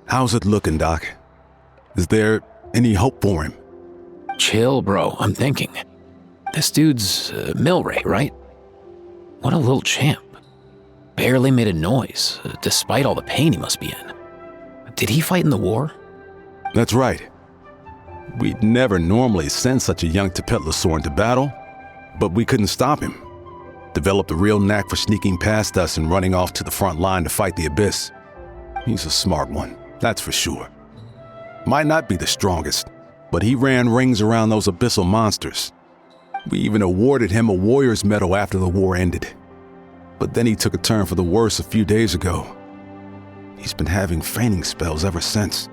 How's it looking, Doc? Is there any hope for him? Chill, bro. I'm thinking. This dude's Milray, right? What a little champ. Barely made a noise, despite all the pain he must be in. Did he fight in the war? That's right. We'd never normally send such a young Tepetlosaur into battle, but we couldn't stop him. Developed a real knack for sneaking past us and running off to the front line to fight the Abyss. He's a smart one, that's for sure. Might not be the strongest, but he ran rings around those abyssal monsters. We even awarded him a Warrior's Medal after the war ended. But then he took a turn for the worse a few days ago. He's been having fainting spells ever since.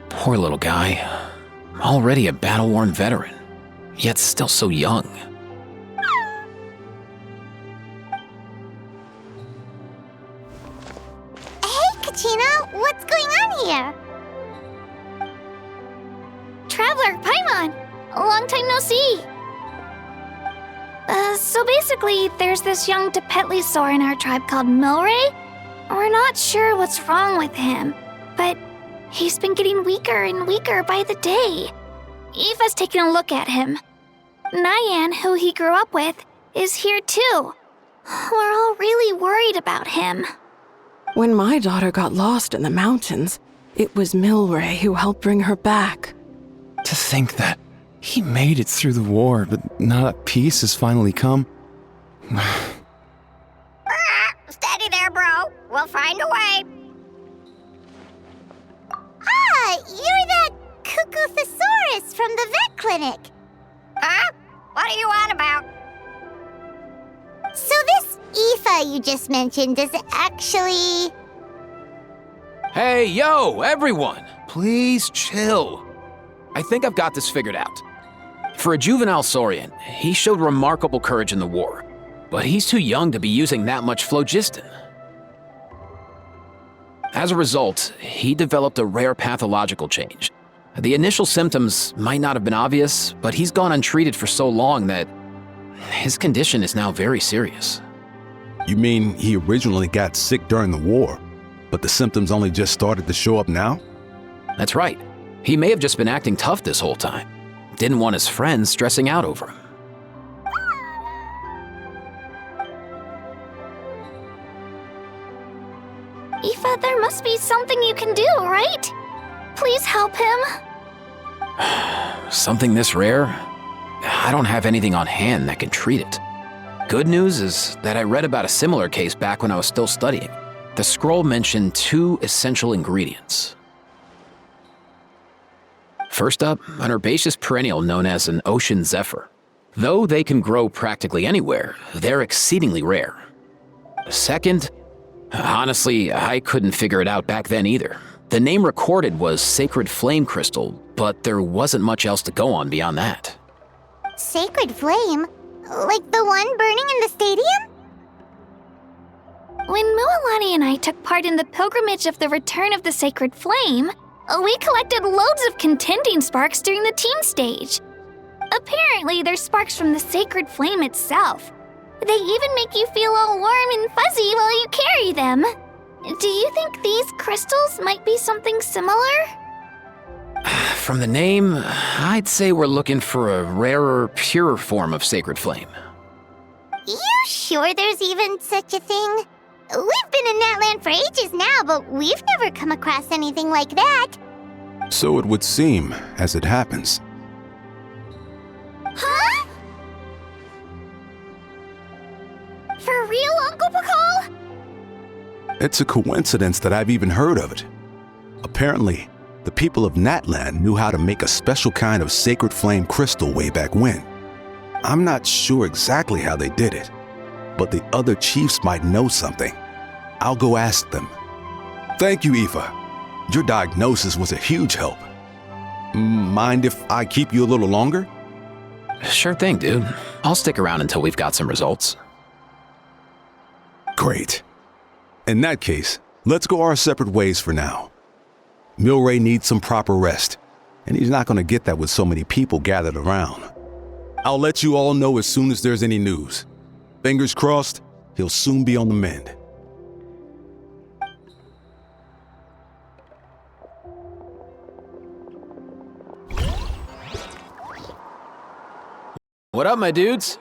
Poor little guy. Already a battle-worn veteran, yet still so young. Hey, Kachina, what's going on here? Traveler, Paimon, long time no see. So basically, there's this young Tepetlosaur in our tribe called Milray. We're not sure what's wrong with him, but he's been getting weaker and weaker by the day. Eva's taking a look at him. Nyan, who he grew up with, is here too. We're all really worried about him. When my daughter got lost in the mountains, it was Milray who helped bring her back. To think that he made it through the war, but now that peace has finally come. Steady there, bro. We'll find a way. Ah, you're that Cuckoo-thesaurus from the vet clinic. Huh? What are you on about? So this Aoife you just mentioned, does it actually... Hey, yo, everyone! Please chill. I think I've got this figured out. For a juvenile Saurian, he showed remarkable courage in the war, but he's too young to be using that much phlogiston. As a result, he developed a rare pathological change. The initial symptoms might not have been obvious, but he's gone untreated for so long that his condition is now very serious. You mean he originally got sick during the war, but the symptoms only just started to show up now? That's right. He may have just been acting tough this whole time. Didn't want his friends stressing out over him. Aoife, there must be something you can do, right? Please help him. Something this rare? I don't have anything on hand that can treat it. Good news is that I read about a similar case back when I was still studying. The scroll mentioned 2 essential ingredients. First up, an herbaceous perennial known as an ocean zephyr. Though they can grow practically anywhere, they're exceedingly rare. Second, honestly, I couldn't figure it out back then either. The name recorded was Sacred Flame Crystal, but there wasn't much else to go on beyond that. Sacred Flame? Like the one burning in the stadium? When Mualani and I took part in the pilgrimage of the Return of the Sacred Flame, we collected loads of contending sparks during the team stage. Apparently, they're sparks from the sacred flame itself. They even make you feel all warm and fuzzy while you carry them. Do you think these crystals might be something similar? From the name, I'd say we're looking for a rarer, purer form of sacred flame. You sure there's even such a thing? We've been in that land for ages now, but we've never come across anything like that. So it would seem, as it happens. Huh? For real, Uncle Pakal? It's a coincidence that I've even heard of it. Apparently, the people of Natland knew how to make a special kind of sacred flame crystal way back when. I'm not sure exactly how they did it, but the other chiefs might know something. I'll go ask them. Thank you, Aoife. Your diagnosis was a huge help. Mind if I keep you a little longer? Sure thing, dude. I'll stick around until we've got some results. Great. In that case, let's go our separate ways for now. Milray needs some proper rest, and he's not going to get that with so many people gathered around. I'll let you all know as soon as there's any news. Fingers crossed, he'll soon be on the mend. What up, my dudes?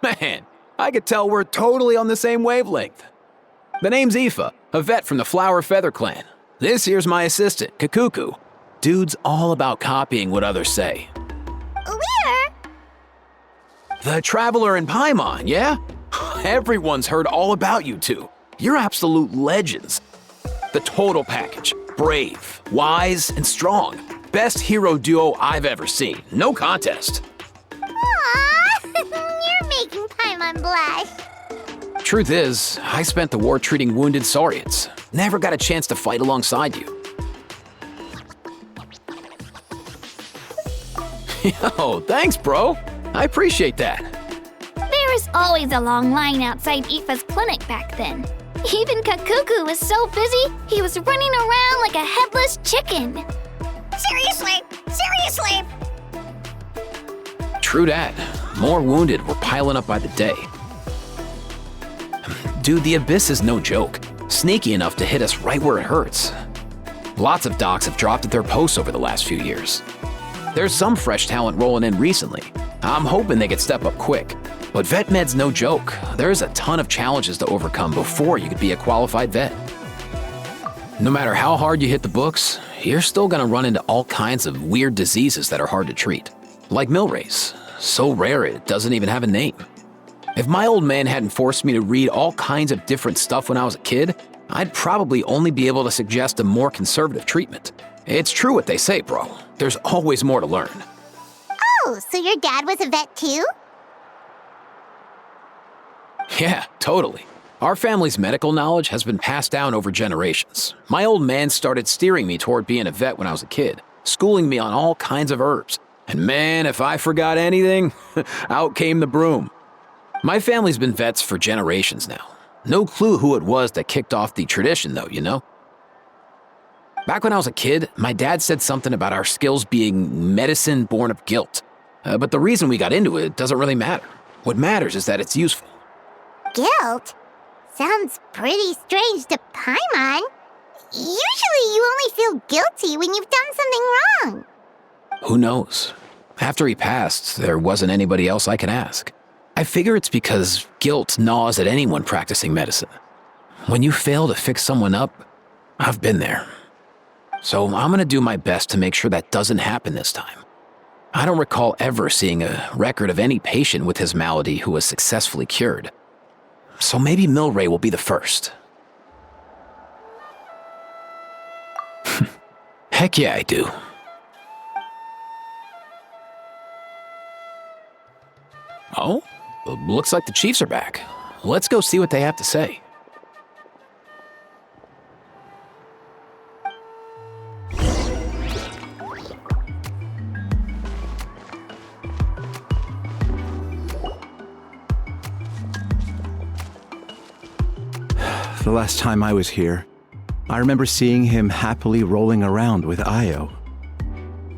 Man, I could tell we're totally on the same wavelength. The name's Aoife, a vet from the Flower Feather clan. This here's my assistant, Kakuku. Dude's all about copying what others say. Where? The Traveler in Paimon, yeah? Everyone's heard all about you two. You're absolute legends. The total package. Brave, wise, and strong. Best hero duo I've ever seen. No contest. Aww, you're making Paimon blush. Truth is, I spent the war treating wounded Saurians. Never got a chance to fight alongside you. Yo, thanks, bro. I appreciate that. There was always a long line outside Aoife's clinic back then. Even Kakuku was so busy, he was running around like a headless chicken. Seriously! Seriously! True that. More wounded were piling up by the day. Dude, the Abyss is no joke. Sneaky enough to hit us right where it hurts. Lots of docs have dropped at their posts over the last few years. There's some fresh talent rolling in recently. I'm hoping they could step up quick. But vet med's no joke. There's a ton of challenges to overcome before you could be a qualified vet. No matter how hard you hit the books, you're still gonna run into all kinds of weird diseases that are hard to treat. Like Milray's, so rare it doesn't even have a name. If my old man hadn't forced me to read all kinds of different stuff when I was a kid, I'd probably only be able to suggest a more conservative treatment. It's true what they say, bro. There's always more to learn. Oh, so your dad was a vet too? Yeah, totally. Our family's medical knowledge has been passed down over generations. My old man started steering me toward being a vet when I was a kid, schooling me on all kinds of herbs. And man, if I forgot anything, out came the broom. My family's been vets for generations now. No clue who it was that kicked off the tradition though, you know? Back when I was a kid, my dad said something about our skills being medicine born of guilt. But the reason we got into it doesn't really matter. What matters is that it's useful. Guilt? Sounds pretty strange to Paimon. Usually you only feel guilty when you've done something wrong. Who knows? After he passed, there wasn't anybody else I could ask. I figure it's because guilt gnaws at anyone practicing medicine. When you fail to fix someone up, I've been there. So I'm gonna do my best to make sure that doesn't happen this time. I don't recall ever seeing a record of any patient with his malady who was successfully cured. So maybe Milray will be the first. Heck yeah, I do. Oh, looks like the Chiefs are back. Let's go see what they have to say. The last time I was here, I remember seeing him happily rolling around with Io.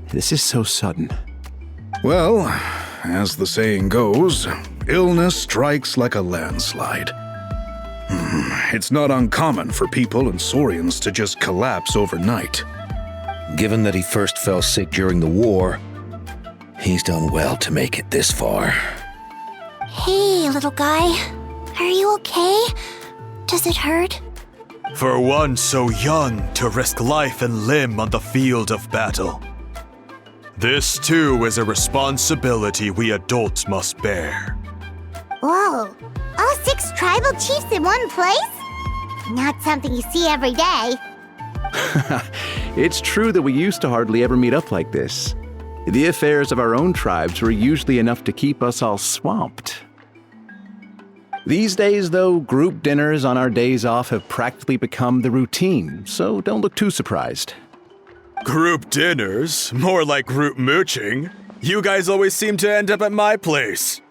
This is so sudden. Well, as the saying goes, illness strikes like a landslide. It's not uncommon for people and Saurians to just collapse overnight. Given that he first fell sick during the war, he's done well to make it this far. Hey, little guy. Are you okay? Does it hurt? For one so young to risk life and limb on the field of battle. This too is a responsibility we adults must bear. Whoa, all 6 tribal chiefs in one place? Not something you see every day. It's true that we used to hardly ever meet up like this. The affairs of our own tribes were usually enough to keep us all swamped. These days, though, group dinners on our days off have practically become the routine, so don't look too surprised. Group dinners? More like group mooching. You guys always seem to end up at my place.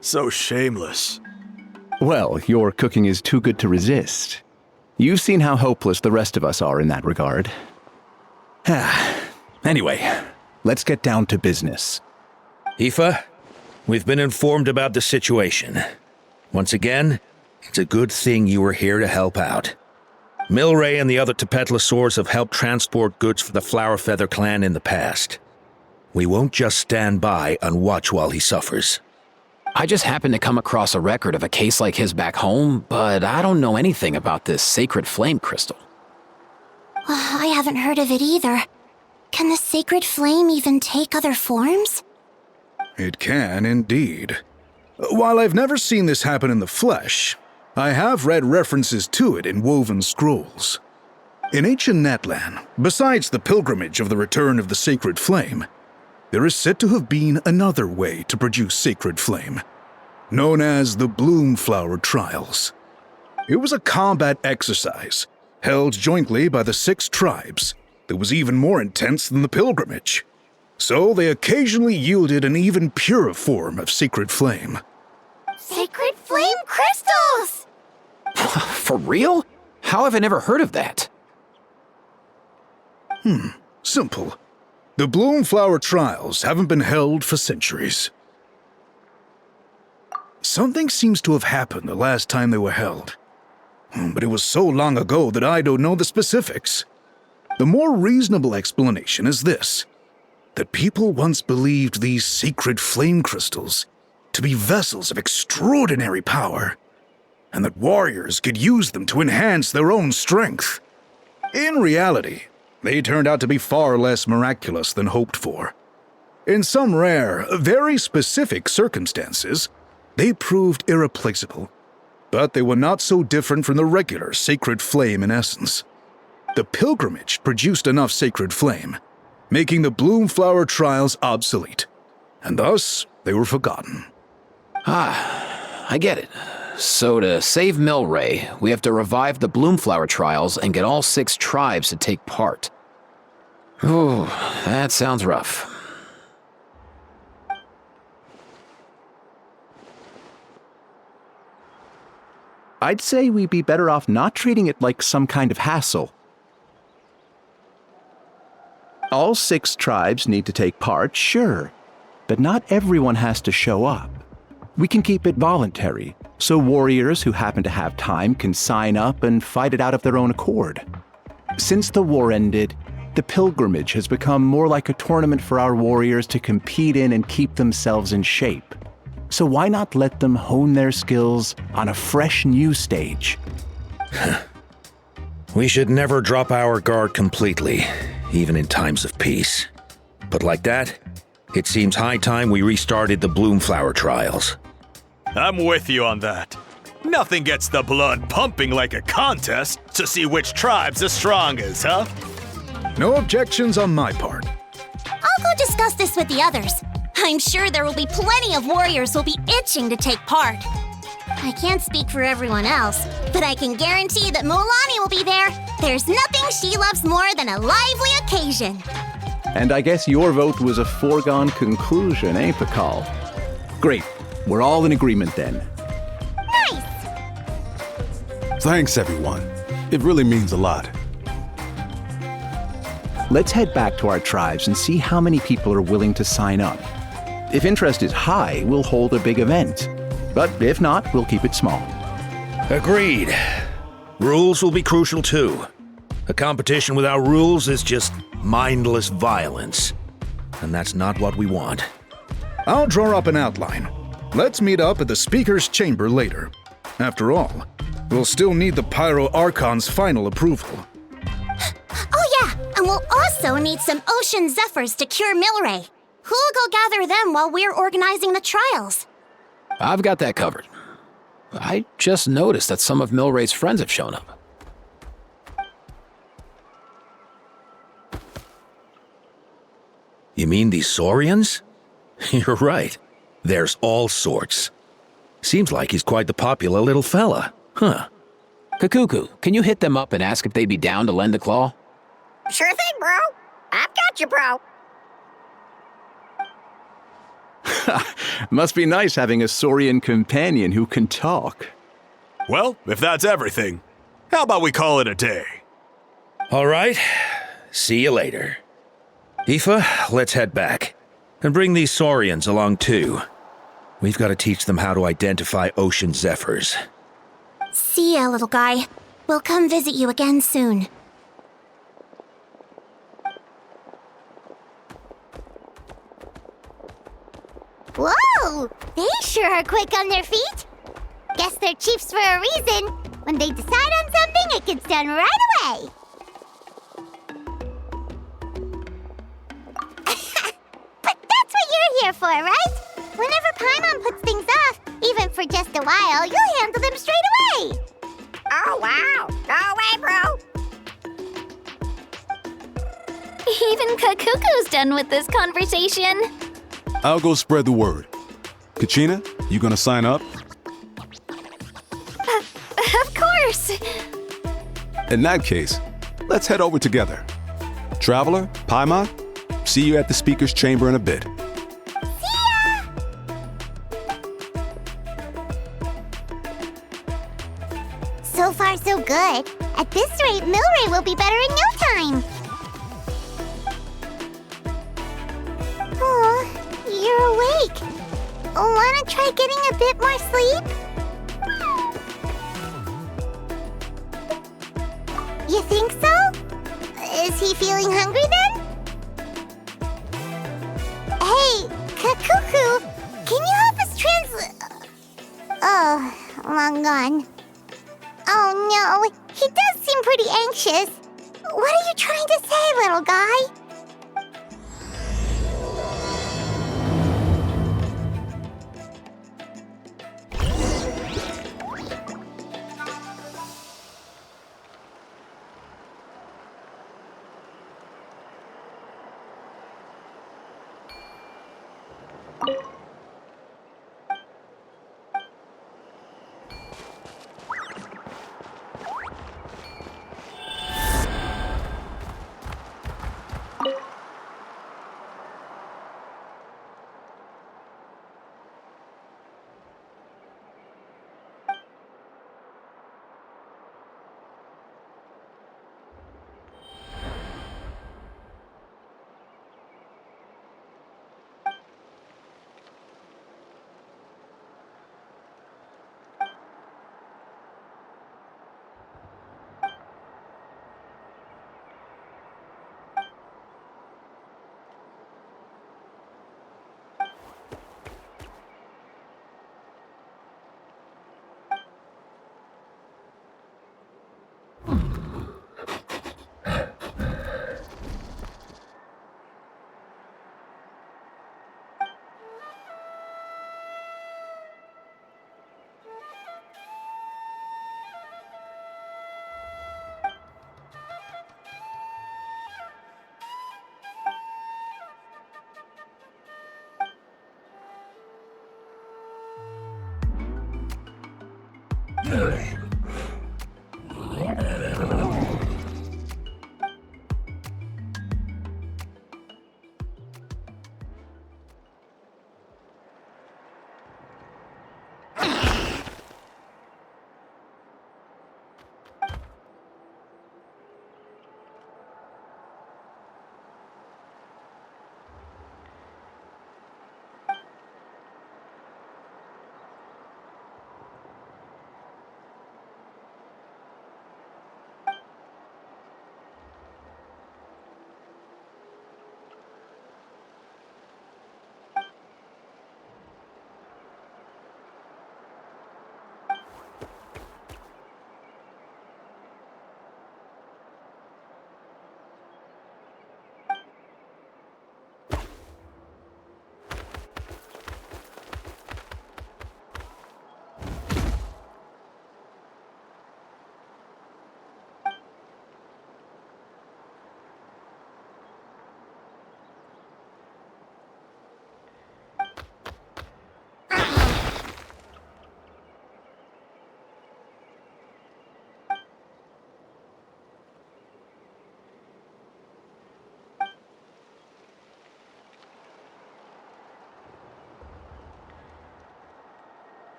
So shameless. Well, your cooking is too good to resist. You've seen how hopeless the rest of us are in that regard. Anyway, let's get down to business. Aoife, we've been informed about the situation. Once again, it's a good thing you were here to help out. Milray and the other Tepetlosaurs have helped transport goods for the Flower Feather clan in the past. We won't just stand by and watch while he suffers. I just happened to come across a record of a case like his back home, but I don't know anything about this sacred flame crystal. I haven't heard of it either. Can the sacred flame even take other forms? It can, indeed. While I've never seen this happen in the flesh, I have read references to it in woven scrolls. In ancient Natlan, besides the pilgrimage of the return of the sacred flame, there is said to have been another way to produce sacred flame, known as the Bloomflower Trials. It was a combat exercise held jointly by the 6 tribes that was even more intense than the pilgrimage. So they occasionally yielded an even purer form of sacred flame. Sacred flame crystals! For real? How have I never heard of that? Simple. The Bloomflower Trials haven't been held for centuries. Something seems to have happened the last time they were held. But it was so long ago that I don't know the specifics. The more reasonable explanation is this: that people once believed these sacred flame crystals to be vessels of extraordinary power, and that warriors could use them to enhance their own strength. In reality, they turned out to be far less miraculous than hoped for. In some rare, very specific circumstances, they proved irreplaceable, but they were not so different from the regular sacred flame in essence. The pilgrimage produced enough sacred flame, making the Bloomflower Trials obsolete, and thus they were forgotten. I get it. So to save Milray, we have to revive the Bloomflower Trials and get all 6 tribes to take part. Ooh, that sounds rough. I'd say we'd be better off not treating it like some kind of hassle. All 6 tribes need to take part, sure, but not everyone has to show up. We can keep it voluntary, so warriors who happen to have time can sign up and fight it out of their own accord. Since the war ended, the pilgrimage has become more like a tournament for our warriors to compete in and keep themselves in shape. So why not let them hone their skills on a fresh new stage? We should never drop our guard completely, even in times of peace. But like that, it seems high time we restarted the Bloomflower Trials. I'm with you on that. Nothing gets the blood pumping like a contest to see which tribe's the strongest, huh? No objections on my part. I'll go discuss this with the others. I'm sure there will be plenty of warriors who'll be itching to take part. I can't speak for everyone else, but I can guarantee that Mulani will be there. There's nothing she loves more than a lively occasion. And I guess your vote was a foregone conclusion, eh, Pakal? Great. We're all in agreement then. Nice! Thanks, everyone. It really means a lot. Let's head back to our tribes and see how many people are willing to sign up. If interest is high, we'll hold a big event. But if not, we'll keep it small. Agreed. Rules will be crucial too. A competition without rules is just mindless violence. And that's not what we want. I'll draw up an outline. Let's meet up at the Speaker's Chamber later. After all, we'll still need the Pyro Archon's final approval. Oh yeah, and we'll also need some Ocean Zephyrs to cure Milray. Who'll go gather them while we're organizing the trials? I've got that covered. I just noticed that some of Milray's friends have shown up. You mean these Saurians? You're right. There's all sorts. Seems like he's quite the popular little fella, huh? Kakuku, can you hit them up and ask if they'd be down to lend a claw? Sure thing, bro. I've got you, bro. Must be nice having a Saurian companion who can talk. Well, if that's everything, how about we call it a day? All right. See you later. Aoife, let's head back. And bring these Saurians along too. We've got to teach them how to identify Ocean Zephyrs. See ya, little guy. We'll come visit you again soon. Whoa! They sure are quick on their feet. Guess they're chiefs for a reason. When they decide on something, it gets done right away. But that's what you're here for, right? Whenever Paimon puts things off, even for just a while, you'll handle them straight away. Oh, wow. Go away, bro. Even Kakuku's done with this conversation. I'll go spread the word. Kachina, you gonna sign up? Of course. In that case, let's head over together. Traveler, Paimon, see you at the speaker's chamber in a bit. So far, so good. At this rate, Milray will be better in no time. Oh, you're awake. Wanna try getting a bit more sleep? You think so? Is he feeling hungry then? Hey, Kakuku, can you help us Oh, long gone. Oh no, he does seem pretty anxious. What are you trying to say, little guy?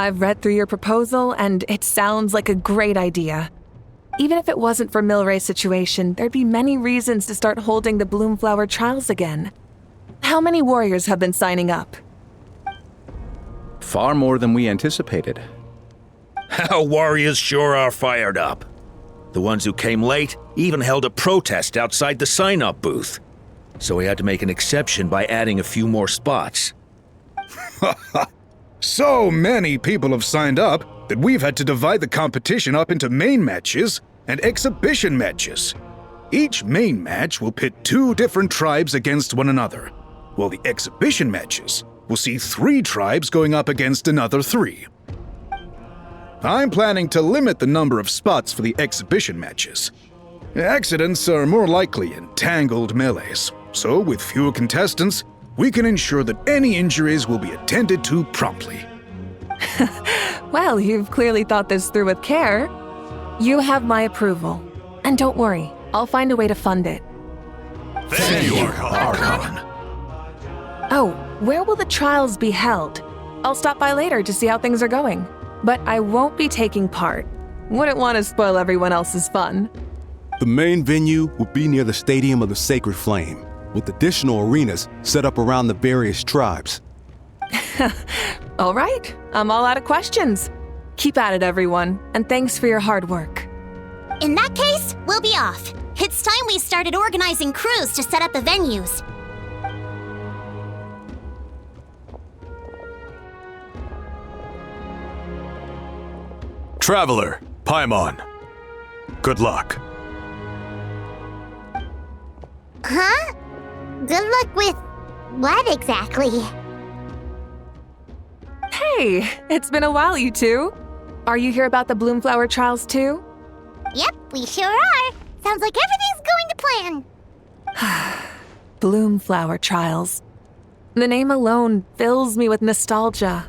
I've read through your proposal, and it sounds like a great idea. Even if it wasn't for Milray's situation, there'd be many reasons to start holding the Bloomflower trials again. How many warriors have been signing up? Far more than we anticipated. Our warriors sure are fired up. The ones who came late even held a protest outside the sign-up booth. So we had to make an exception by adding a few more spots. So many people have signed up that we've had to divide the competition up into main matches and exhibition matches. Each main match will pit 2 different tribes against one another, while the exhibition matches will see 3 tribes going up against another 3. I'm planning to limit the number of spots for the exhibition matches. Accidents are more likely in tangled melees, so with fewer contestants, we can ensure that any injuries will be attended to promptly. Well, you've clearly thought this through with care. You have my approval. And don't worry, I'll find a way to fund it. Thank you, Archon. Oh, where will the trials be held? I'll stop by later to see how things are going. But I won't be taking part. Wouldn't want to spoil everyone else's fun. The main venue will be near the Stadium of the Sacred Flame, with additional arenas set up around the various tribes. All right, I'm all out of questions. Keep at it, everyone, and thanks for your hard work. In that case, we'll be off. It's time we started organizing crews to set up the venues. Traveler, Paimon. Good luck. Huh? Good luck with what exactly? Hey, it's been a while, you two. Are you here about the Bloomflower trials too? Yep, we sure are. Sounds like everything's going to plan. Bloomflower trials. The name alone fills me with nostalgia.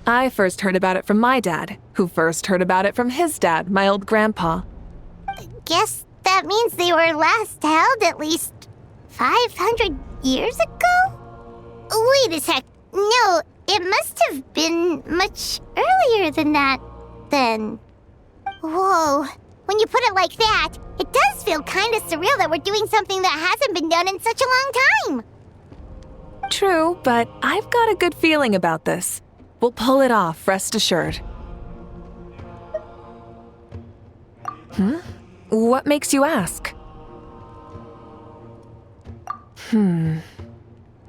I first heard about it from my dad, who first heard about it from his dad, my old grandpa. Guess that means they were last held at least 500 years ago? Wait a sec. No, it must have been much earlier than that, then. Whoa. When you put it like that, it does feel kind of surreal that we're doing something that hasn't been done in such a long time. True, but I've got a good feeling about this. We'll pull it off, rest assured. What makes you ask?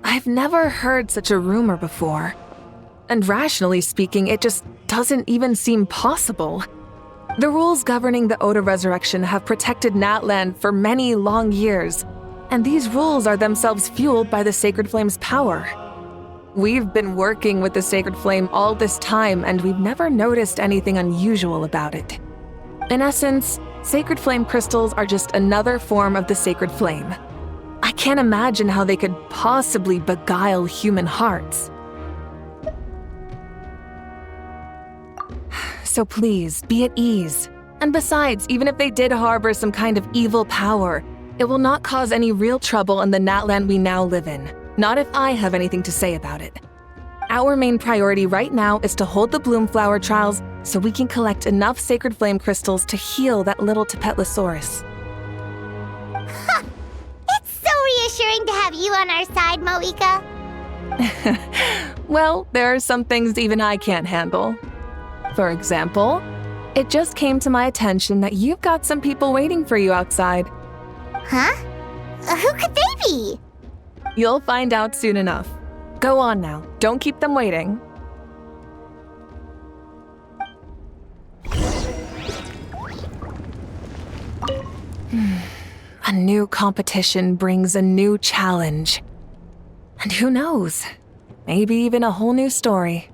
I've never heard such a rumor before. And rationally speaking, it just doesn't even seem possible. The rules governing the Oda resurrection have protected Natland for many long years, and these rules are themselves fueled by the Sacred Flame's power. We've been working with the Sacred Flame all this time, and we've never noticed anything unusual about it. In essence, Sacred Flame crystals are just another form of the Sacred Flame. I can't imagine how they could possibly beguile human hearts. So please, be at ease. And besides, even if they did harbor some kind of evil power, it will not cause any real trouble in the Natland we now live in. Not if I have anything to say about it. Our main priority right now is to hold the Bloomflower trials so we can collect enough Sacred Flame crystals to heal that little Tepetlosaurus. It's so reassuring to have you on our side, Moika. Well, there are some things even I can't handle. For example, it just came to my attention that you've got some people waiting for you outside. Huh? Who could they be? You'll find out soon enough. Go on now, don't keep them waiting. A new competition brings a new challenge. And who knows? Maybe even a whole new story.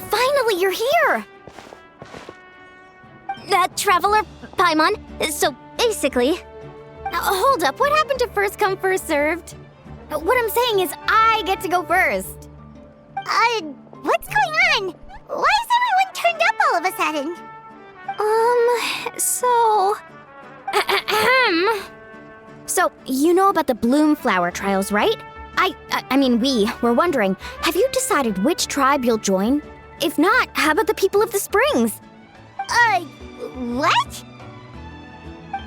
Finally, you're here! Traveler, Paimon, so basically... hold up, what happened to first come, first served? What I'm saying is I get to go first. What's going on? Why is everyone turned up all of a sudden? So, you know about the bloom flower trials, right? I mean, we were wondering, have you decided which tribe you'll join? If not, how about the people of the springs? What?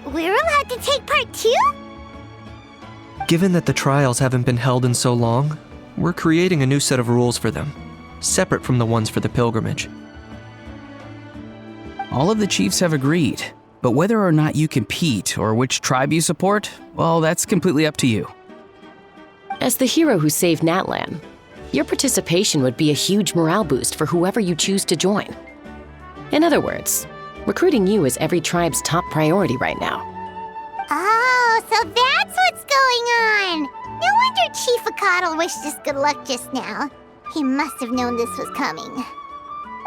We're allowed to take part too? Given that the trials haven't been held in so long, we're creating a new set of rules for them, separate from the ones for the pilgrimage. All of the chiefs have agreed, but whether or not you compete or which tribe you support, well, that's completely up to you. As the hero who saved Natlan, your participation would be a huge morale boost for whoever you choose to join. In other words, recruiting you is every tribe's top priority right now. Oh, so that's what's going on! No wonder Chief Akatl wished us good luck just now. He must have known this was coming.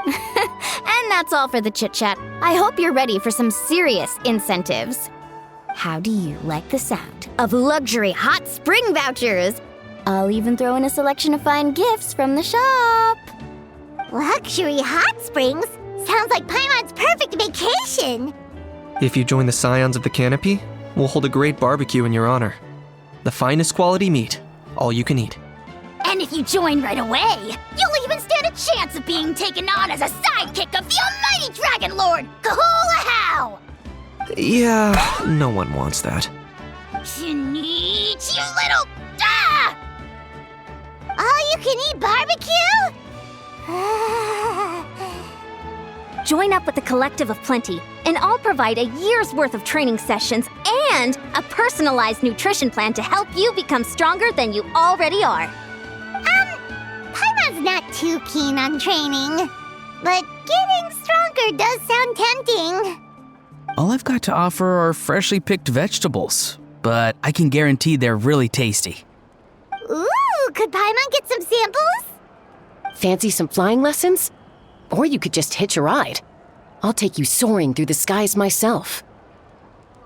And that's all for the chit-chat. I hope you're ready for some serious incentives. How do you like the sound of luxury hot spring vouchers? I'll even throw in a selection of fine gifts from the shop. Luxury hot springs? Sounds like Paimon's perfect vacation! If you join the Scions of the Canopy, we'll hold a great barbecue in your honor. The finest quality meat, all you can eat. And if you join right away, you'll even stand a chance of being taken on as a sidekick of the almighty Dragon Lord, Kahula-How! Yeah, no one wants that. Sneech, you little... Ah! All-you-can-eat barbecue? Join up with the Collective of Plenty, and I'll provide a year's worth of training sessions and a personalized nutrition plan to help you become stronger than you already are. Paimon's not too keen on training, but getting stronger does sound tempting. All I've got to offer are freshly picked vegetables, but I can guarantee they're really tasty. Ooh, could Paimon get some samples? Fancy some flying lessons? Or you could just hitch a ride. I'll take you soaring through the skies myself.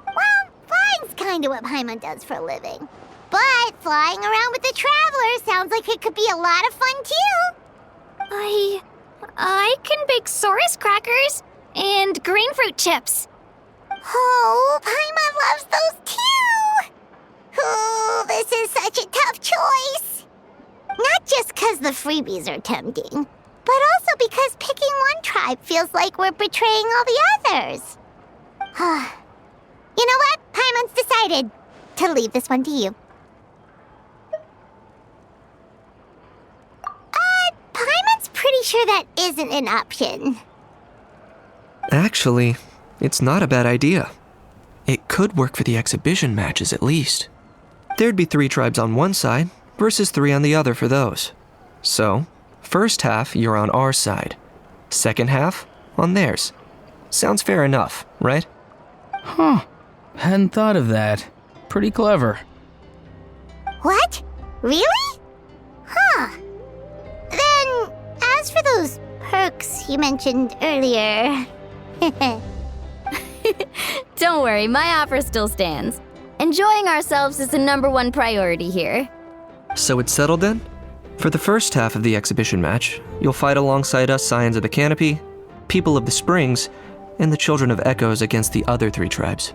Well, flying's kinda what Paimon does for a living. But flying around with the Traveler sounds like it could be a lot of fun too. I can bake Saurus crackers and green fruit chips. Oh, Paimon loves those too! Oh, this is such a tough choice. Not just because the freebies are tempting, but also because picking one tribe feels like we're betraying all the others. You know what? Paimon's decided to leave this one to you. Paimon's pretty sure that isn't an option. Actually, it's not a bad idea. It could work for the exhibition matches at least. There'd be 3 tribes on one side versus 3 on the other for those. So, first half you're on our side, second half on theirs. Sounds fair enough, right? Huh. Hadn't thought of that. Pretty clever. What? Really? Huh. Then, as for those perks you mentioned earlier... Don't worry, my offer still stands. Enjoying ourselves is the #1 priority here. So it's settled then? For the first half of the exhibition match, you'll fight alongside us Scions of the Canopy, People of the Springs, and the Children of Echoes against the other 3 tribes.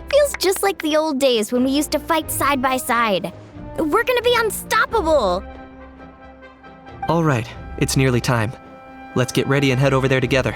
Feels just like the old days when we used to fight side by side. We're gonna be unstoppable! All right, it's nearly time. Let's get ready and head over there together.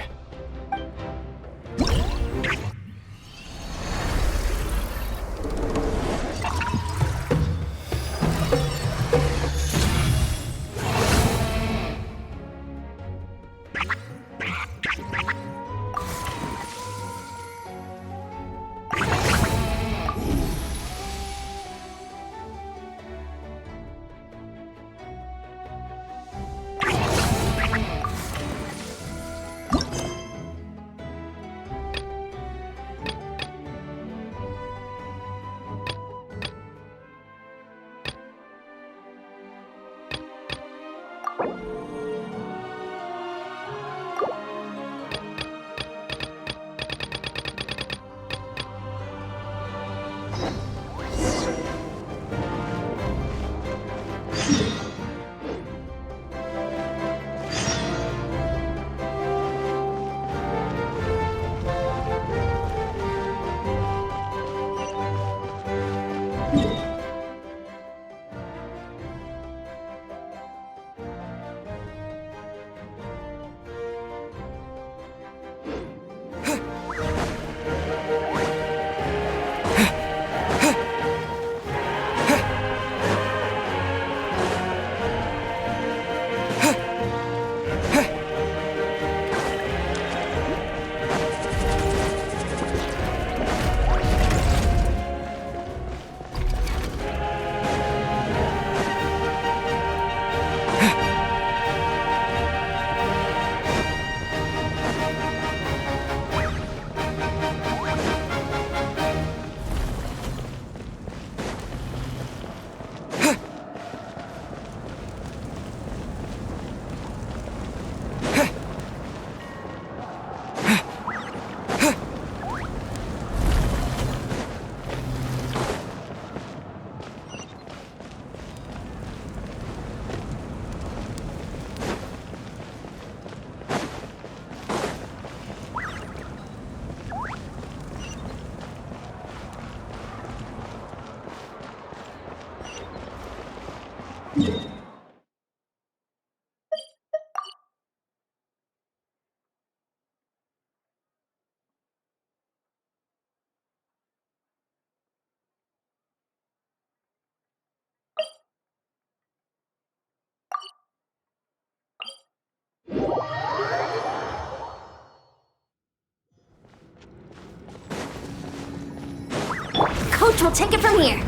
Coach will take it from here.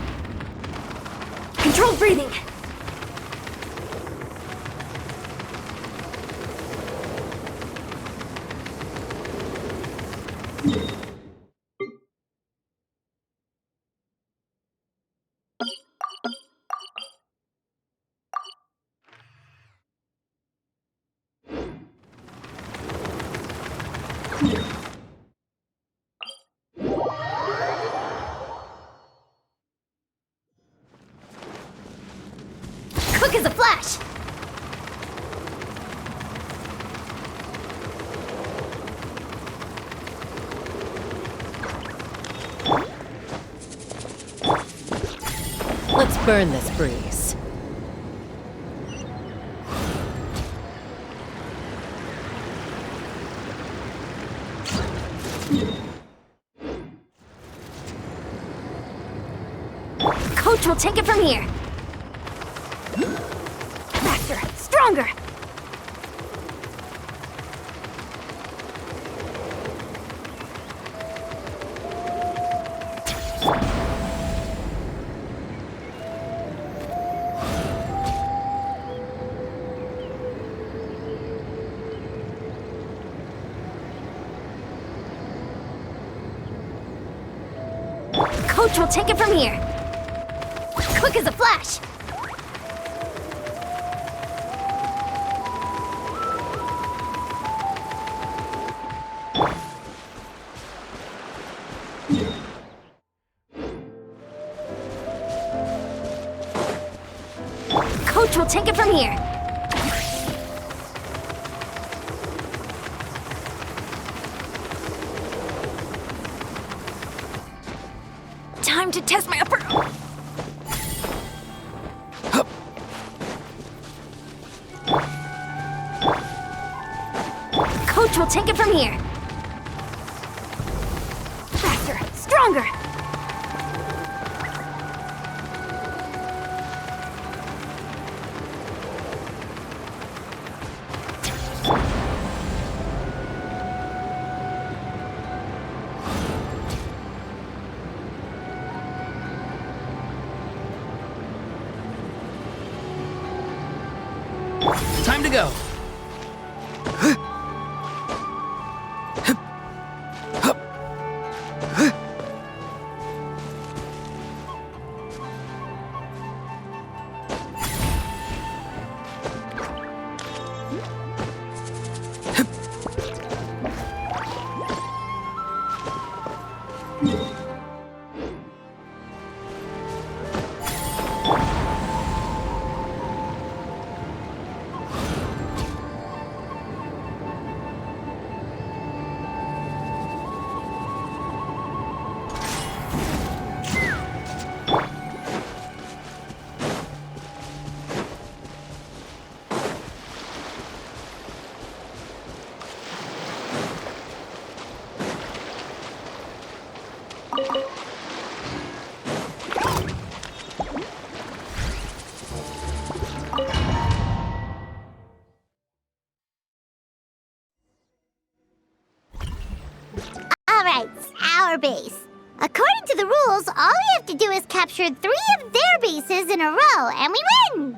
Controlled breathing. Quick as a flash! Let's burn this breeze. Coach will take it from here. Faster, stronger! Coach will take it from here. Quick as a flash! Coach will take it from here. Time to test my upper... Coach will take it from here. Faster, stronger! Time to go. Alright, our base. According to the rules, all we have to do is capture 3 of their bases in a row, and we win!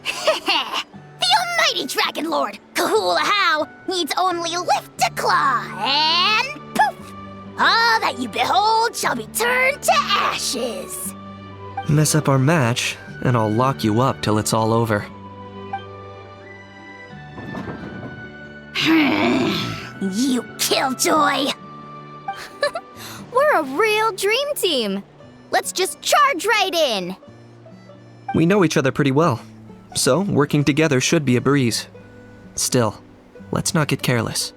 The almighty Dragon Lord, Kahula needs only lift a claw, and poof! All that you behold shall be turned to ashes. Mess up our match, and I'll lock you up till it's all over. You killjoy! We're a real dream team. Let's just charge right in. We know each other pretty well, so working together should be a breeze. Still, let's not get careless.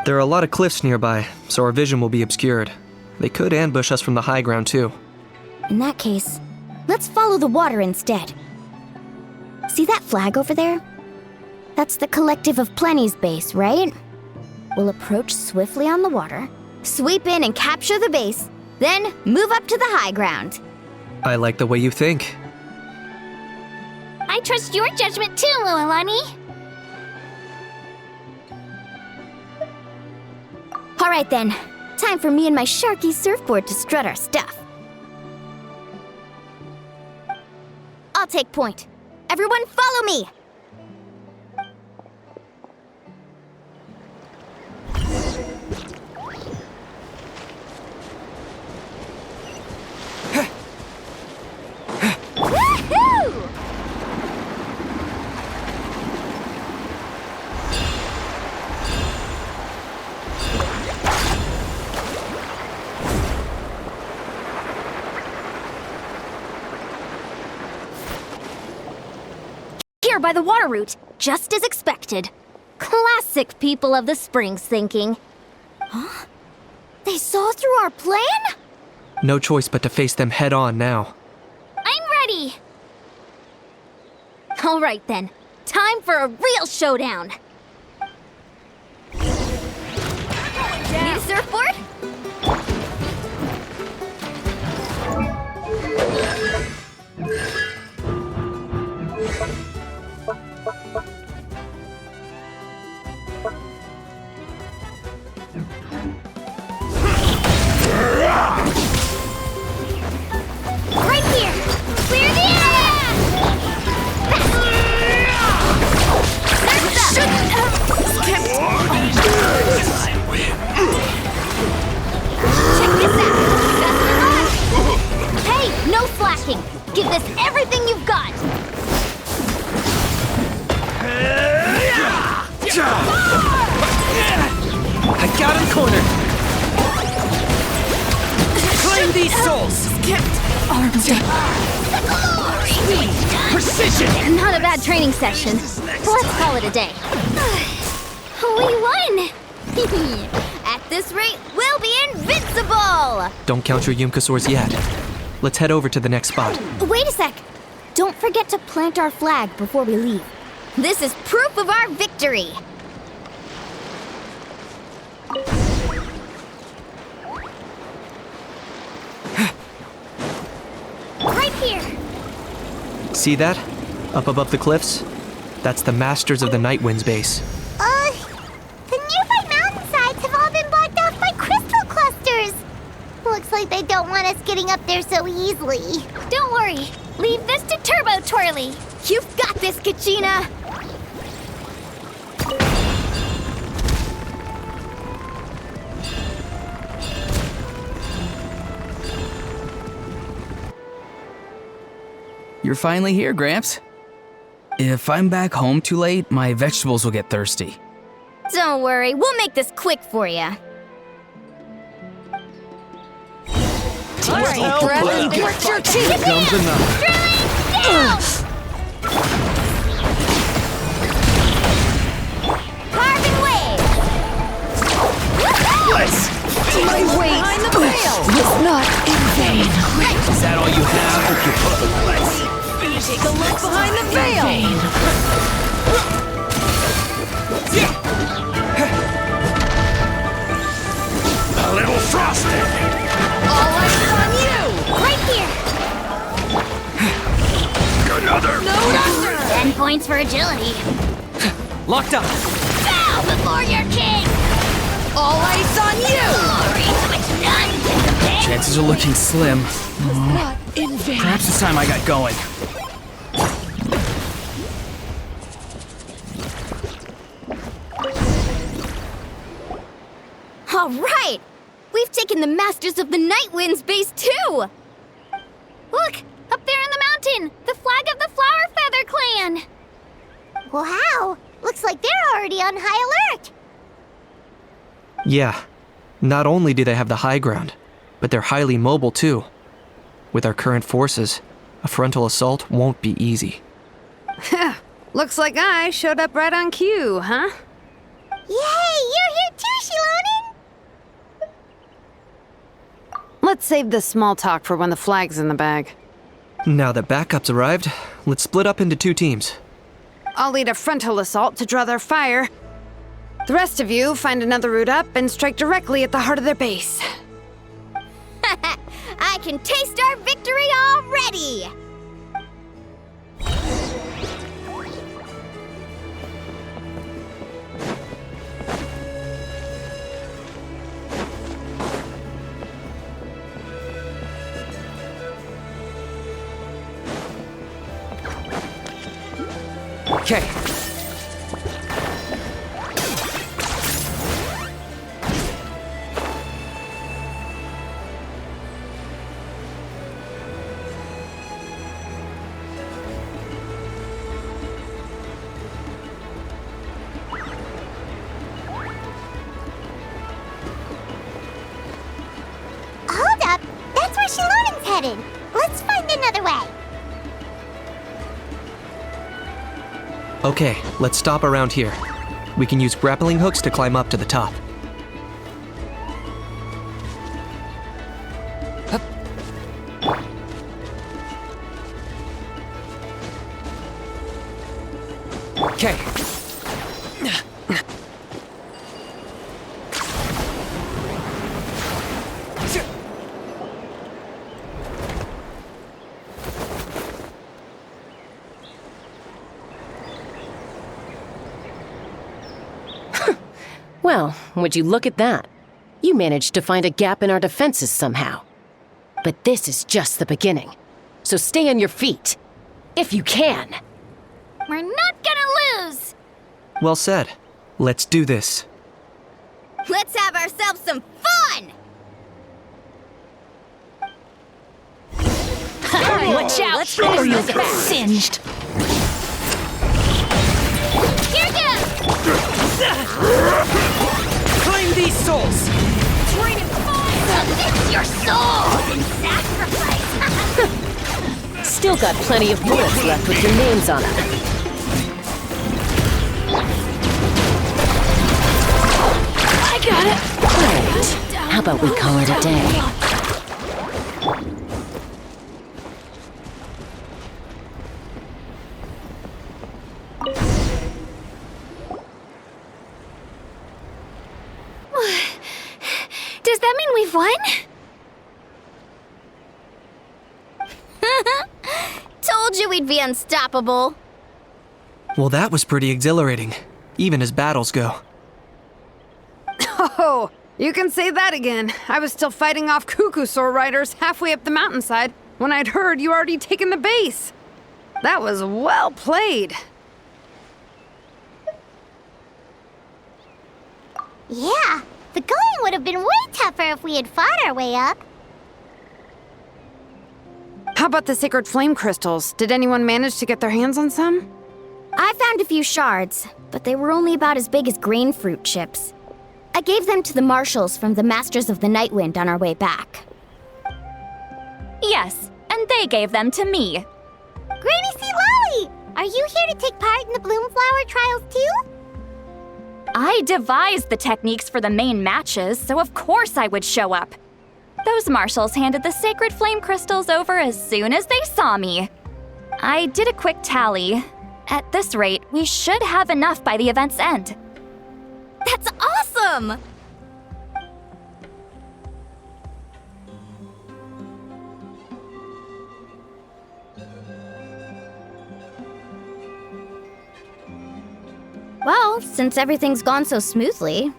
There are a lot of cliffs nearby, so our vision will be obscured. They could ambush us from the high ground too. In that case, Let's follow the water instead. See that flag over there? That's the Collective of Plenty's base, right? We'll approach swiftly on the water, sweep in and capture the base, then move up to the high ground. I like the way you think. I trust your judgment too, Mualani. All right then, time for me and my Sharky surfboard to strut our stuff. I'll take point. Everyone follow me! Woohoo! Here by the water route, just as expected. Classic people of the Springs thinking. Huh? They saw through our plan? No choice but to face them head on now. I'm ready! All right then, time for a real showdown. Need a surfboard? Right here! Clear the area! Shouldn't have skipped. Check this out. Best of luck. Hey, no slacking. Give this everything you've got. I got him cornered. Claim these souls. Skipped. Speed, precision. Not a bad training session. Let's call it a day. We won! At this rate, we'll be invincible! Don't count your Yumkasaurs yet. Let's head over to the next spot. Wait a sec. Don't forget to plant our flag before we leave. This is proof of our victory. Right here! See that? Up above the cliffs? That's the Masters of the Night Wind's base. The nearby mountainsides have all been blocked off by crystal clusters. Looks like they don't want us getting up there so easily. Don't worry. Leave this to Turbo Twirly. You've got this, Kachina! You're finally here, Gramps. If I'm back home too late, my vegetables will get thirsty. Don't worry, we'll make this quick for you. All right, Brad, work your teeth. Here comes another. Carving waves! My weight behind the veil was not in vain. Is that all you have? Take a look behind the veil. A little frosted. All eyes on you. Right here! Another. No wonder. 10 points for agility. Locked up. Bow before your king! All eyes on you. Glory to which none can compare! Chances are looking slim. Not in vain. Perhaps it's time I got going. All right! We've taken the Masters of the Night Wind's base too! Look! Up there in the mountain! The flag of the Flower Feather Clan! Wow! Looks like they're already on high alert. Yeah. Not only do they have the high ground, but they're highly mobile too. With our current forces, a frontal assault won't be easy. Looks like I showed up right on cue, huh? Yay! You're here too, Shilonin! Let's save this small talk for when the flag's in the bag. Now that backup's arrived, let's split up into 2 teams. I'll lead a frontal assault to draw their fire. The rest of you find another route up and strike directly at the heart of their base. I can taste our victory already! Okay. Hold up! That's where Shalonen's headed! Let's find another way! Okay, let's stop around here. We can use grappling hooks to climb up to the top. Okay. Well, would you look at that? You managed to find a gap in our defenses somehow. But this is just the beginning. So stay on your feet. If you can. We're not gonna lose! Well said. Let's do this. Let's have ourselves some fun! Watch out, or you'll get singed. Here ya! Claim these souls! Submit your souls in sacrifice! Still got plenty of bullets left with your names on them. I got it! Great. How about we call it a day? Does that mean we've won? Told you we'd be unstoppable. Well, that was pretty exhilarating, even as battles go. Oh, you can say that again. I was still fighting off Cuckoosaur riders halfway up the mountainside when I'd heard you already taken the base. That was well played. Yeah, the going would have been way tougher if we had fought our way up. How about the sacred flame crystals? Did anyone manage to get their hands on some? I found a few shards, but they were only about as big as grain fruit chips. I gave them to the marshals from the Masters of the Nightwind on our way back. Yes, and they gave them to me. Granny C. Lolly! Are you here to take part in the Bloomflower trials too? I devised the techniques for the main matches, so of course I would show up. Those marshals handed the sacred flame crystals over as soon as they saw me. I did a quick tally. At this rate, we should have enough by the event's end. That's awesome! Well, since everything's gone so smoothly,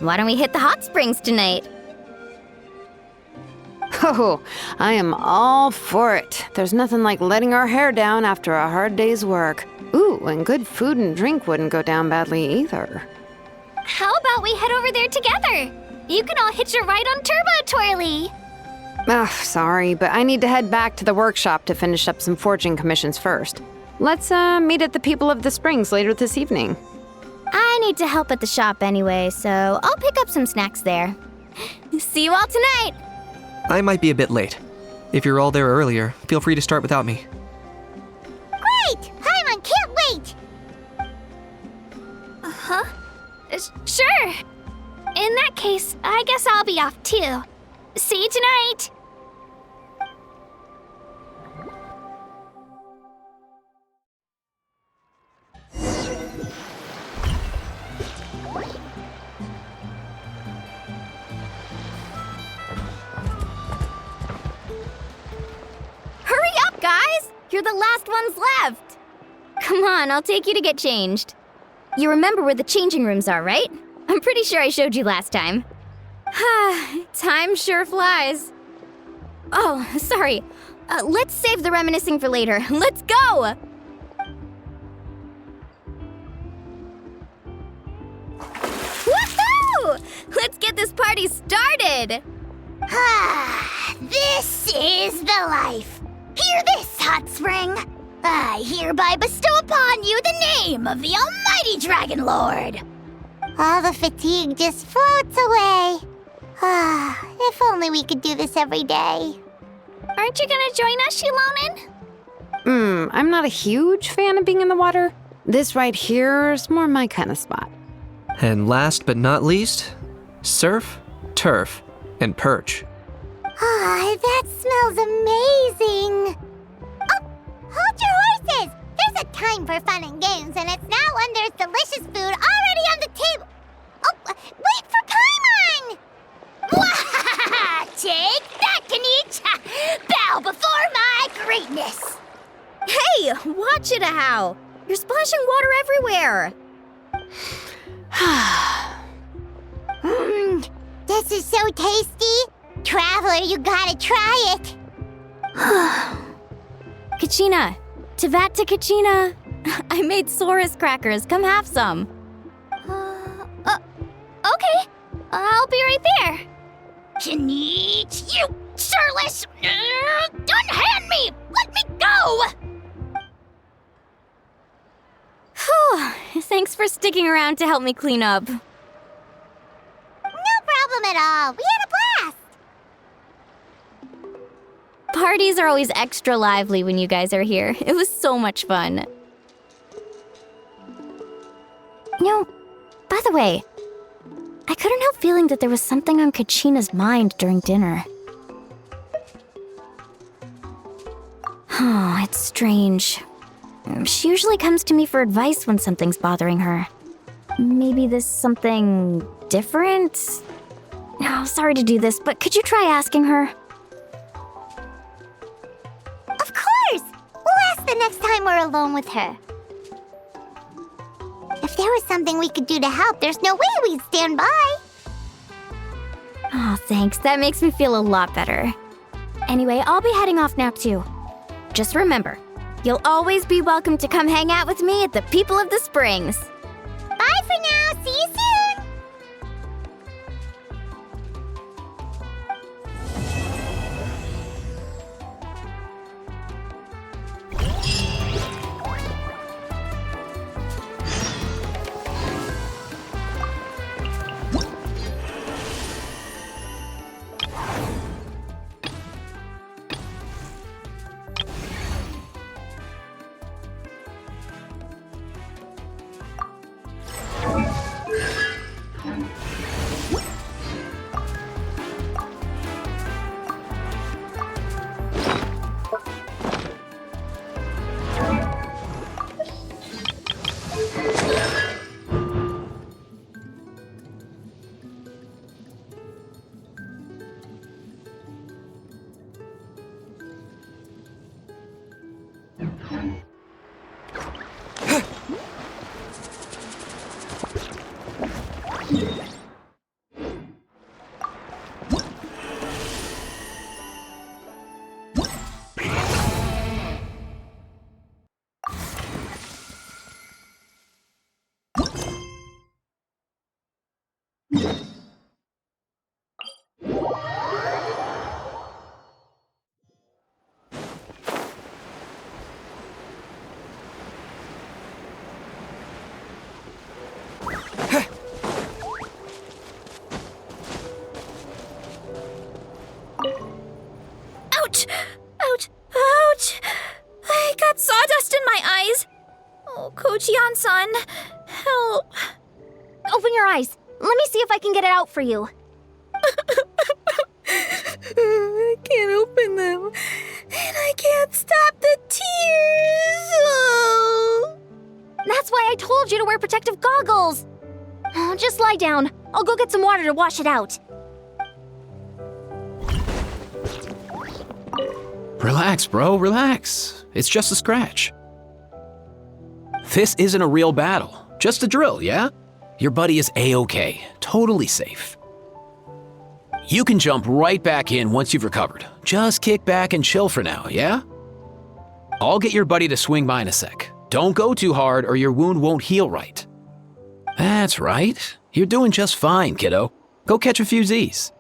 why don't we hit the hot springs tonight? Oh, I am all for it. There's nothing like letting our hair down after a hard day's work. Ooh, and good food and drink wouldn't go down badly either. How about we head over there together? You can all hitch a ride on Turbo Twirly. Ugh, sorry, but I need to head back to the workshop to finish up some forging commissions first. Let's meet at the People of the Springs later this evening. I need to help at the shop anyway, so I'll pick up some snacks there. See you all tonight! I might be a bit late. If you're all there earlier, feel free to start without me. Great! Paimon can't wait! Huh? Sure. In that case, I guess I'll be off too. See you tonight. You're the last ones left! Come on, I'll take you to get changed. You remember where the changing rooms are, right? I'm pretty sure I showed you last time. Time sure flies. Oh, sorry. Let's save the reminiscing for later. Let's go! Woohoo! Let's get this party started! This is the life. Hear this, hot spring. I hereby bestow upon you the name of the almighty Dragon Lord. All the fatigue just floats away. If only we could do this every day. Aren't you gonna join us, Shilonen? I'm not a huge fan of being in the water. This right here is more my kind of spot. And last but not least, surf, turf, and perch. That smells amazing. Oh, hold your horses. There's a time for fun and games, and it's now when there's delicious food already on the table. Oh, wait for Paimon! Take that, Kanich! Bow before my greatness! Hey, watch it, Ahow! You're splashing water everywhere! This is so tasty! Traveler, you gotta try it! Kachina! Tevat to Kachina! I made Saurus crackers. Come have some. Okay. I'll be right there. Kanich, you sureless! Unhand me! Let me go! Whew. Thanks for sticking around to help me clean up. No problem at all. We had a blast! Parties are always extra lively when you guys are here. It was so much fun. You know, by the way, I couldn't help feeling that there was something on Kachina's mind during dinner. Oh, it's strange. She usually comes to me for advice when something's bothering her. Maybe this something different? No, sorry to do this, but could you try asking her? Of course! We'll ask the next time we're alone with her. If there was something we could do to help, there's no way we'd stand by. Oh, thanks. That makes me feel a lot better. Anyway, I'll be heading off now, too. Just remember, you'll always be welcome to come hang out with me at the People of the Springs. Bye for now. See you soon. Ouch! Ouch! Ouch! I got sawdust in my eyes. Oh, Kochian-san, help. Open your eyes. Let me see if I can get it out for you. I can't open them. And I can't stop the tears. Oh. That's why I told you to wear protective goggles. Oh, just lie down. I'll go get some water to wash it out. Relax, bro, relax. It's just a scratch. This isn't a real battle, just a drill, yeah? Your buddy is A-OK, totally safe. You can jump right back in once you've recovered. Just kick back and chill for now, yeah? I'll get your buddy to swing by in a sec. Don't go too hard or your wound won't heal right. That's right. You're doing just fine, kiddo. Go catch a few Z's.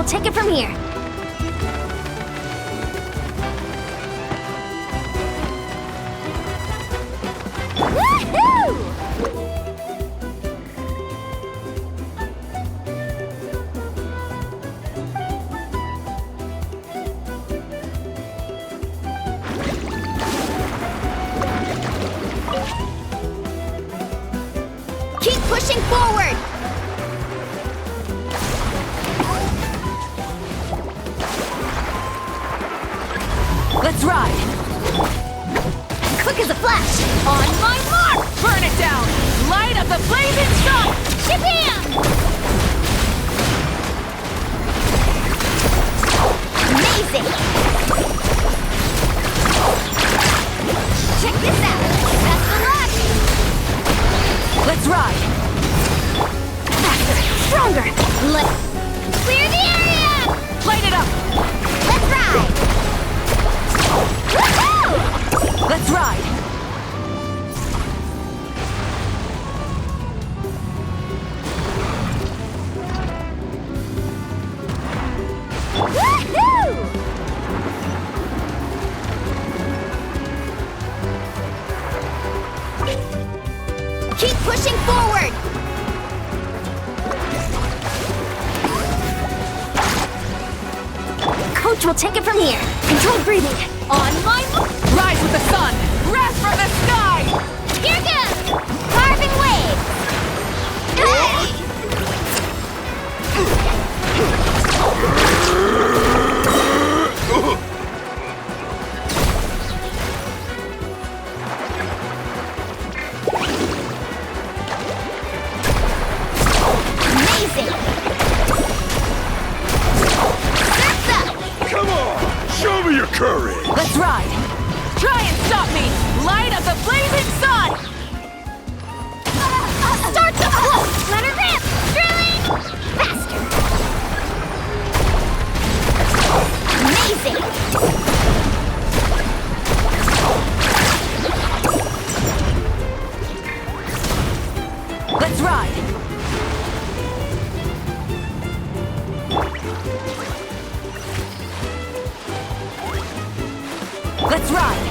take it from here. Woohoo! Keep pushing forward! Let's ride! Quick as a flash! On my mark! Burn it down! Light up the blazing sun! Shabam! Amazing! Check this out! Best of luck! Let's ride! Faster! Stronger! Let's clear the area! Light it up! Let's ride! Woohoo! Let's ride! Woohoo! Keep pushing forward! Coach will take it from here. Controlled breathing. On my rise with the sun! Breath from the sky! Here goes! Carving waves! Amazing! Surf's up! Come on! Show me your courage! Let's ride! Try and stop me! Light up the blazing sun! Start the flow! Let her rip! Drilling! Faster! Amazing! Let's ride! Let's ride!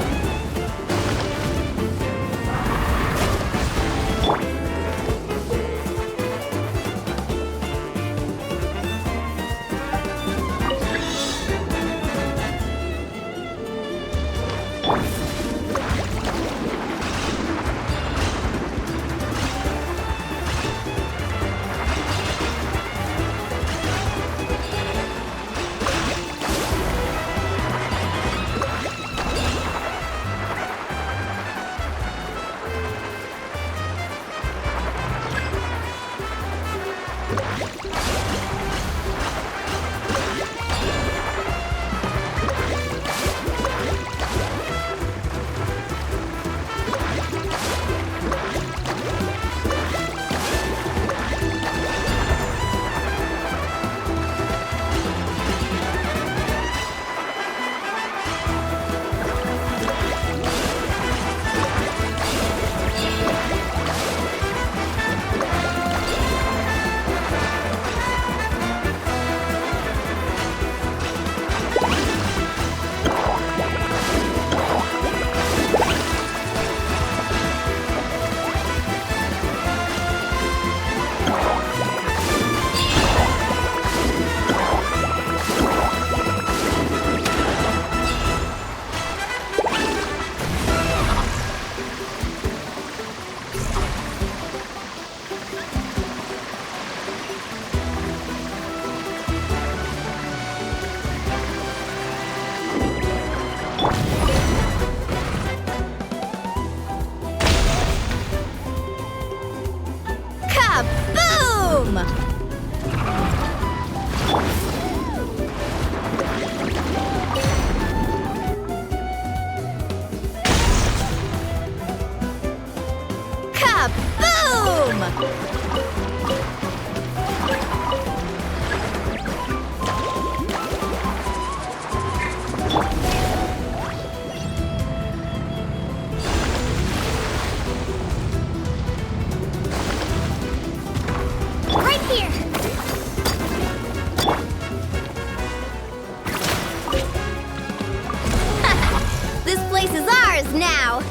now!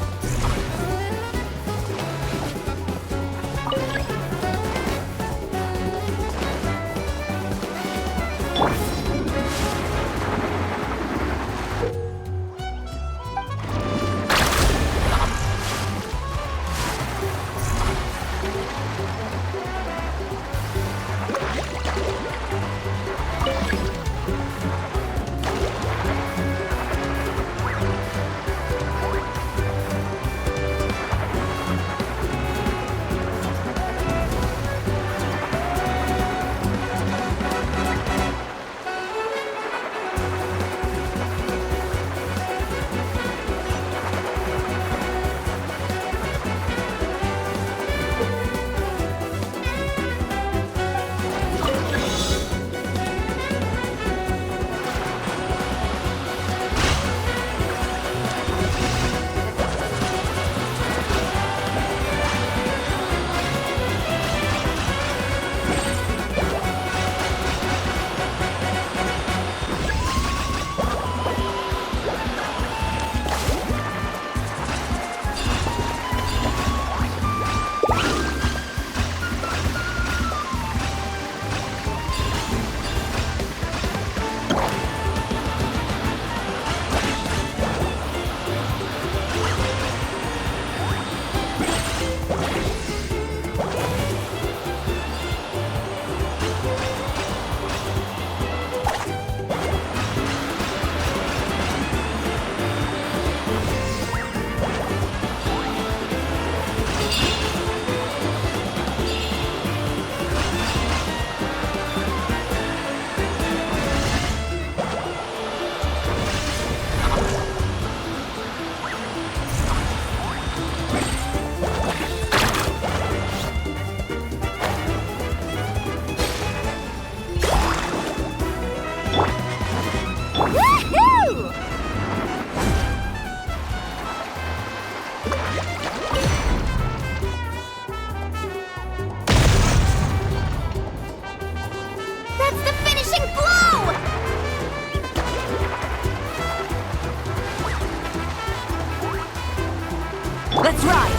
Let's ride!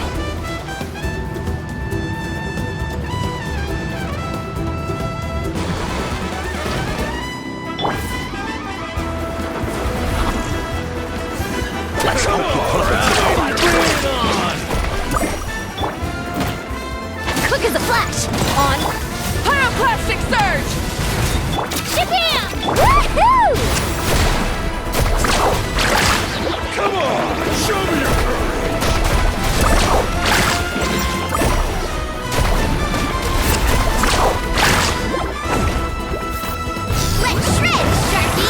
Let's go! Bring it on! Quick as a flash! On Pyroclastic Surge! Shabam! Woohoo! Come on! Show me your courage! Let's shred, Sharky!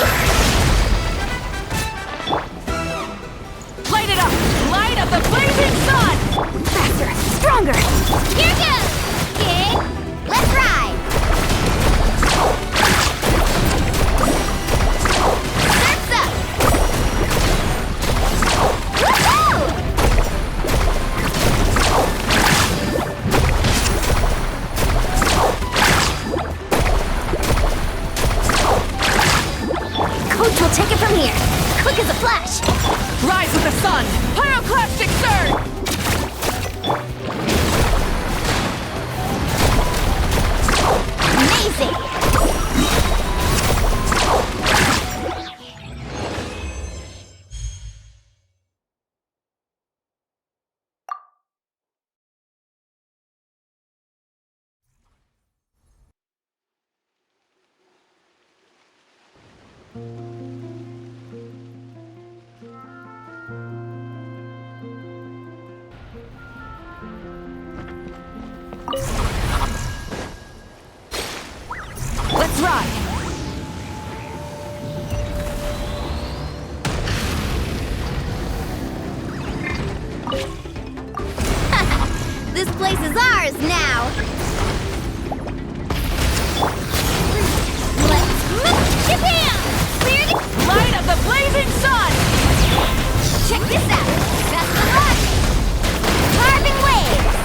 Light it up! Light of the blazing sun! Faster! Stronger! Here goes! Okay, let's ride! Surf's up! Woohoo! Coach will take it from here. Quick as a flash. Rise with the sun! Pyroclastic Surge! Amazing! Let's ride! This place is ours now! Let's move! Shabam! Clear the... Light of the blazing sun! Check this out! That's the luck! Carving waves!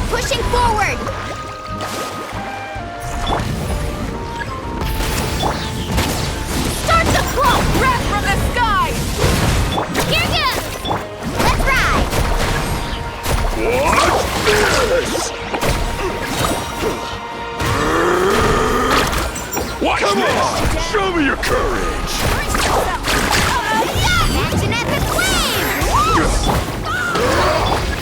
Pushing forward! Start the clock! Breath from the sky! Here goes! Let's ride! Watch this! Watch Come this! on! Show me your courage! Action at the flames!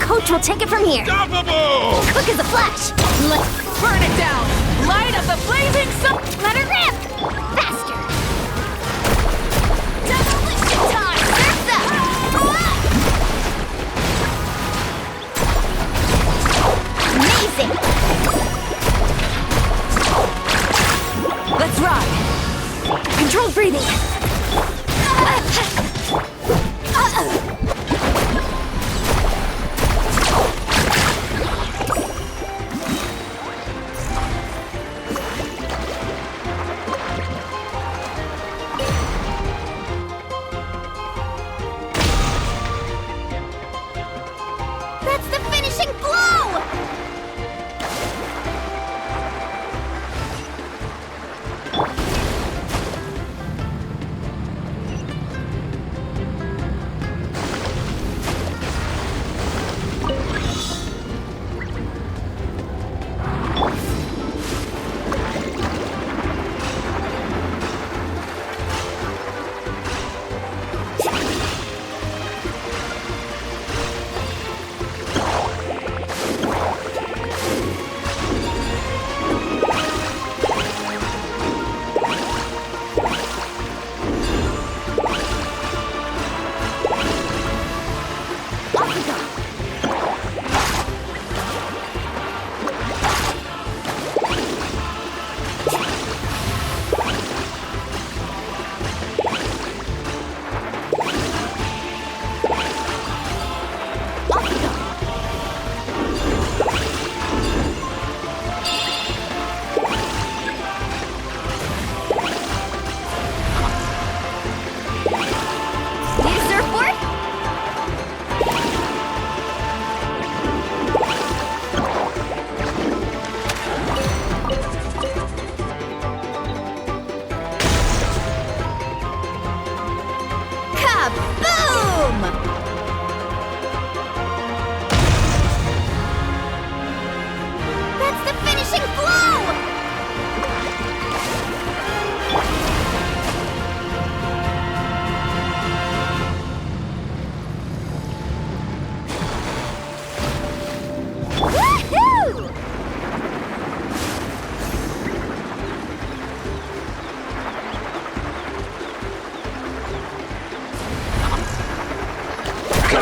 Coach will take it from here. Unstoppable! Quick as a flash. Let's burn it down. Light up the blazing sun. Let it rip. Faster. Demolition time. Surf's up. Amazing. Let's ride. Controlled breathing. That's the finishing blow!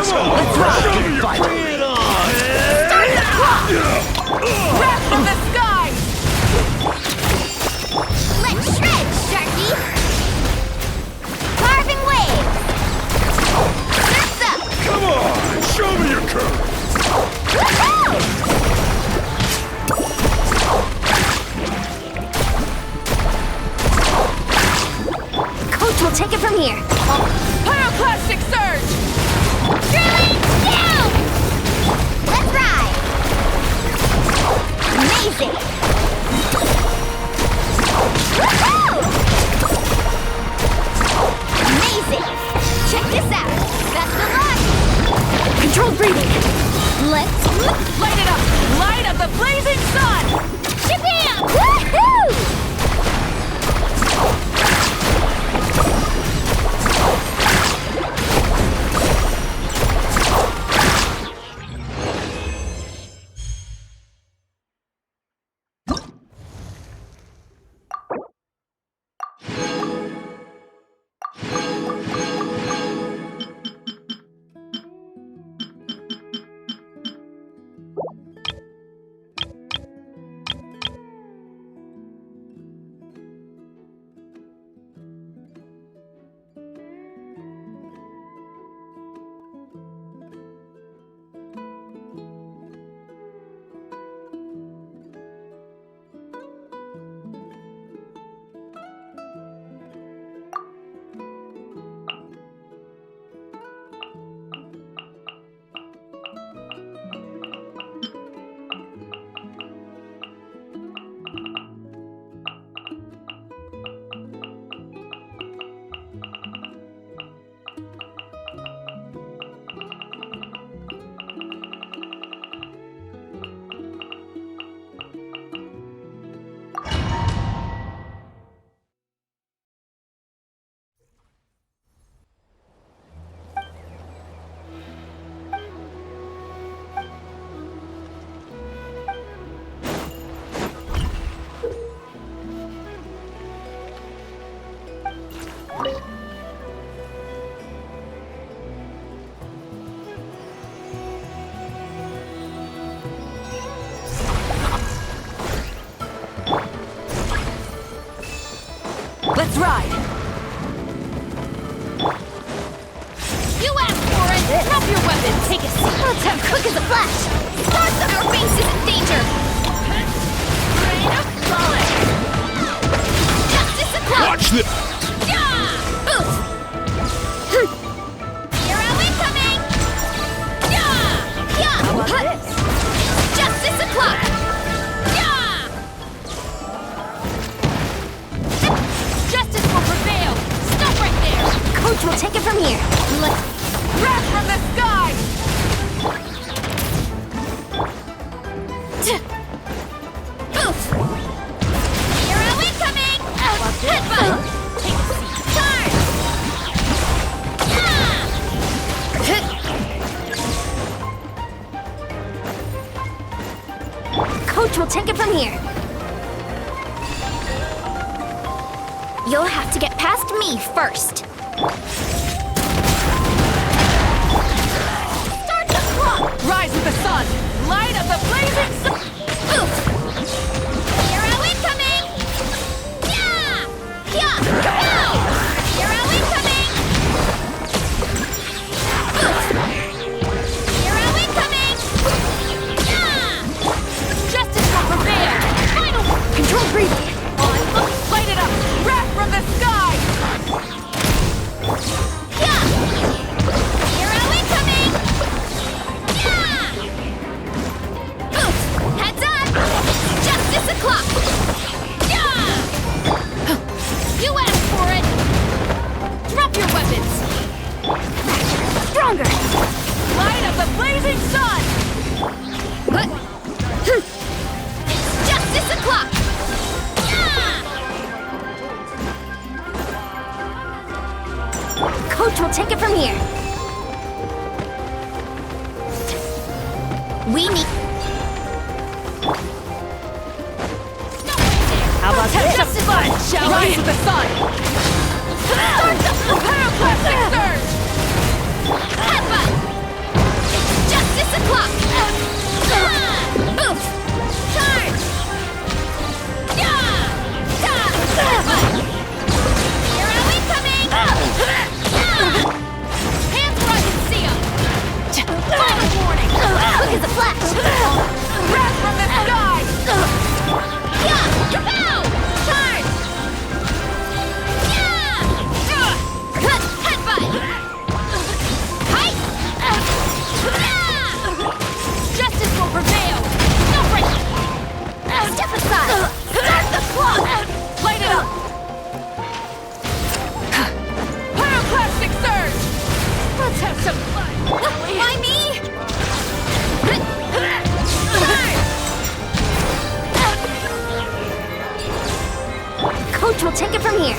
Let's ride! Bring it on! Start the clock! Breath from the sky! Let's shred, Sharky! Carving waves! Surf's up! Come on! Show me your courage! Woohoo! Coach will take it from here. Pyroclastic surge! Drilling down! Let's ride! Amazing! Let's ride! You asked for it! Drop your weapon! Take a seat! Let's have quick as a flash! Start them! Our base is in danger! Rain of falling! Justice o'clock! Watch this! Yeah! Oof! Hero incoming! Yeah! Yeah! How about this? Justice o'clock! Yeah! Justice will prevail! Stop right there! Coach will take it from here. Let's Wrath from the sky! Oof! Hero incoming! Headbutt! Take a seat. Charge! Coach will take it from here. You'll have to get past me first. Start the clock! Rise with the sun! Light of the blazing sun! Oof! Hero incoming! Yeah! Yeah! Go! Hero incoming! Oof! Hero incoming! Yeah! Justice will prevail! Final Control breathing! Light it up! Wrath from the sky! Yeah! Hero incoming! Yeah! Oof! Heads up! Justice o'clock! Yeah! You asked for it! Drop your weapons! Stronger! Light of the blazing sun! It's Justice o'clock! Yeah! Coach will take it from here. We need. How about this? Some fun, shall we? Rise with the sun! Start the Pyroclastic surge! headbutt! It's Justice o'clock! Oof! Charge! Yeah! Headbutt! Hero incoming! Hands where I can see 'em! Final warning! Quick as a flash. Wrath from the sky! Yeah! Kapow! Charge! Yeah! Headbutt! Height! Justice will prevail! No break! Step aside! Start the clock! Light it up! Pyroclastic surge! Let's have some fun! Why me? Charge! Coach will take it from here.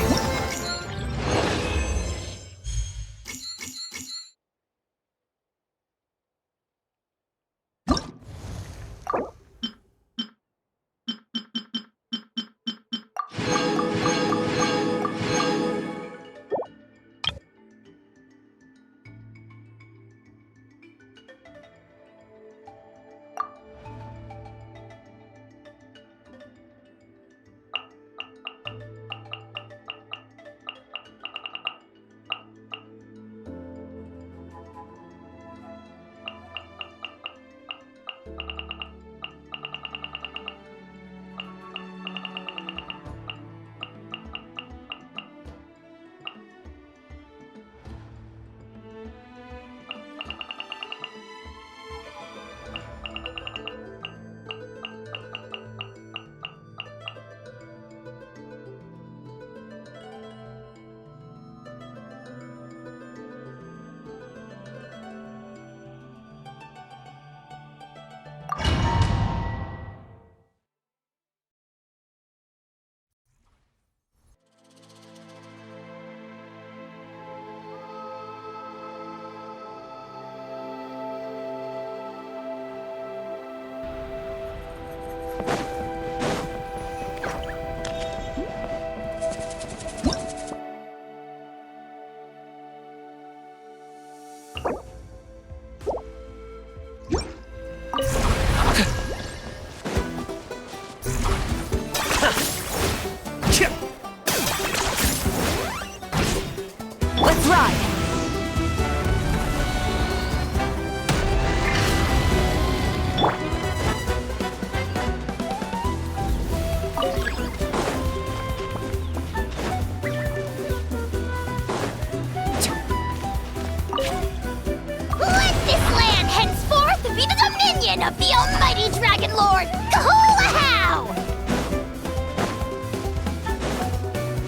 minion of the almighty Dragon Lord, Kahulahow!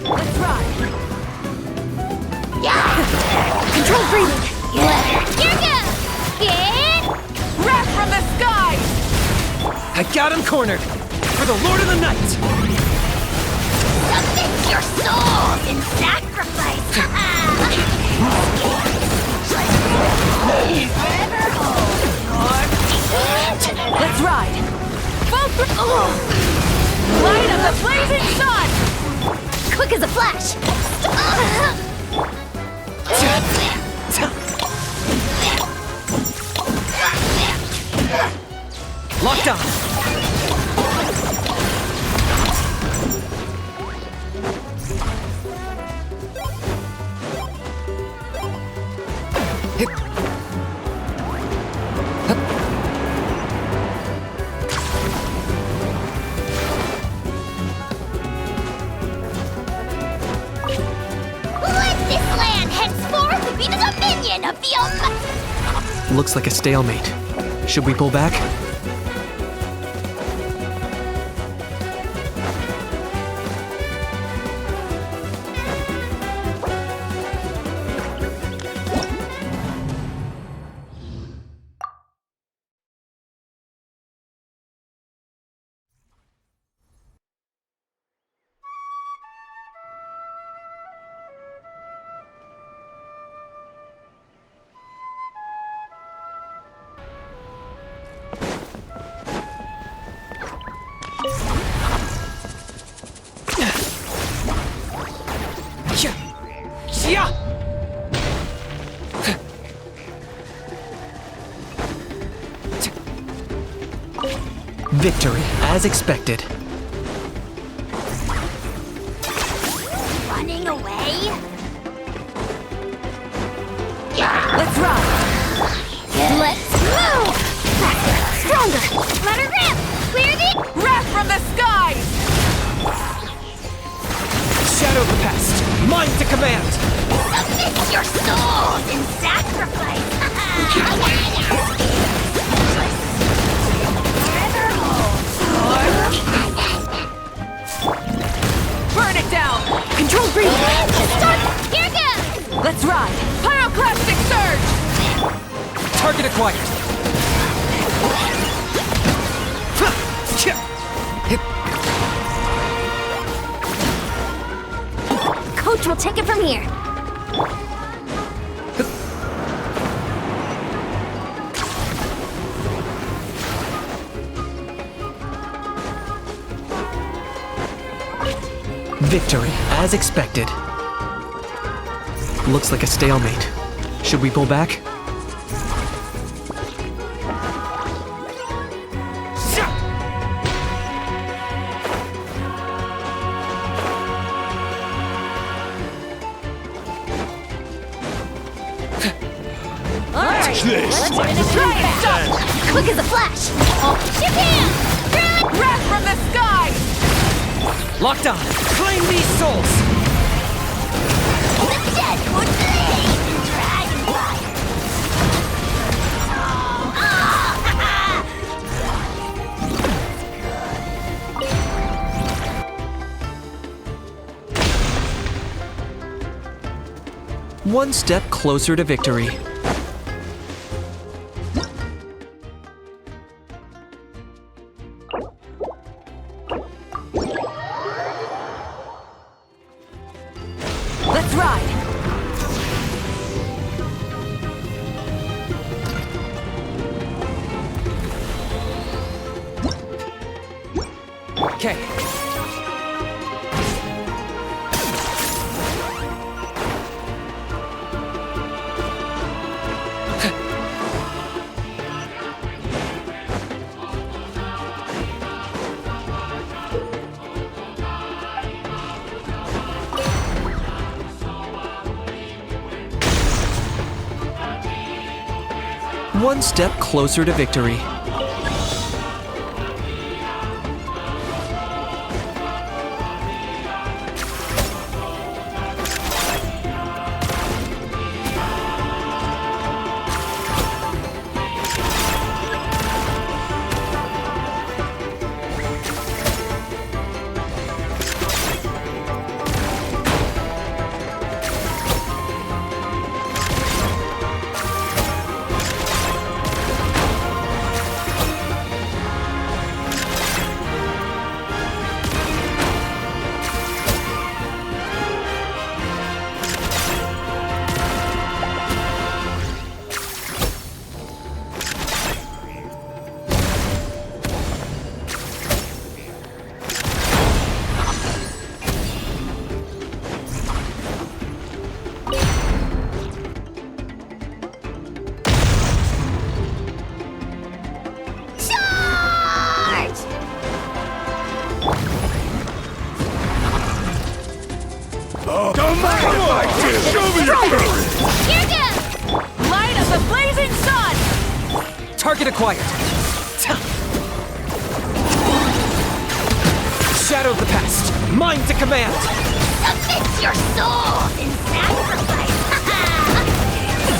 Let's ride! Yeah! Control breathing! Here goes! Get... Wrath from the skies! I got him cornered! For the Lord of the Night! Submit your souls in sacrifice! Let's ride! Light of the blazing sun! Quick as a flash! Locked on! Let this land henceforth be the dominion of the almighty... Looks like a stalemate. Should we pull back? Victory, as expected. Running away? Let's ride! Let's move! Faster! Stronger! Let her rip! Clear the... Wrath from the skies! Shadow the past, mine to command! Submit your souls in sacrifice! Burn it down! Control breathing! Start! Here goes! Let's ride! Pyroclastic surge! Target acquired! Coach will take it from here. Victory, as expected. Looks like a stalemate. Should we pull back? Alright, let's try it! Quick as a flash! Ship him! Wrath from the skies! Locked on! Claim these souls! The dead would bleed in dragon fire! One step closer to victory. Let's ride! Okay. One step closer to victory. Target acquired. Shadow of the past. Mind to command. Submit your soul in sacrifice.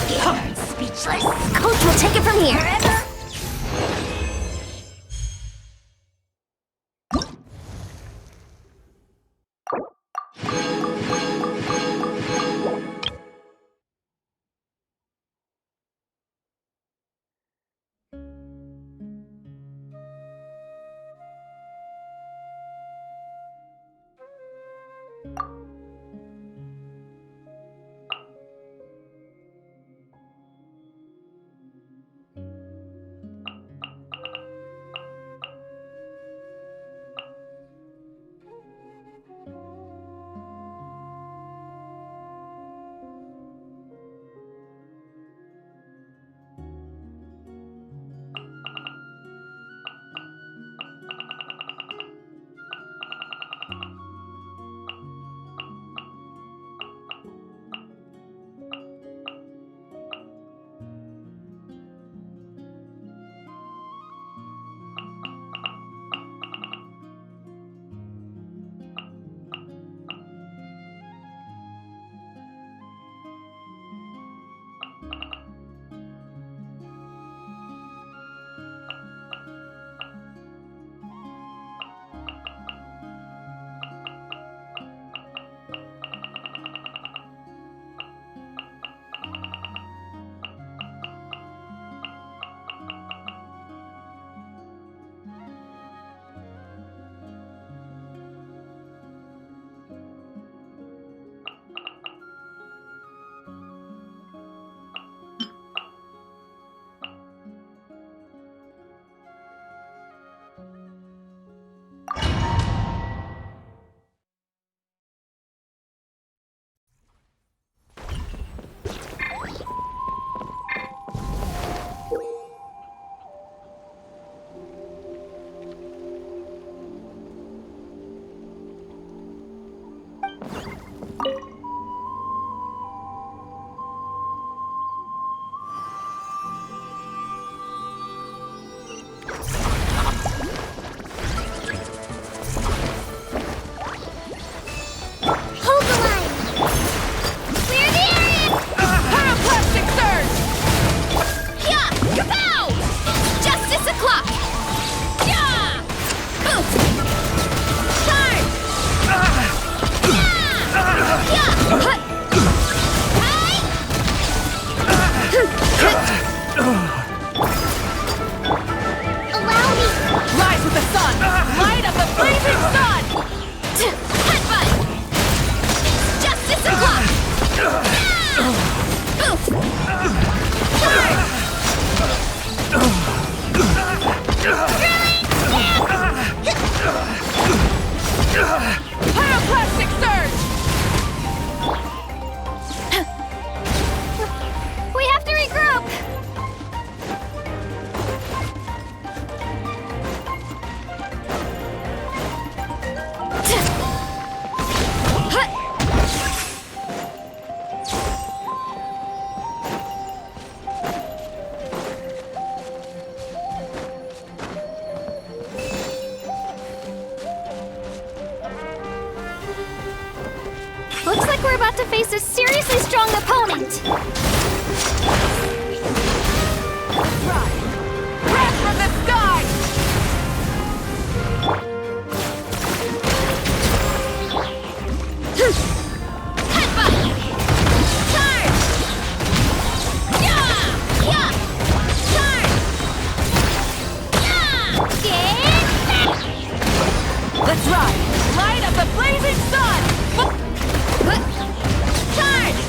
Scared, speechless. Coach will take it from here. Looks like we're about to face a seriously strong opponent. Breath from the sky! Let's ride! Light of the blazing sun! Charge!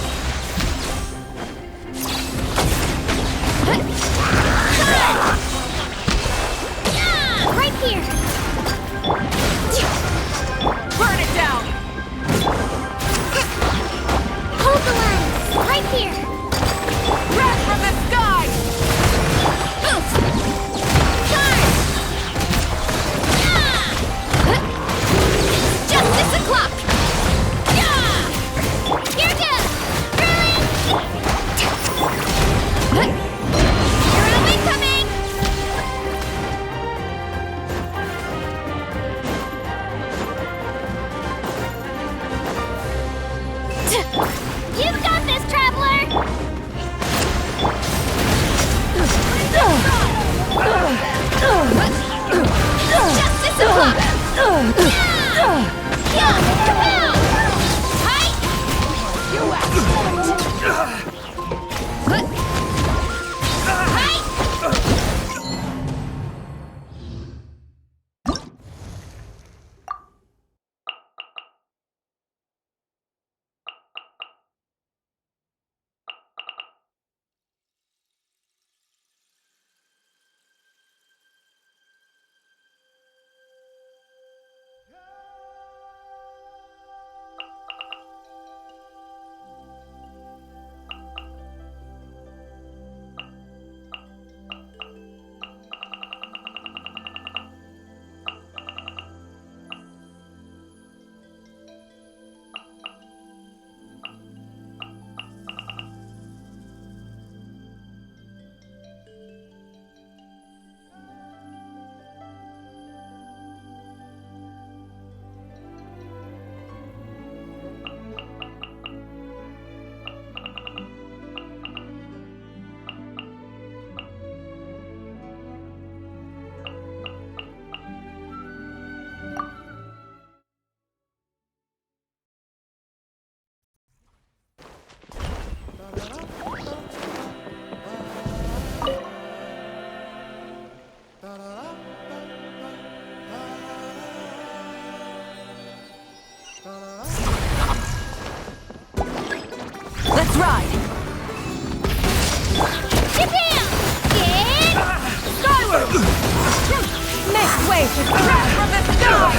Crash from the sky!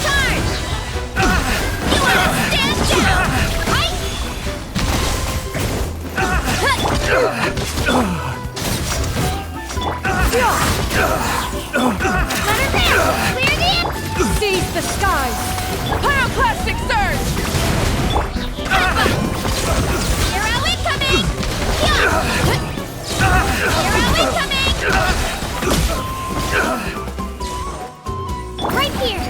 Charge! You want to stand down! Right? Let her down! Clear the Seize the skies! Pyroclastic surge! Hero incoming! Hero incoming! Right here!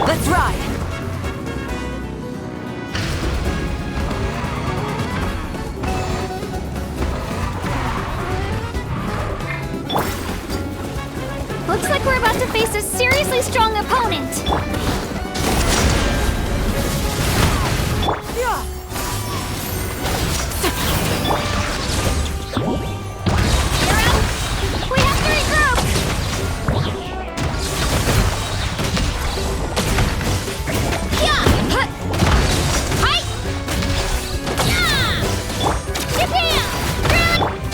Let's ride! Looks like we're about to face a seriously strong opponent. We have to regroup!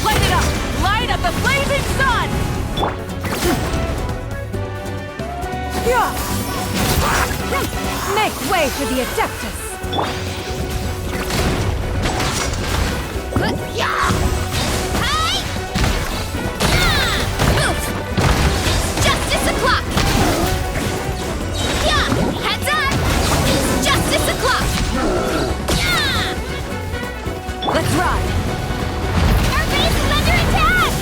Light it up! Light up the blazing sun! Make way for the Adeptus! Justice o'clock! Heads up! It's justice o'clock! Let's ride! Our base is under attack!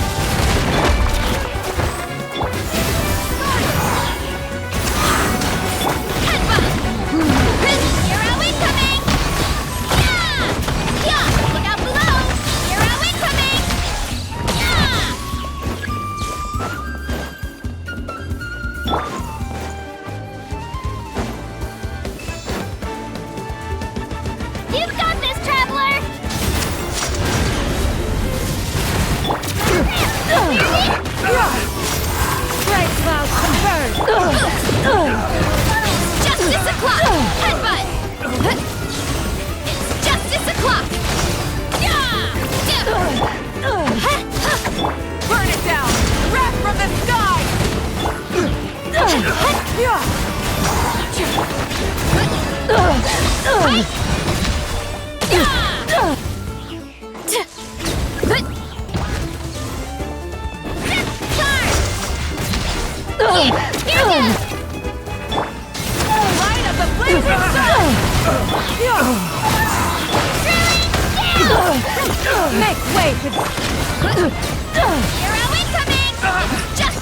Headbutt! Hero incoming! Look out below! Hero incoming! You've got this, traveler! Bright cloud converge! Justice o'clock! Headbutt! It's justice o'clock! Burn it down! Wrath from the sky! Light up the blazing sun! Make way for Hero incoming! Just...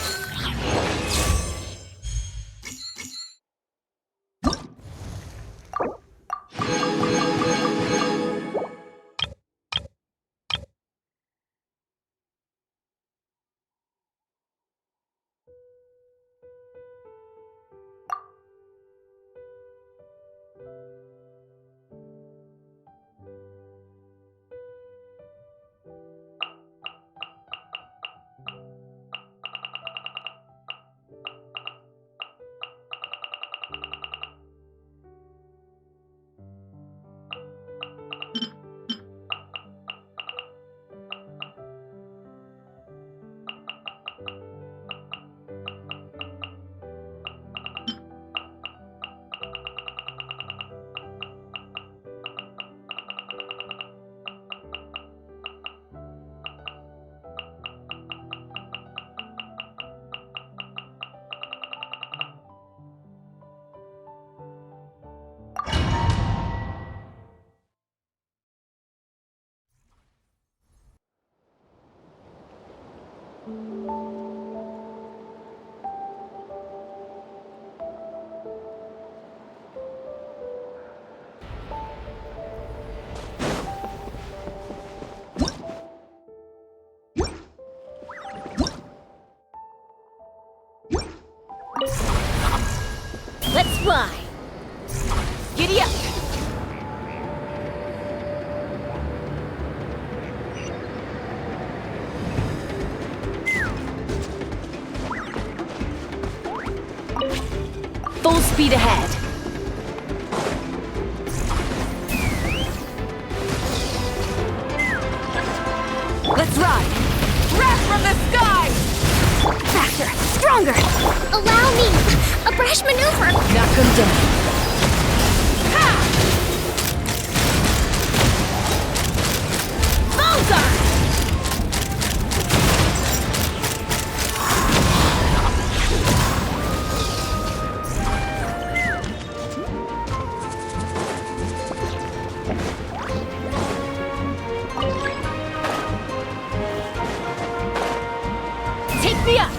Let's fly! Giddy up! Full speed ahead! stronger! Allow me! A brash maneuver! Knock him down. Bullseye! Take me up!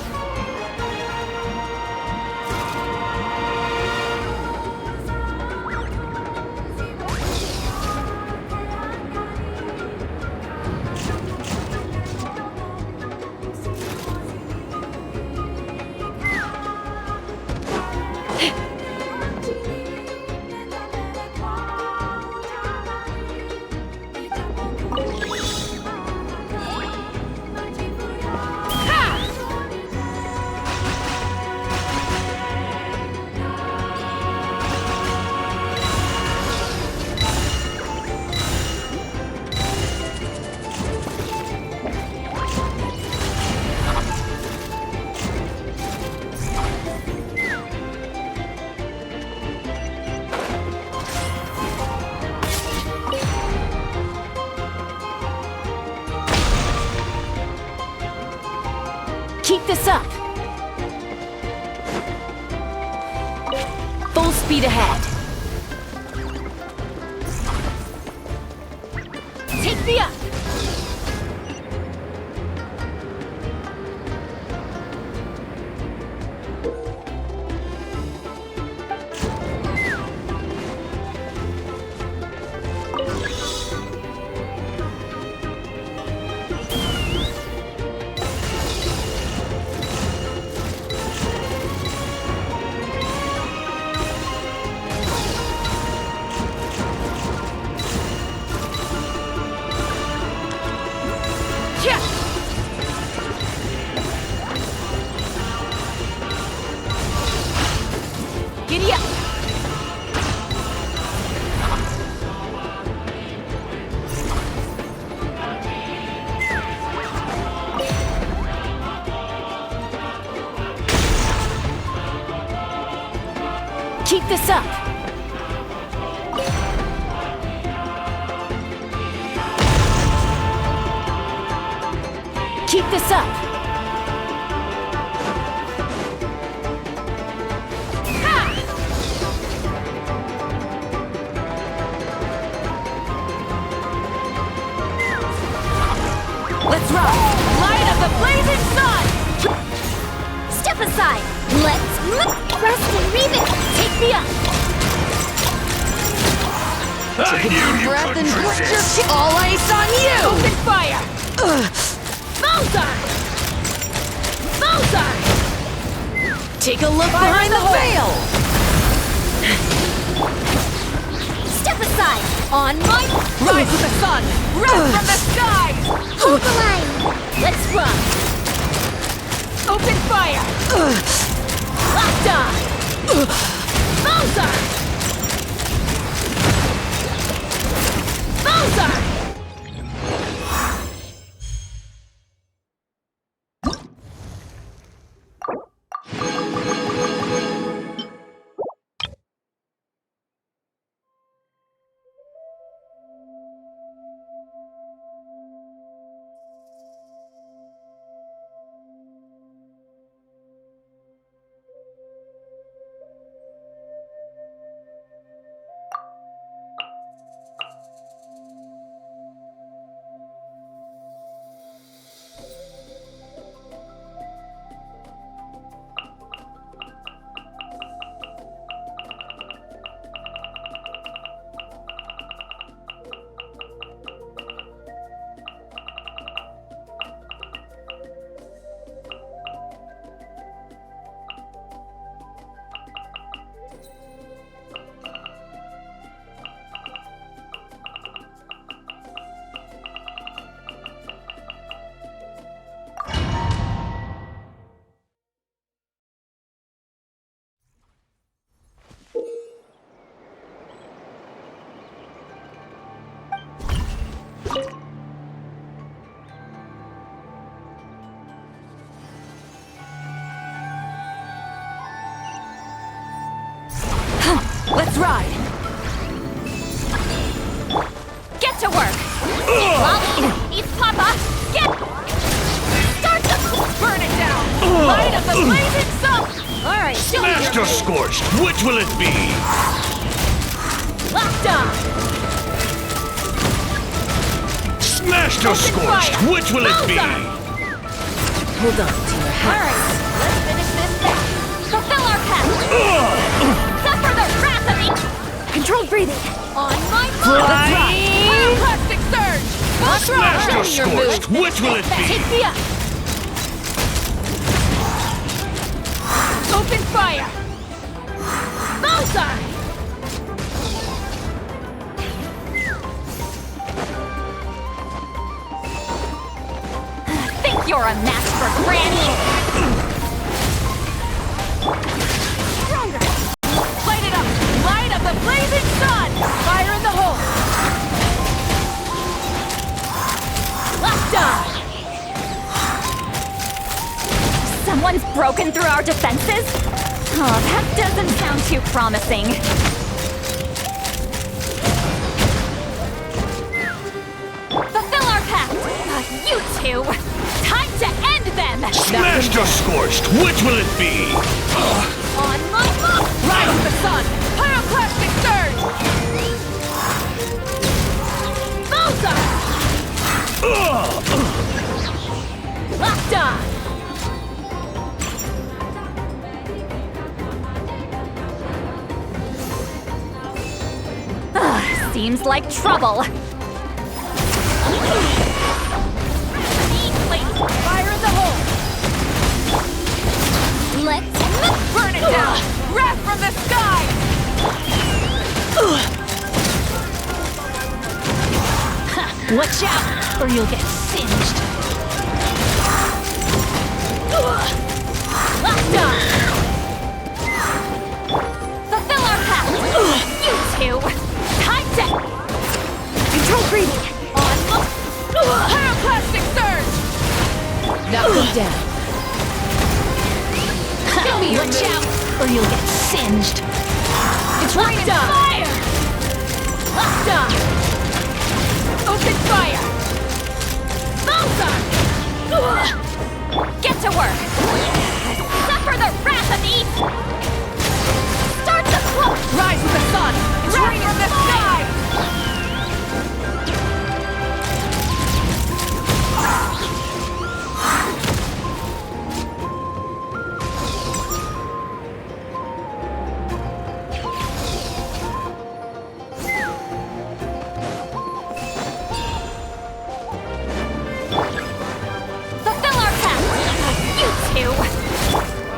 Keep this up! Full speed ahead! Take me up! Giddy up! Keep this up! Keep this up! Let's rock! Light of the blazing sun! Step aside! Let's rest and rebuild! Take me up! Take a deep breath and put your all ice on you! Open fire! Bullseye! Bullseye! Take a look behind the veil! Step aside! On my rise with the sun! Rise from the skies! Hold the line! Let's run! Open fire! Locked on! Bullseye! Bullseye! ride! Get to work! Lolly, East Papa, get... Start the... Burn it down! Light up the blazing sun! Alright, show me Smashed or scorched, which will it be? Locked on! Smashed or scorched, which will it be? Hold on to your hat. Alright, let's finish this now. Fulfill our path! Suffer the wrath of each... Controlled breathing. On my mark! Pyroclastic surge! Smashed or scorched, which will it be? Take me up! Open fire! Bullseye! Think you're a match for Granny? Stronger! Light it up! Light up the blazing sun! Fire in the hole! Locked on! Someone's broken through our defenses? Oh, that doesn't sound too promising. Fulfill our pact! You two! Time to end them! Smashed or scorched, which will it be? On my mark! Rise of the sun! Pyroclastic surge! Bullseye! Locked on! Seems like trouble. Fire in the hole! Let's burn it down! Wrath from the sky! Watch out, or you'll get singed. Locked on! Fulfill our path! You two! Time to... Control breathing! On... Pyroclastic surge! Knock them down. Show me your watch out, or you'll get singed. It's raining fire! Locked on! Open fire! Bullseye! Get to work! Suffer the wrath of East! Start the clock! Rise with the sun! It's raining in the sky!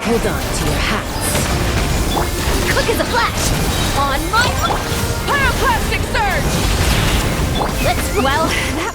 Hold on to your hats. Quick as a flash! On my... Pyroclastic surge! Let's... Well, that...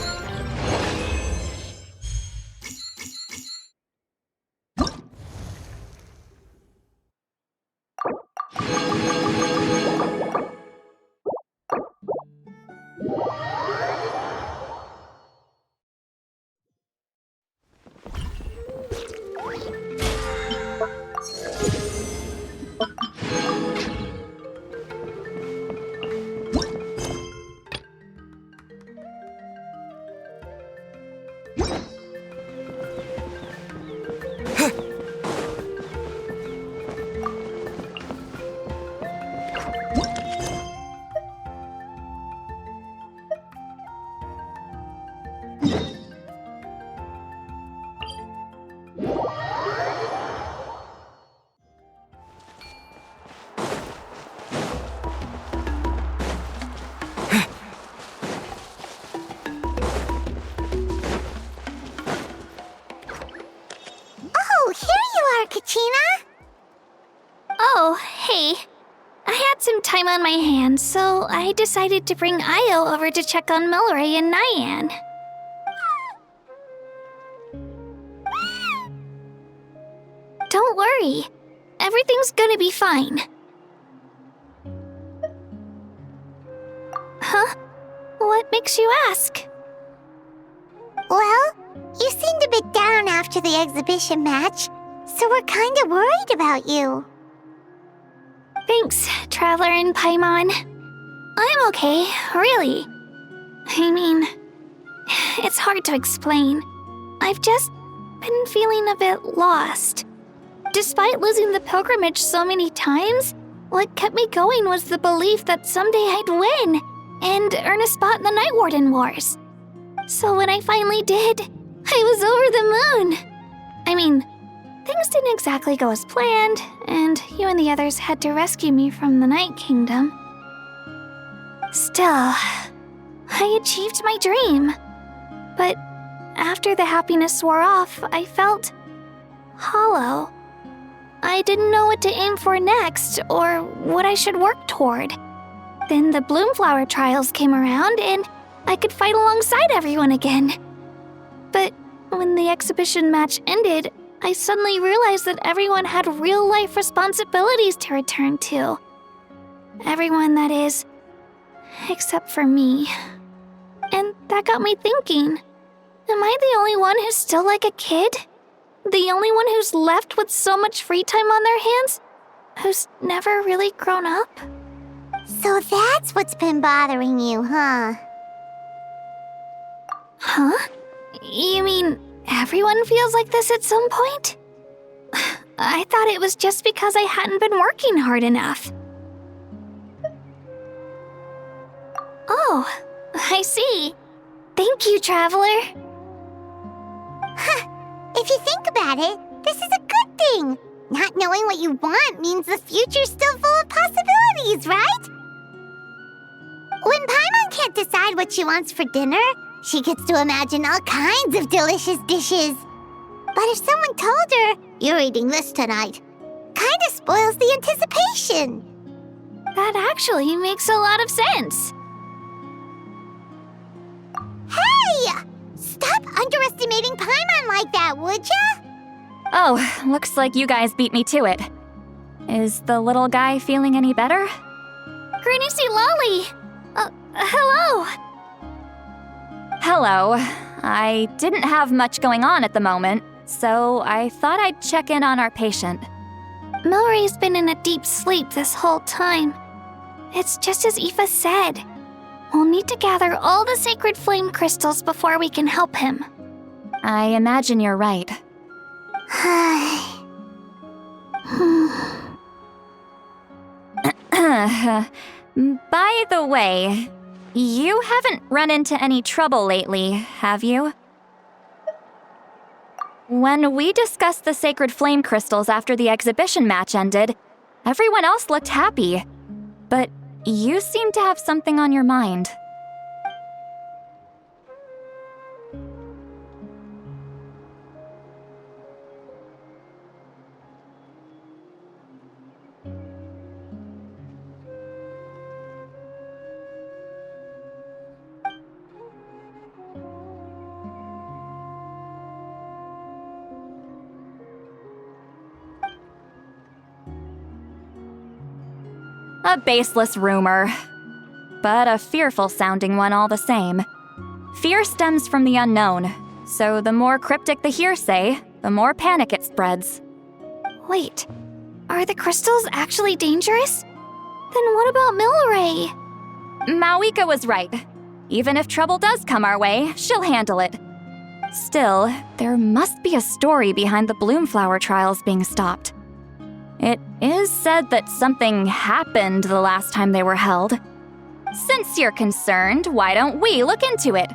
Oh, hey. I had some time on my hands, so I decided to bring Io over to check on Melray and Nyan. Don't worry. Everything's gonna be fine. Huh? What makes you ask? Well, you seemed a bit down after the exhibition match, so we're kinda worried about you. Thanks, Traveler and Paimon. I'm okay, really. I mean, it's hard to explain. I've just been feeling a bit lost. Despite losing the pilgrimage so many times, what kept me going was the belief that someday I'd win and earn a spot in the Night Warden Wars. So when I finally did, I was over the moon. I mean, things didn't exactly go as planned, and you and the others had to rescue me from the Night Kingdom. Still, I achieved my dream. But after the happiness wore off, I felt hollow. I didn't know what to aim for next, or what I should work toward. Then the Bloomflower trials came around, and I could fight alongside everyone again. But when the exhibition match ended, I suddenly realized that everyone had real-life responsibilities to return to. Everyone, that is, except for me. And that got me thinking, am I the only one who's still like a kid? The only one who's left with so much free time on their hands? Who's never really grown up? So that's what's been bothering you, huh? Huh? You mean everyone feels like this at some point? I thought it was just because I hadn't been working hard enough. Oh, I see. Thank you, Traveler. Huh. If you think about it, this is a good thing. Not knowing what you want means the future's still full of possibilities, right? When Paimon can't decide what she wants for dinner, she gets to imagine all kinds of delicious dishes. But if someone told her, "You're eating this tonight," kinda spoils the anticipation. That actually makes a lot of sense. Hey! Stop underestimating Paimon like that, would ya? Oh, looks like you guys beat me to it. Is the little guy feeling any better? Granny C. Lolly! Hello! Hello. I didn't have much going on at the moment, so I thought I'd check in on our patient. Milray's been in a deep sleep this whole time. It's just as Aoife said. We'll need to gather all the sacred flame crystals before we can help him. I imagine you're right. By the way, you haven't run into any trouble lately, have you? When we discussed the sacred flame crystals after the exhibition match ended, everyone else looked happy. But you seem to have something on your mind. A baseless rumor, but a fearful-sounding one all the same. Fear stems from the unknown, so the more cryptic the hearsay, the more panic it spreads. Wait, are the crystals actually dangerous? Then what about Milray? Mawika was right. Even if trouble does come our way, she'll handle it. Still, there must be a story behind the Bloomflower trials being stopped. It is said that something happened the last time they were held. Since you're concerned, why don't we look into it?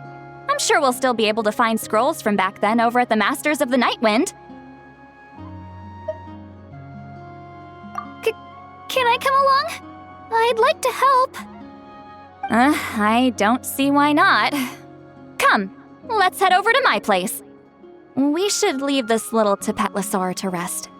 I'm sure we'll still be able to find scrolls from back then over at the Masters of the Nightwind. Can I come along? I'd like to help. I don't see why not. Come, let's head over to my place. We should leave this little Tapetlosaur to rest.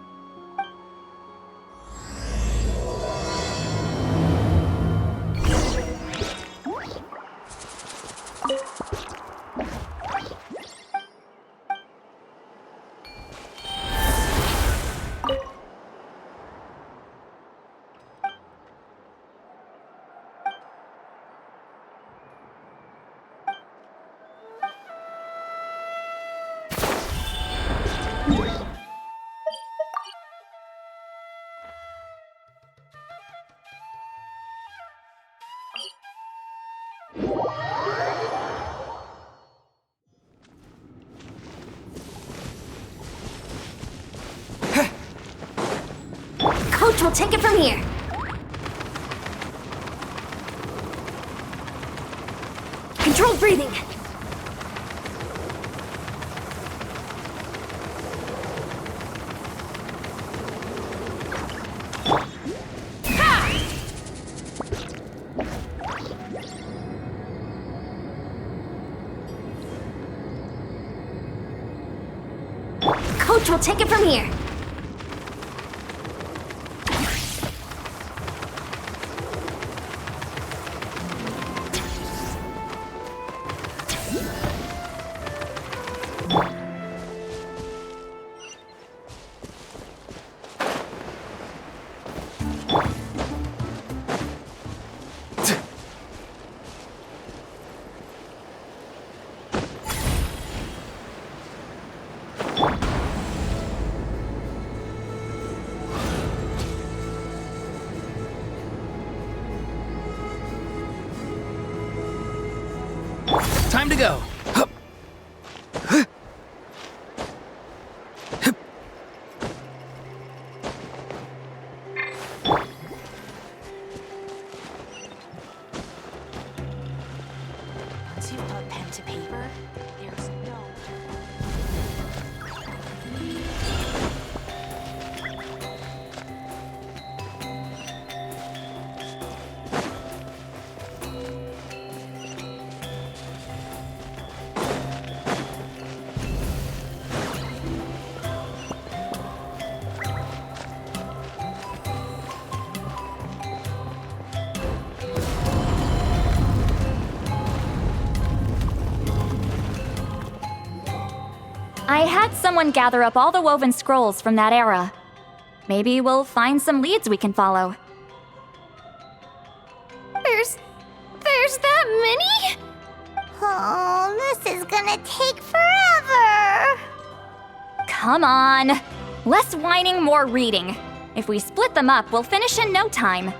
Coach, we'll take it from here. Controlled breathing. Coach, we'll take it from here. Time to go. Once you've put pen to paper, there's no... I had someone gather up all the woven scrolls from that era. Maybe we'll find some leads we can follow. There's that many? Oh, this is gonna take forever. Come on. Less whining, more reading. If we split them up, we'll finish in no time.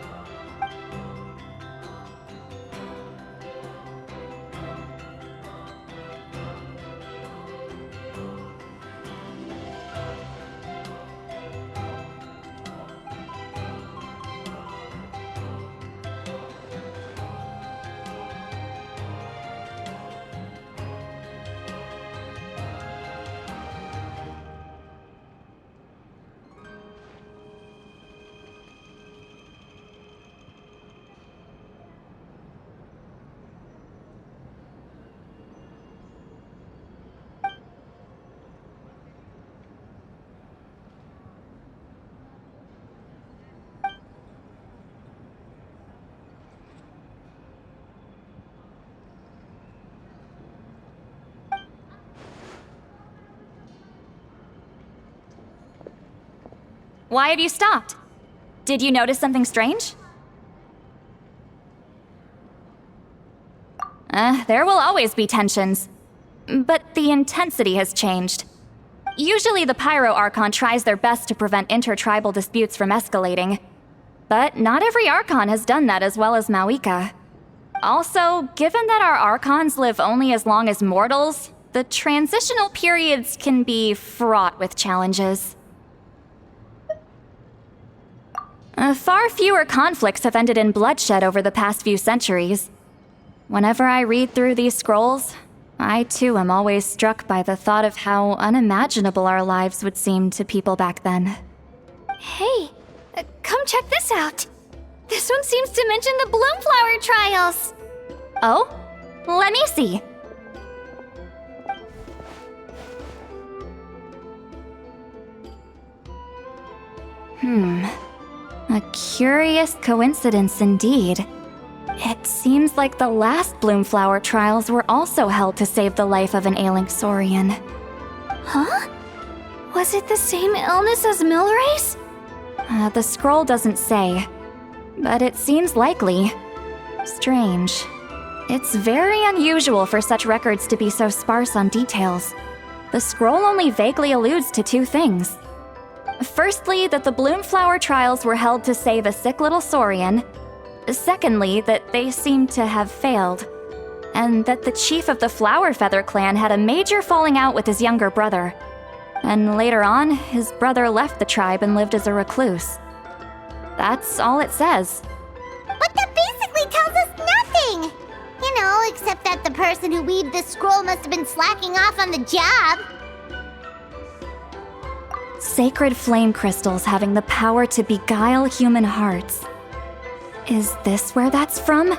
Why have you stopped? Did you notice something strange? There will always be tensions. But the intensity has changed. Usually the Pyro Archon tries their best to prevent intertribal disputes from escalating. But not every Archon has done that as well as Mawika. Also, given that our Archons live only as long as mortals, the transitional periods can be fraught with challenges. Far fewer conflicts have ended in bloodshed over the past few centuries. Whenever I read through these scrolls, I too am always struck by the thought of how unimaginable our lives would seem to people back then. Hey, come check this out. This one seems to mention the Bloomflower trials. Oh? Let me see. A curious coincidence indeed. It seems like the last Bloomflower trials were also held to save the life of an ailing Saurian. Huh? Was it the same illness as Milrace? The scroll doesn't say, but it seems likely. Strange. It's very unusual for such records to be so sparse on details. The scroll only vaguely alludes to two things. Firstly, that the Bloomflower trials were held to save a sick little Saurian. Secondly, that they seemed to have failed. And that the chief of the Flower Feather clan had a major falling out with his younger brother. And later on, his brother left the tribe and lived as a recluse. That's all it says. But that basically tells us nothing! You know, except that the person who weaved this scroll must have been slacking off on the job. Sacred flame crystals having the power to beguile human hearts. Is this where that's from?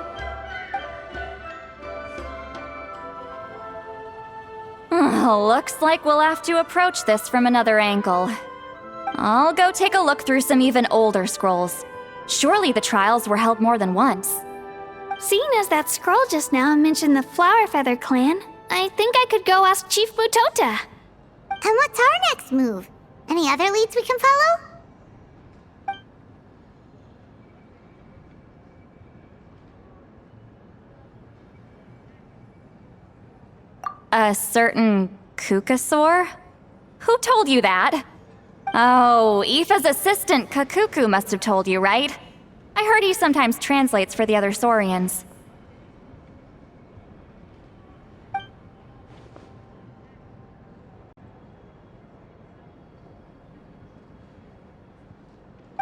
Looks like we'll have to approach this from another angle. I'll go take a look through some even older scrolls. Surely the trials were held more than once. Seeing as that scroll just now mentioned the Flower Feather clan, I think I could go ask Chief Mutota. And what's our next move? Any other leads we can follow? A certain Kukasaur? Who told you that? Oh, Aoife's assistant, Kakuku, must have told you, right? I heard he sometimes translates for the other Saurians.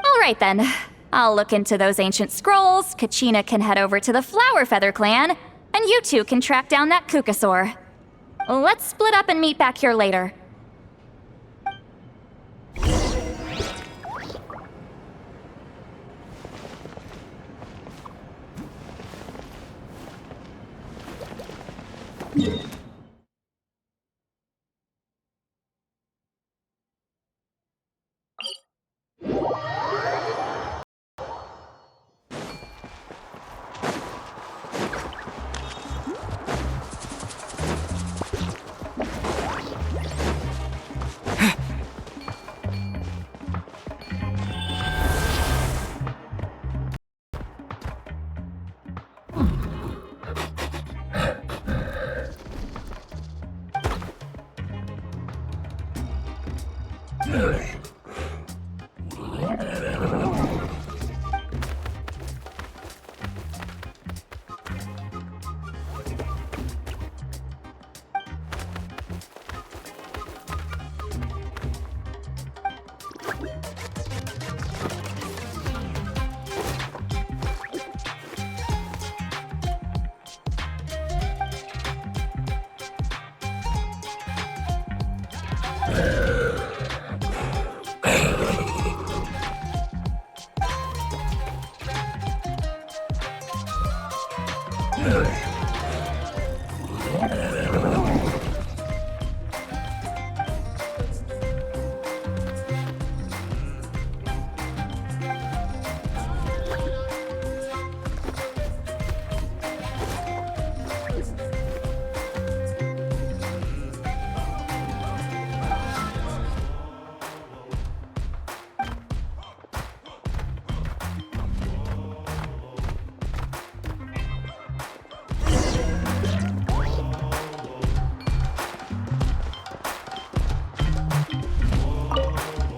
Alright then. I'll look into those ancient scrolls, Kachina can head over to the Flower Feather clan, and you two can track down that Kukasaur. Let's split up and meet back here later.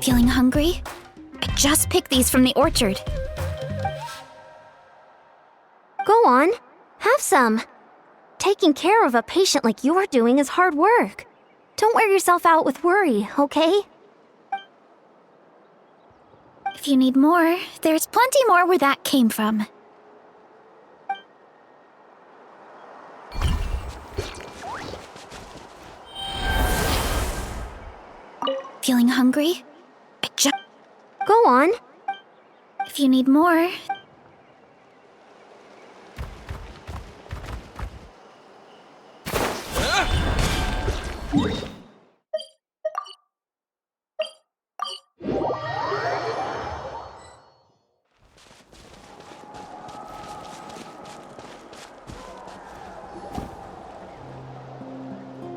Feeling hungry? I just picked these from the orchard. Go on, have some. Taking care of a patient like you're doing is hard work. Don't wear yourself out with worry, okay? If you need more, there's plenty more where that came from. Feeling hungry? Go on. If you need more...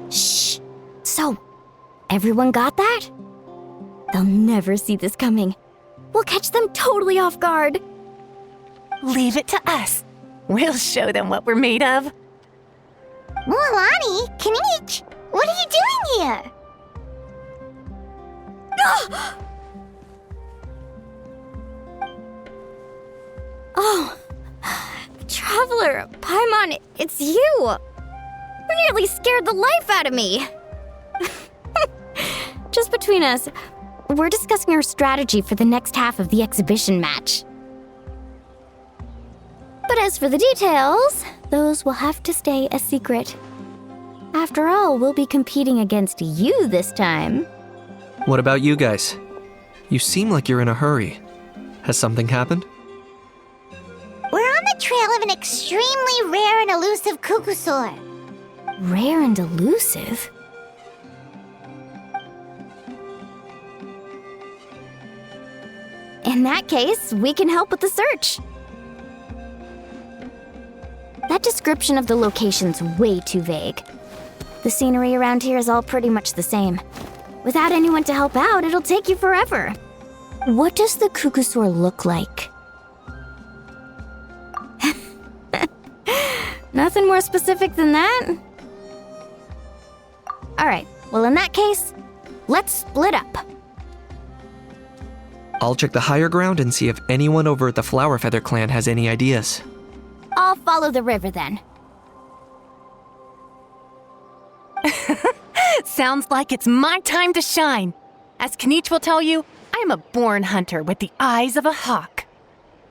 Shh. So, everyone got that? They'll never see this coming. We'll catch them totally off guard. Leave it to us. We'll show them what we're made of. Mualani, Kanich, what are you doing here? Oh, Traveler, Paimon, it's you! You nearly scared the life out of me! Just between us, we're discussing our strategy for the next half of the exhibition match. But as for the details, those will have to stay a secret. After all, we'll be competing against you this time. What about you guys? You seem like you're in a hurry. Has something happened? We're on the trail of an extremely rare and elusive Kukusaur. Rare and elusive? In that case, we can help with the search. That description of the location's way too vague. The scenery around here is all pretty much the same. Without anyone to help out, it'll take you forever. What does the Kukusaur look like? Nothing more specific than that? Alright, well in that case, let's split up. I'll check the higher ground and see if anyone over at the Flower Feather clan has any ideas. I'll follow the river then. Sounds like it's my time to shine. As Kenichi will tell you, I'm a born hunter with the eyes of a hawk.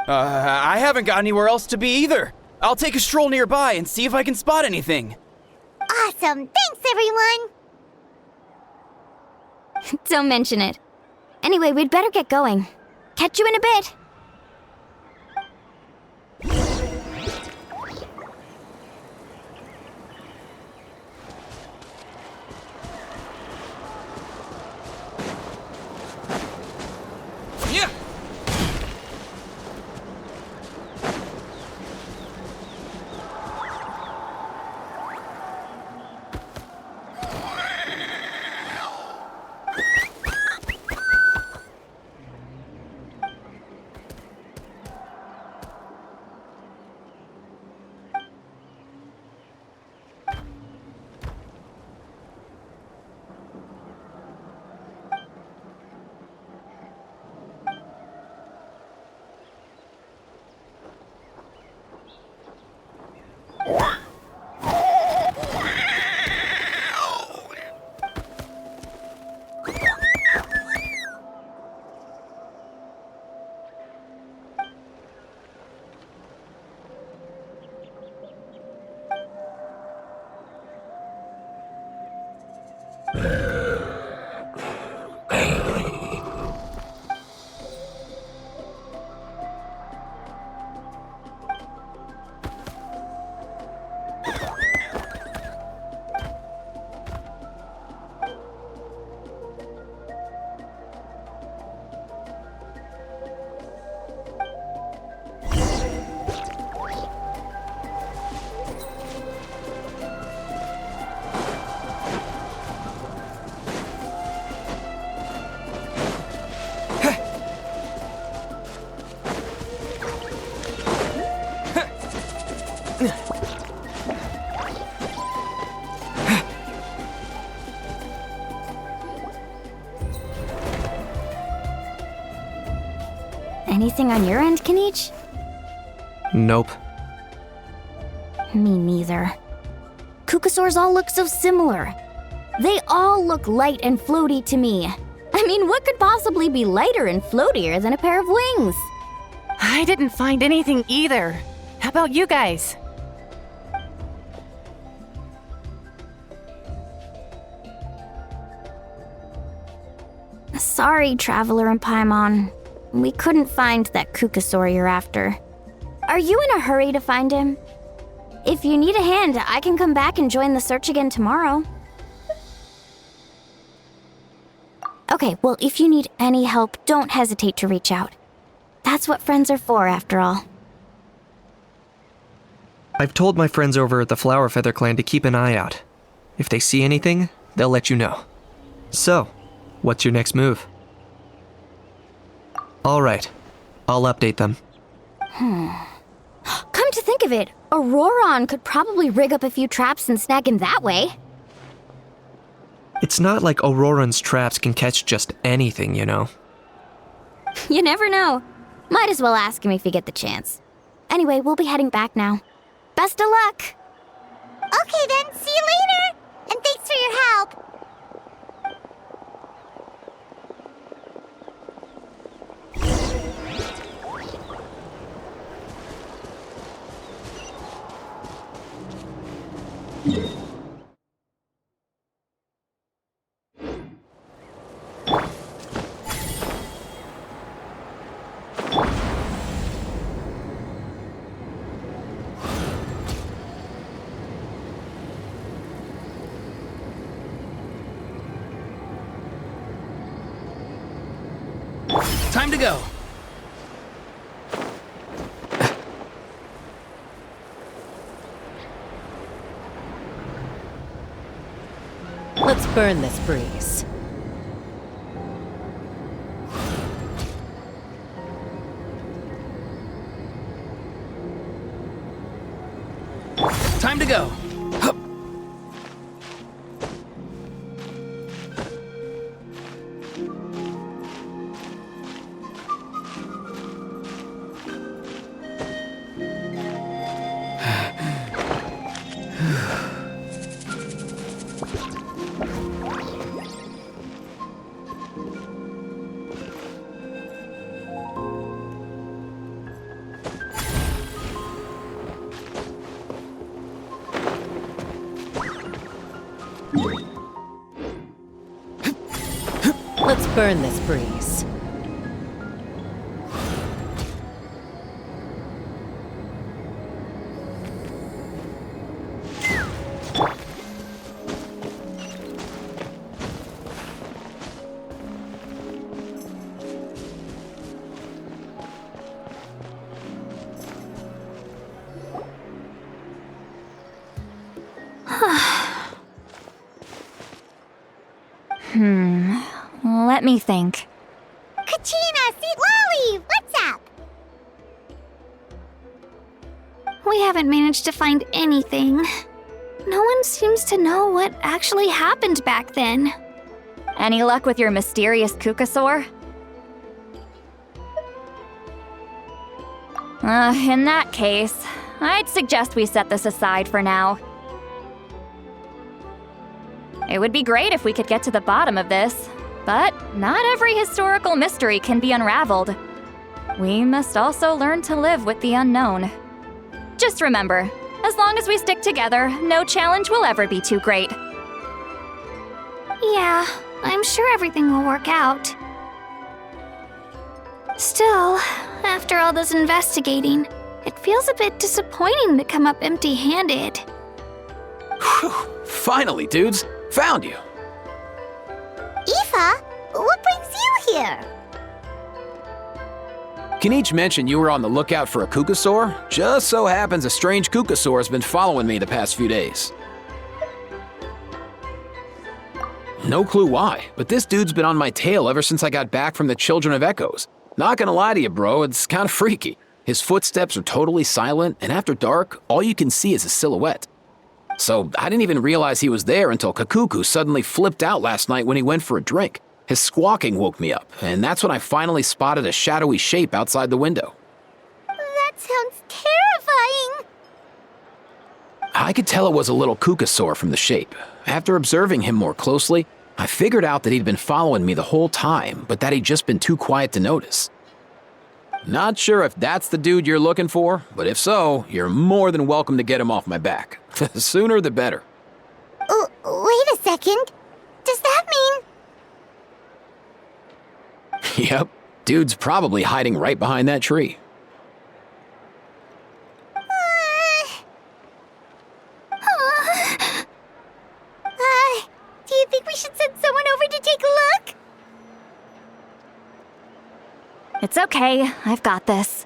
I haven't got anywhere else to be either. I'll take a stroll nearby and see if I can spot anything. Awesome! Thanks, everyone! Don't mention it. Anyway, we'd better get going. Catch you in a bit. Yeah. Anything on your end, Kenichi? Nope. Me neither. Kukusaurs all look so similar. They all look light and floaty to me. I mean, what could possibly be lighter and floatier than a pair of wings? I didn't find anything either. How about you guys? Sorry, Traveler and Paimon. We couldn't find that Kukusaur you're after. Are you in a hurry to find him? If you need a hand, I can come back and join the search again tomorrow. Okay, well, if you need any help, don't hesitate to reach out. That's what friends are for, after all. I've told my friends over at the Flower Feather clan to keep an eye out. If they see anything, they'll let you know. So, what's your next move? Alright, I'll update them. Come to think of it, Auroron could probably rig up a few traps and snag him that way. It's not like Auroran's traps can catch just anything, you know. You never know. Might as well ask him if you get the chance. Anyway, we'll be heading back now. Best of luck! Okay then, see you later! And thanks for your help! Time to go. Let's burn this breeze. Time to go. Hup. Let's burn this breeze. Let me think. Kachina, Seat Lolly, what's up? We haven't managed to find anything. No one seems to know what actually happened back then. Any luck with your mysterious Kukasaur? In that case, I'd suggest we set this aside for now. It would be great if we could get to the bottom of this, but not every historical mystery can be unraveled. We must also learn to live with the unknown. Just remember, as long as we stick together, no challenge will ever be too great. Yeah, I'm sure everything will work out. Still, after all this investigating, it feels a bit disappointing to come up empty-handed. Whew. Finally, dudes. Found you. Aoife, what brings you here? Kinich mentioned you were on the lookout for a Kukasaur. Just so happens a strange Kukasaur has been following me the past few days. No clue why, but this dude's been on my tail ever since I got back from the Children of Echoes. Not gonna lie to you, bro, it's kind of freaky. His footsteps are totally silent, and after dark, all you can see is a silhouette. So I didn't even realize he was there until Kakuku suddenly flipped out last night when he went for a drink. His squawking woke me up, and that's when I finally spotted a shadowy shape outside the window. That sounds terrifying. I could tell it was a little Kukasaur from the shape. After observing him more closely, I figured out that he'd been following me the whole time, but that he'd just been too quiet to notice. Not sure if that's the dude you're looking for, but if so, you're more than welcome to get him off my back. The sooner the better. Wait a second. Does that mean... Yep, dude's probably hiding right behind that tree. Do you think we should send someone over to take a look? It's okay, I've got this.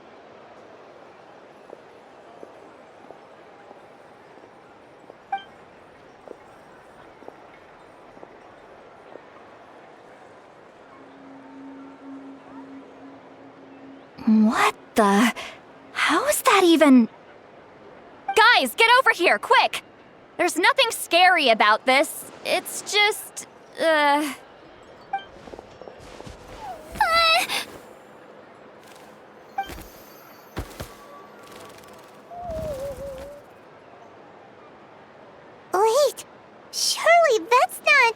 What the? How is that even? Guys, get over here, quick! There's nothing scary about this. It's just, Wait, surely that's not...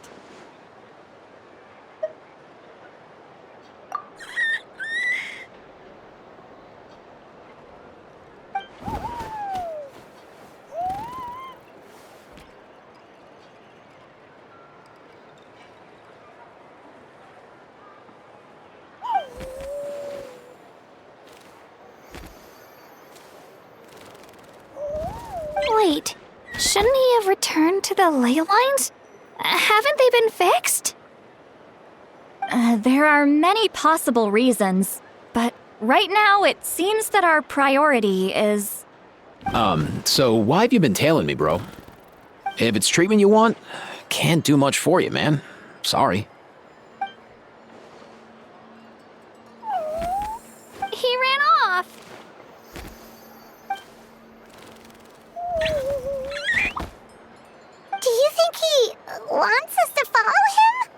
Wait, shouldn't he have returned to the ley lines? Haven't they been fixed? There are many possible reasons, but right now it seems that our priority is... So why have you been tailing me, bro? If it's treatment you want, can't do much for you, man. Sorry. He ran off. Do you think he wants us to follow him?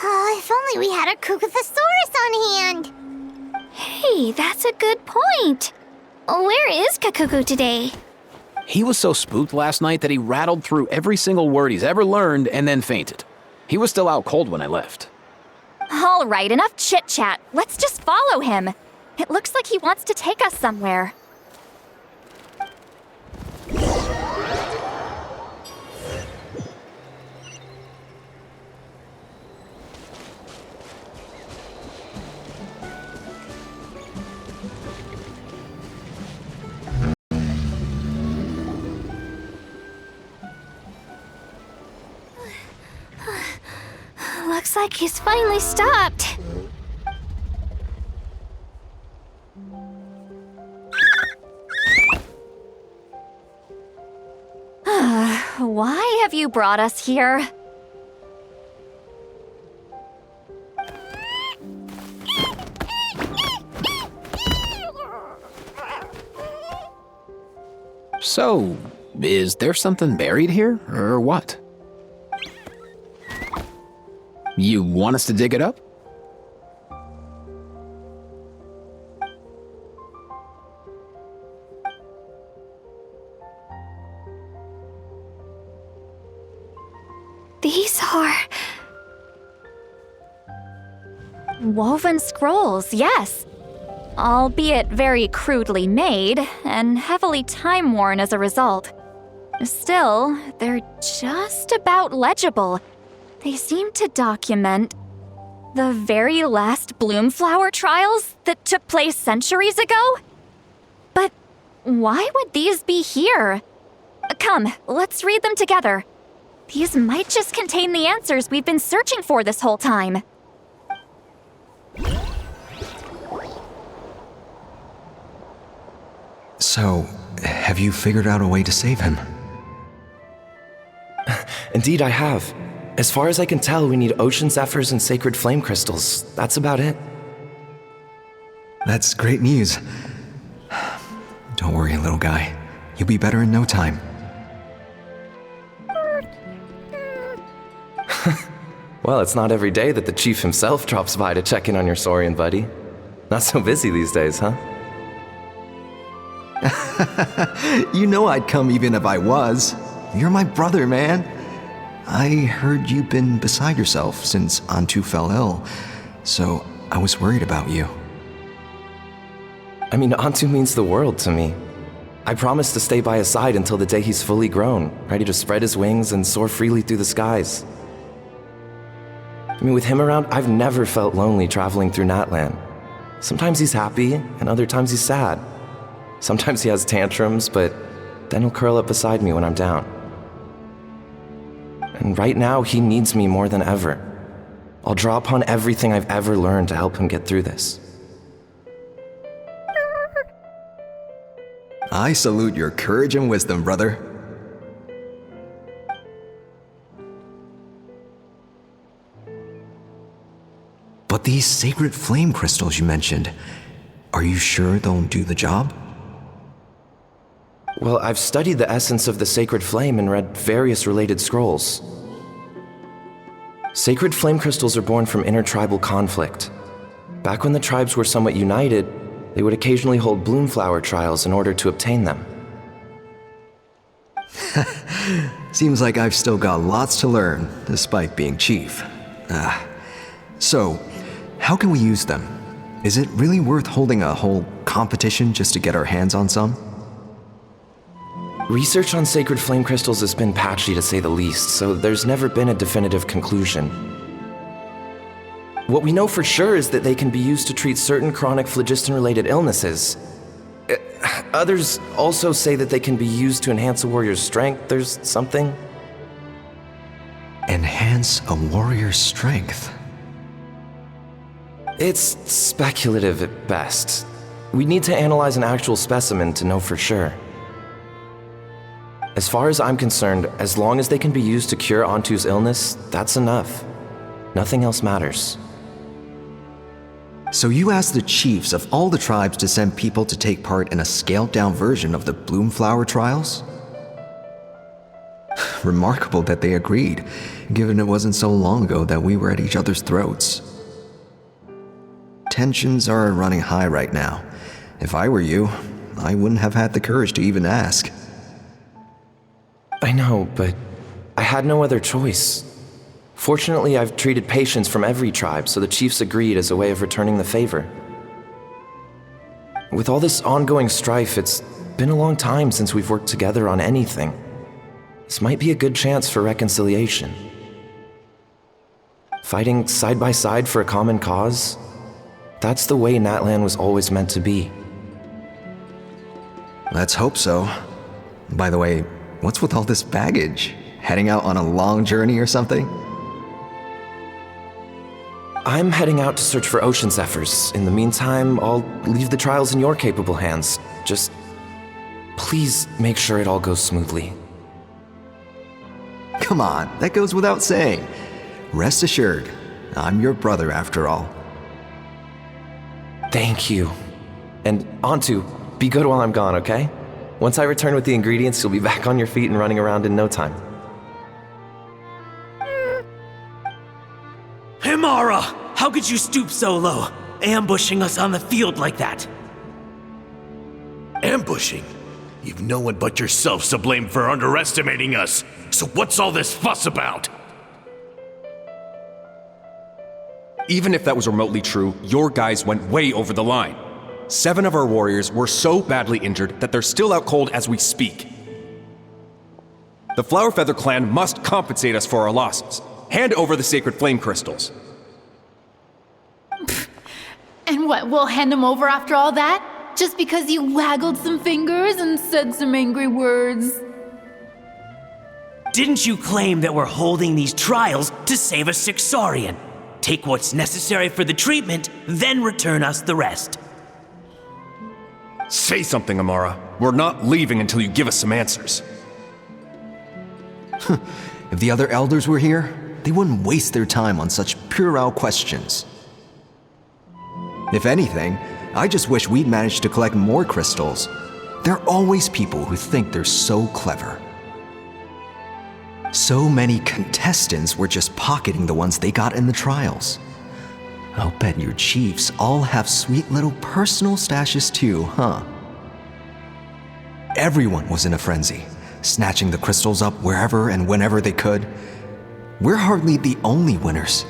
Oh, if only we had a Kukuthosaurus on hand. Hey, that's a good point. Where is Kakuku today? He was so spooked last night that he rattled through every single word he's ever learned and then fainted. He was still out cold when I left. All right, enough chit-chat. Let's just follow him. It looks like he wants to take us somewhere. Looks like he's finally stopped. Why have you brought us here? So, is there something buried here, or what? You want us to dig it up? These are... Woven scrolls, yes. Albeit very crudely made, and heavily time-worn as a result. Still, they're just about legible. They seem to document the very last Bloomflower trials that took place centuries ago? But why would these be here? Come, let's read them together. These might just contain the answers we've been searching for this whole time. So, have you figured out a way to save him? Indeed, I have. As far as I can tell, we need ocean zephyrs and sacred flame crystals. That's about it. That's great news. Don't worry, little guy. You'll be better in no time. Well, it's not every day that the chief himself drops by to check in on your Saurian buddy. Not so busy these days, huh? You know I'd come even if I was. You're my brother, man. I heard you've been beside yourself since Antu fell ill, so I was worried about you. I mean, Antu means the world to me. I promised to stay by his side until the day he's fully grown, ready to spread his wings and soar freely through the skies. I mean, with him around, I've never felt lonely traveling through Natlan. Sometimes he's happy, and other times he's sad. Sometimes he has tantrums, but then he'll curl up beside me when I'm down. And right now, he needs me more than ever. I'll draw upon everything I've ever learned to help him get through this. I salute your courage and wisdom, brother. But these sacred flame crystals you mentioned, are you sure they'll do the job? Well, I've studied the essence of the sacred flame and read various related scrolls. Sacred flame crystals are born from intertribal conflict. Back when the tribes were somewhat united, they would occasionally hold Bloomflower trials in order to obtain them. Seems like I've still got lots to learn, despite being chief. So, how can we use them? Is it really worth holding a whole competition just to get our hands on some? Research on sacred flame crystals has been patchy to say the least, so there's never been a definitive conclusion. What we know for sure is that they can be used to treat certain chronic phlogiston-related illnesses. others also say that they can be used to enhance a warrior's strength. There's something. Enhance a warrior's strength? It's speculative at best. We need to analyze an actual specimen to know for sure. As far as I'm concerned, as long as they can be used to cure Antu's illness, that's enough. Nothing else matters. So you asked the chiefs of all the tribes to send people to take part in a scaled-down version of the Bloomflower trials? Remarkable that they agreed, given it wasn't so long ago that we were at each other's throats. Tensions are running high right now. If I were you, I wouldn't have had the courage to even ask. I know, but I had no other choice. Fortunately, I've treated patients from every tribe, so the chiefs agreed as a way of returning the favor. With all this ongoing strife, it's been a long time since we've worked together on anything. This might be a good chance for reconciliation. Fighting side by side for a common cause? That's the way Natlan was always meant to be. Let's hope so. By the way, what's with all this baggage? Heading out on a long journey or something? I'm heading out to search for Ocean Zephyrs. In the meantime, I'll leave the trials in your capable hands. Just please make sure it all goes smoothly. Come on, that goes without saying. Rest assured, I'm your brother after all. Thank you. And Antu, be good while I'm gone, okay? Once I return with the ingredients, you'll be back on your feet and running around in no time. Himara! How could you stoop so low, ambushing us on the field like that? Ambushing? You've no one but yourself to blame for underestimating us. So what's all this fuss about? Even if that was remotely true, your guys went way over the line. 7 of our warriors were so badly injured that they're still out cold as we speak. The Flower Feather clan must compensate us for our losses. Hand over the sacred flame crystals. And what, we'll hand them over after all that? Just because you waggled some fingers and said some angry words? Didn't you claim that we're holding these trials to save a sick Saurian? Take what's necessary for the treatment, then return us the rest. Say something, Amara. We're not leaving until you give us some answers. If the other elders were here, they wouldn't waste their time on such puerile questions. If anything, I just wish we'd managed to collect more crystals. There are always people who think they're so clever. So many contestants were just pocketing the ones they got in the trials. I'll bet your chiefs all have sweet little personal stashes too, huh? Everyone was in a frenzy, snatching the crystals up wherever and whenever they could. We're hardly the only winners.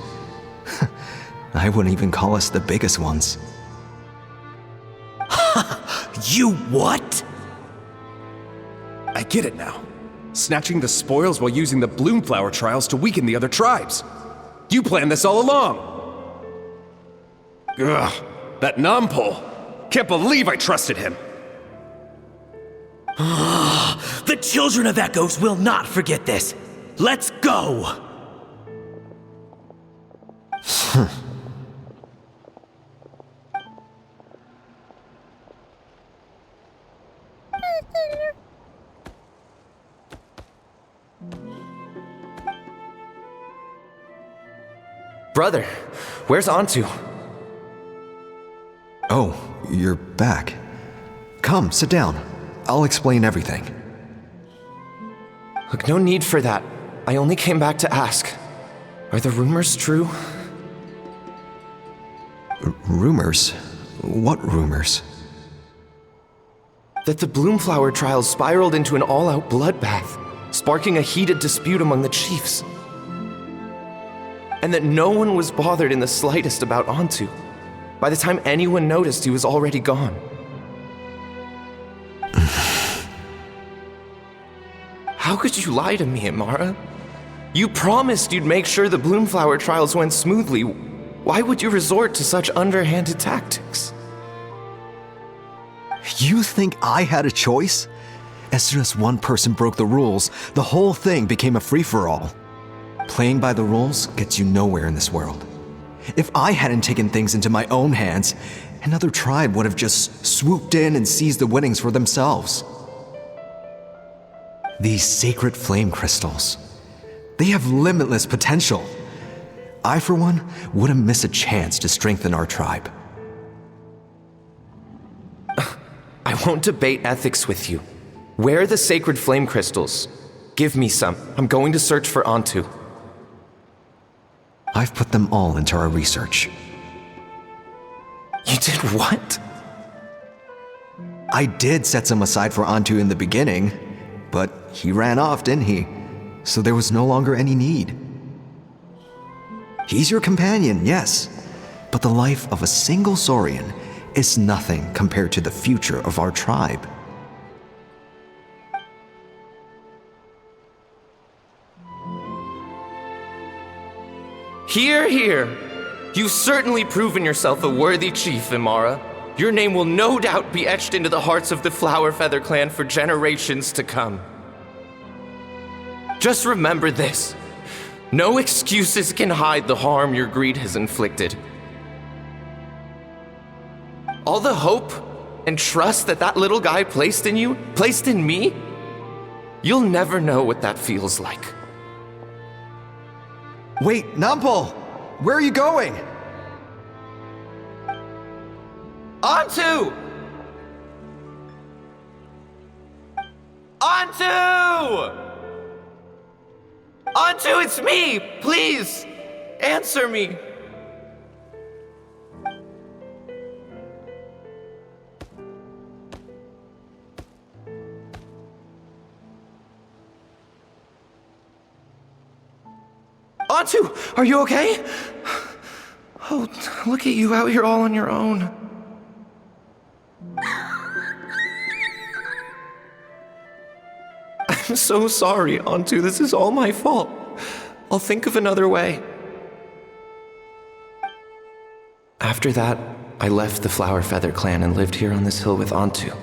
I wouldn't even call us the biggest ones. You what? I get it now. Snatching the spoils while using the Bloomflower trials to weaken the other tribes. You planned this all along. Ugh, that Nampol. Can't believe I trusted him. The children of Echoes will not forget this. Let's go! Brother, where's Antu? Oh, you're back. Come, sit down. I'll explain everything. Look, no need for that. I only came back to ask. Are the rumors true? Rumors? What rumors? That the Bloomflower trials spiraled into an all-out bloodbath, sparking a heated dispute among the chiefs. And that no one was bothered in the slightest about Antu. By the time anyone noticed, he was already gone. How could you lie to me, Amara? You promised you'd make sure the Bloomflower trials went smoothly. Why would you resort to such underhanded tactics? You think I had a choice? As soon as one person broke the rules, the whole thing became a free-for-all. Playing by the rules gets you nowhere in this world. If I hadn't taken things into my own hands, another tribe would have just swooped in and seized the winnings for themselves. These sacred flame crystals, they have limitless potential. I, for one, wouldn't miss a chance to strengthen our tribe. I won't debate ethics with you. Where are the sacred flame crystals? Give me some. I'm going to search for Antu. I've put them all into our research. You did what? I did set some aside for Antu in the beginning, but he ran off, didn't he? So there was no longer any need. He's your companion, yes, but the life of a single Saurian is nothing compared to the future of our tribe. Hear, hear. You've certainly proven yourself a worthy chief, Imara. Your name will no doubt be etched into the hearts of the Flower Feather clan for generations to come. Just remember this. No excuses can hide the harm your greed has inflicted. All the hope and trust that little guy placed in you, placed in me, you'll never know what that feels like. Wait, Nampal! Where are you going? Antu! Antu! Antu, it's me! Please, answer me! Antu, are you okay? Oh, look at you out here all on your own. I'm so sorry, Antu. This is all my fault. I'll think of another way. After that, I left the Flower Feather clan and lived here on this hill with Antu.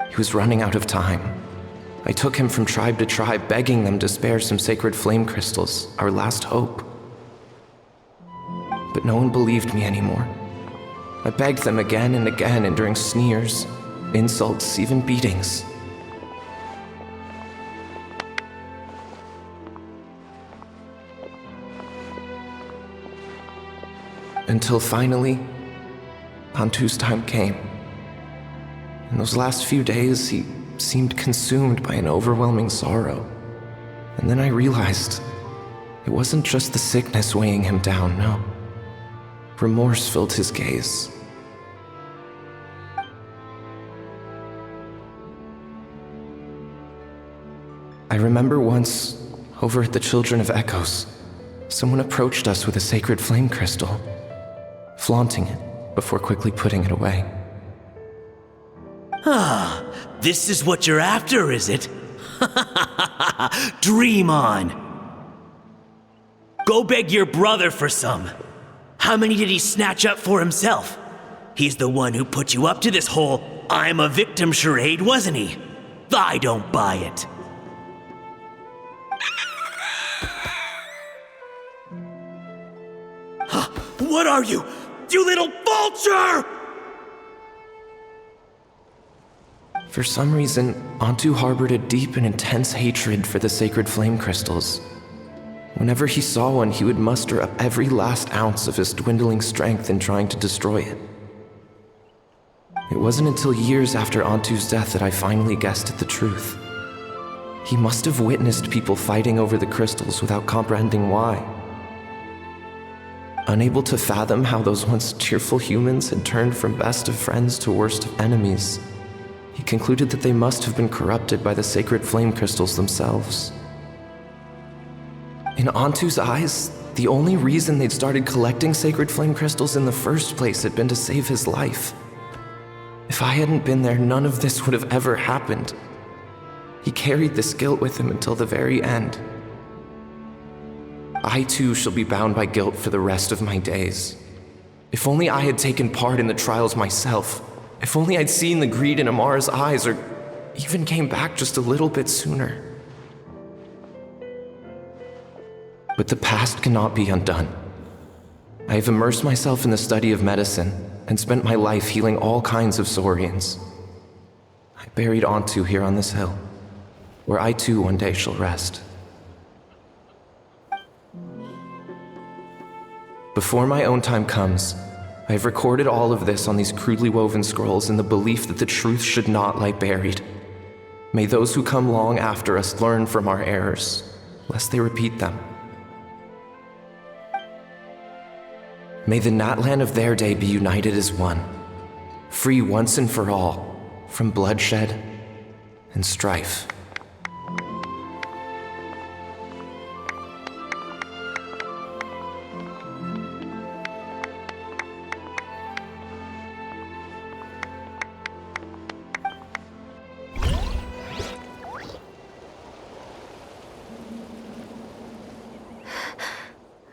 He was running out of time. I took him from tribe to tribe, begging them to spare some sacred flame crystals, our last hope. But no one believed me anymore. I begged them again and again, enduring sneers, insults, even beatings. Until finally, Antu's time came. In those last few days, he seemed consumed by an overwhelming sorrow. And then I realized it wasn't just the sickness weighing him down, no. Remorse filled his gaze. I remember once, over at the Children of Echoes, someone approached us with a sacred flame crystal, flaunting it before quickly putting it away. Ah, this is what you're after, is it? Dream on. Go beg your brother for some. How many did he snatch up for himself? He's the one who put you up to this whole I'm a victim charade, wasn't he? I don't buy it. What are you? You little vulture! For some reason, Antu harbored a deep and intense hatred for the sacred flame crystals. Whenever he saw one, he would muster up every last ounce of his dwindling strength in trying to destroy it. It wasn't until years after Antu's death that I finally guessed at the truth. He must have witnessed people fighting over the crystals without comprehending why. Unable to fathom how those once cheerful humans had turned from best of friends to worst of enemies, he concluded that they must have been corrupted by the sacred flame crystals themselves. In Antu's eyes, the only reason they'd started collecting sacred flame crystals in the first place had been to save his life. If I hadn't been there, none of this would have ever happened. He carried this guilt with him until the very end. I too shall be bound by guilt for the rest of my days. If only I had taken part in the trials myself, If only I'd seen the greed in Amara's eyes, or even came back just a little bit sooner. But the past cannot be undone. I have immersed myself in the study of medicine and spent my life healing all kinds of saurians. I buried Antu here on this hill, where I too one day shall rest. Before my own time comes, I have recorded all of this on these crudely woven scrolls in the belief that the truth should not lie buried. May those who come long after us learn from our errors, lest they repeat them. May the Natlan of their day be united as one, free once and for all from bloodshed and strife.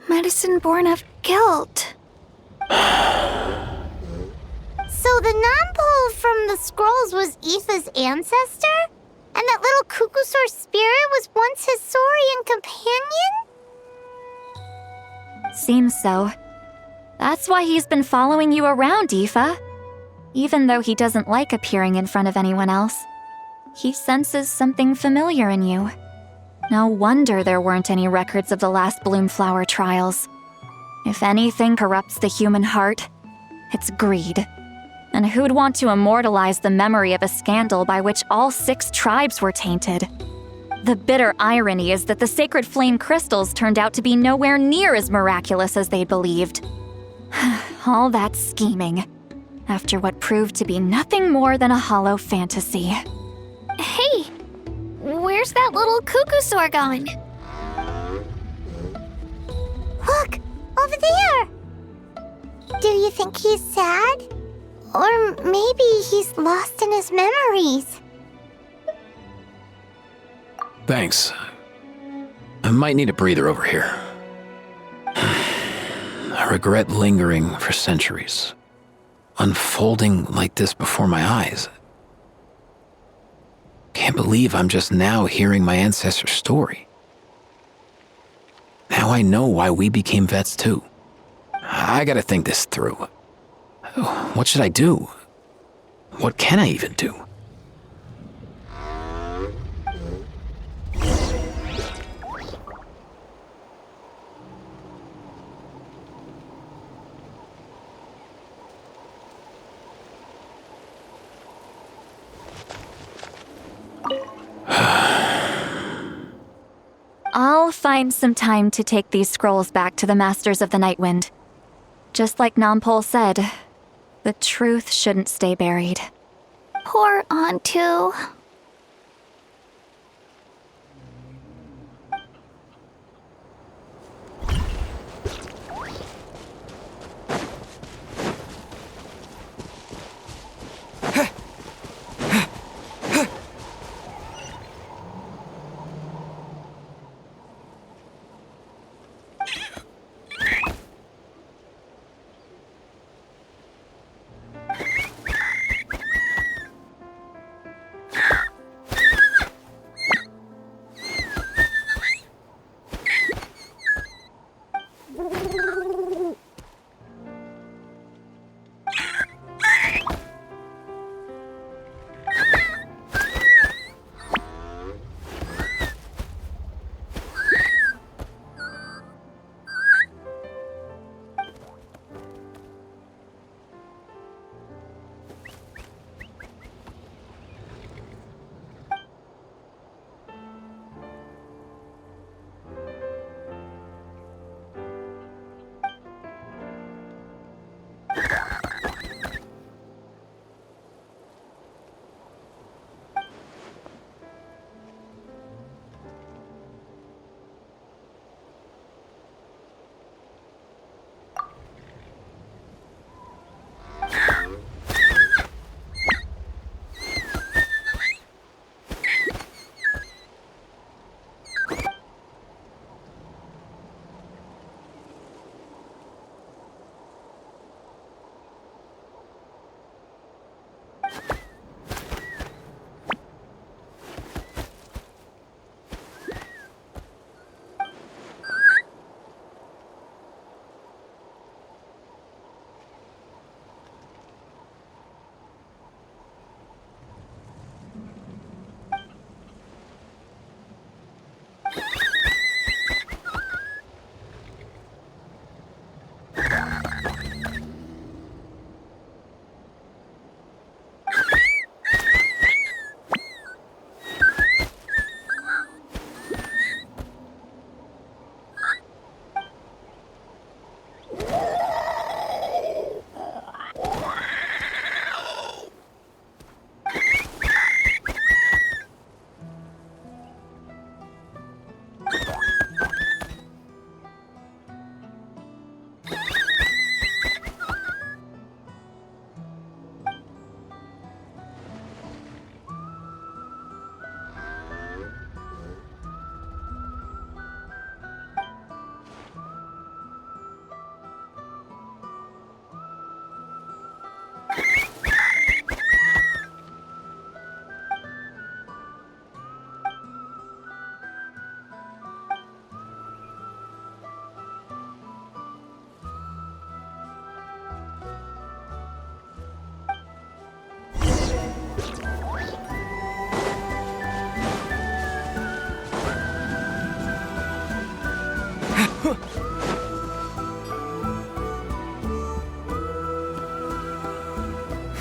Medicine born of guilt. So the non-pole from the scrolls was Aetha's ancestor? And that little Kukusaur spirit was once his saurian companion? Seems so. That's why he's been following you around, Aoife. Even though he doesn't like appearing in front of anyone else, he senses something familiar in you. No wonder there weren't any records of the last Bloomflower trials. If anything corrupts the human heart, it's greed. And who'd want to immortalize the memory of a scandal by which all 6 tribes were tainted? The bitter irony is that the sacred flame crystals turned out to be nowhere near as miraculous as they believed. All that scheming, after what proved to be nothing more than a hollow fantasy. Hey, where's that little Kukusaur gone? Look, over there! Do you think he's sad? Or maybe he's lost in his memories? Thanks. I might need a breather over here. I regret lingering for centuries, unfolding like this before my eyes. Can't believe I'm just now hearing my ancestor's story. Now I know why we became vets too. I gotta think this through. What should I do? What can I even do? I'll find some time to take these scrolls back to the Masters of the Nightwind. Just like Nampol said, the truth shouldn't stay buried. Poor Antu.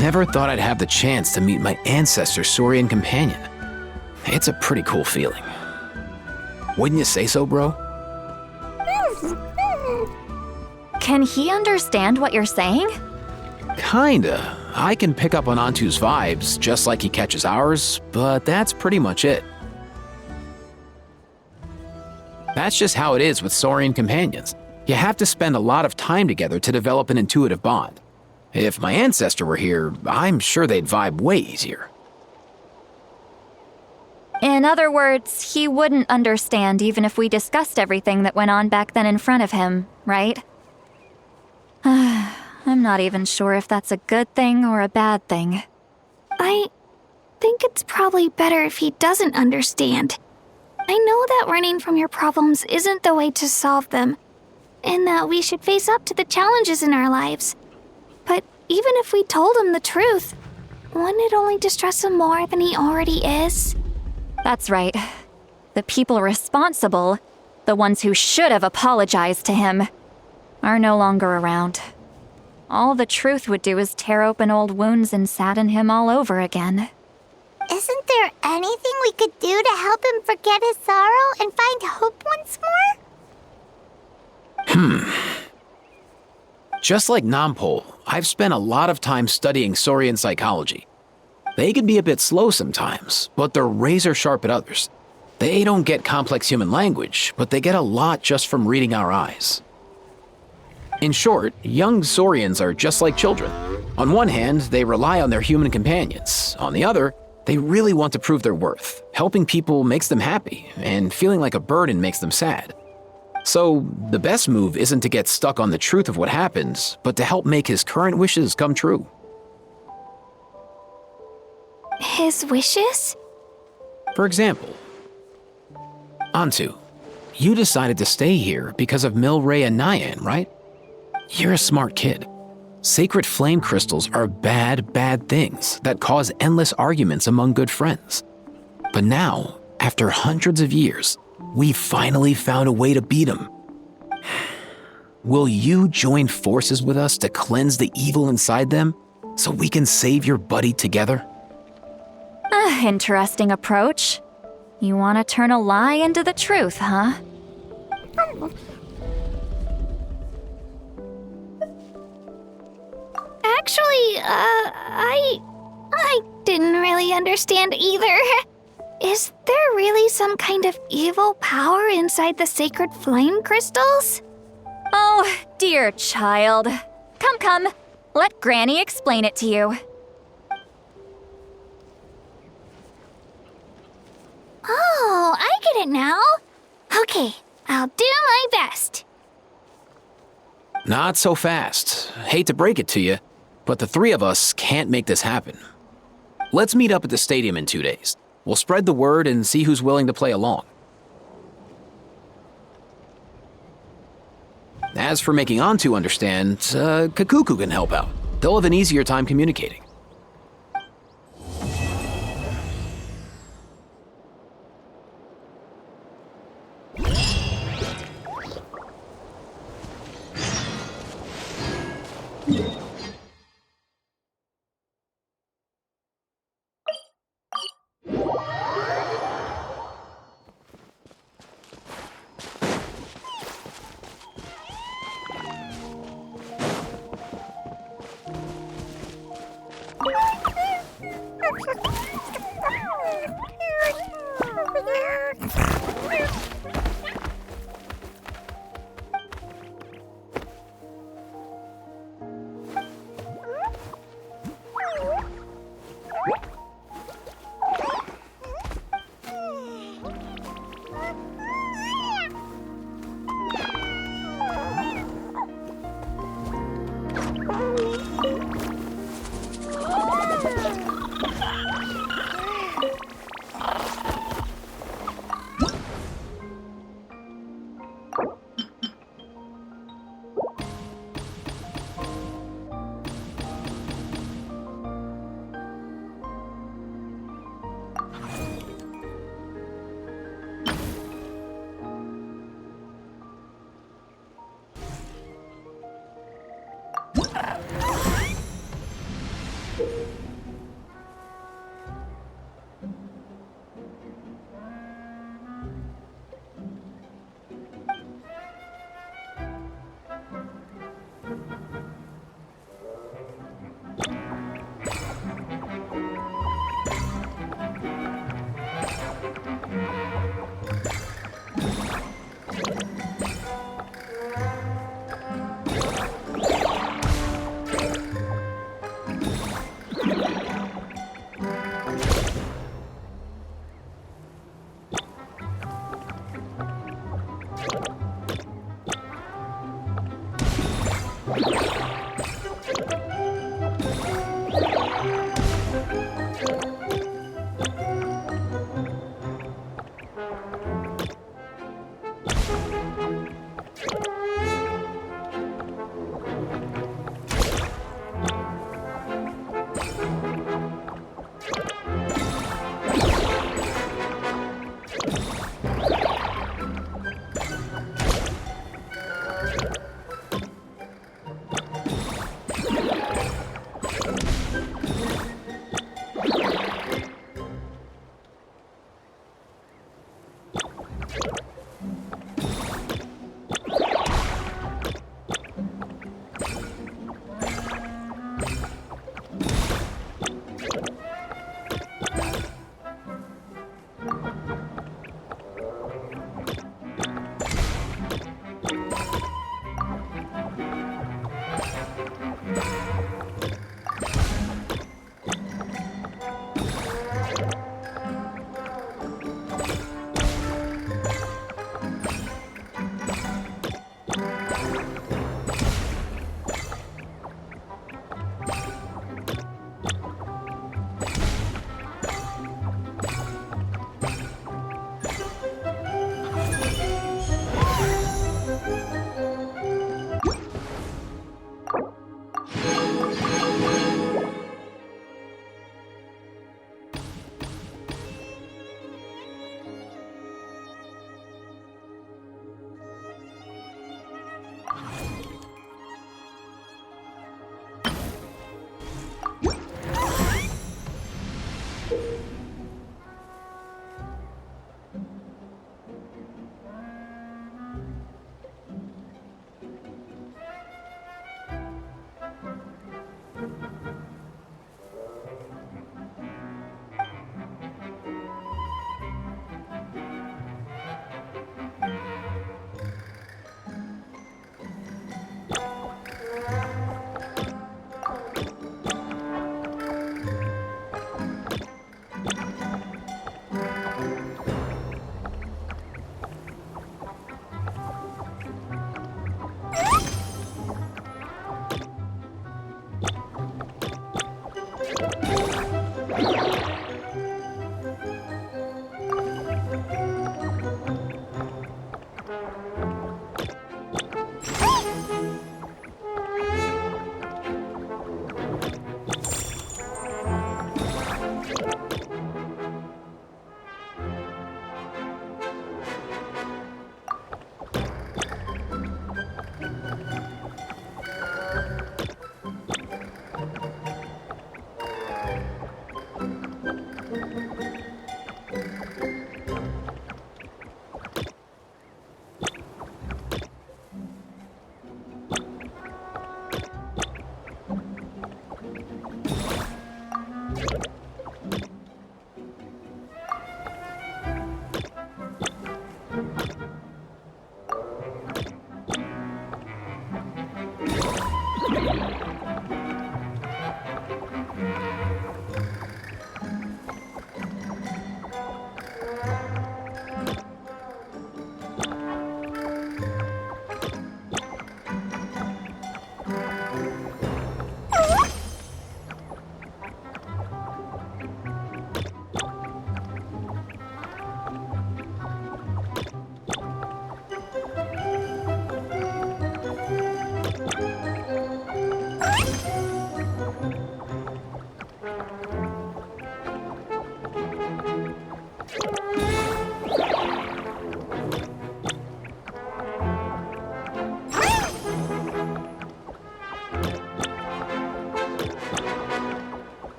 Never thought I'd have the chance to meet my ancestor Saurian companion. It's a pretty cool feeling. Wouldn't you say so, bro? Can he understand what you're saying? Kinda. I can pick up on Antu's vibes, just like he catches ours, but that's pretty much it. That's just how it is with Saurian companions. You have to spend a lot of time together to develop an intuitive bond. If my ancestor were here, I'm sure they'd vibe way easier. In other words, he wouldn't understand even if we discussed everything that went on back then in front of him, right? I'm not even sure if that's a good thing or a bad thing. I think it's probably better if he doesn't understand. I know that running from your problems isn't the way to solve them, and that we should face up to the challenges in our lives. But even if we told him the truth, wouldn't it only distress him more than he already is? That's right. The people responsible, the ones who should have apologized to him, are no longer around. All the truth would do is tear open old wounds and sadden him all over again. Isn't there anything we could do to help him forget his sorrow and find hope once more? Just like Nampol, I've spent a lot of time studying Saurian psychology. They can be a bit slow sometimes, but they're razor sharp at others. They don't get complex human language, but they get a lot just from reading our eyes. In short, young Saurians are just like children. On one hand, they rely on their human companions. On the other, they really want to prove their worth. Helping people makes them happy, and feeling like a burden makes them sad. So, the best move isn't to get stuck on the truth of what happened, but to help make his current wishes come true. His wishes? For example, Antu, you decided to stay here because of Milray and Nyan, right? You're a smart kid. Sacred flame crystals are bad, bad things that cause endless arguments among good friends. But now, after hundreds of years, we finally found a way to beat them. Will you join forces with us to cleanse the evil inside them so we can save your buddy together? Interesting approach. You want to turn a lie into the truth, huh? Actually, I didn't really understand either. Is there really some kind of evil power inside the sacred flame crystals? Oh, dear child. Come. Let Granny explain it to you. Oh, I get it now. Okay, I'll do my best. Not so fast. Hate to break it to you, but the three of us can't make this happen. Let's meet up at the stadium in 2 days. We'll spread the word and see who's willing to play along. As for making Antu understand, Kakuku can help out. They'll have an easier time communicating.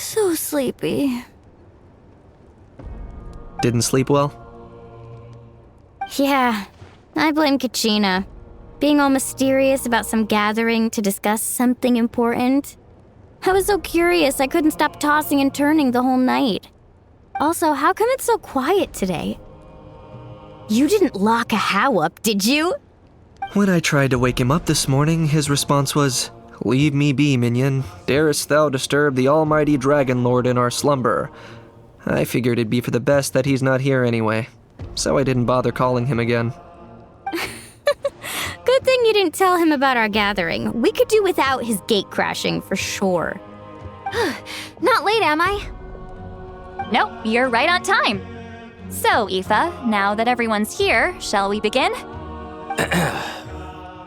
So sleepy. Didn't sleep well? Yeah, I blame Kachina. Being all mysterious about some gathering to discuss something important. I was so curious I couldn't stop tossing and turning the whole night. Also, how come it's so quiet today? You didn't lock a How up, did you? When I tried to wake him up this morning, his response was, "Leave me be, minion. Darest thou disturb the almighty Dragon Lord in our slumber?" I figured it'd be for the best that he's not here anyway, so I didn't bother calling him again. Good thing you didn't tell him about our gathering. We could do without his gate crashing for sure. Not late, am I? Nope, you're right on time. So, Aoife, now that everyone's here, shall we begin?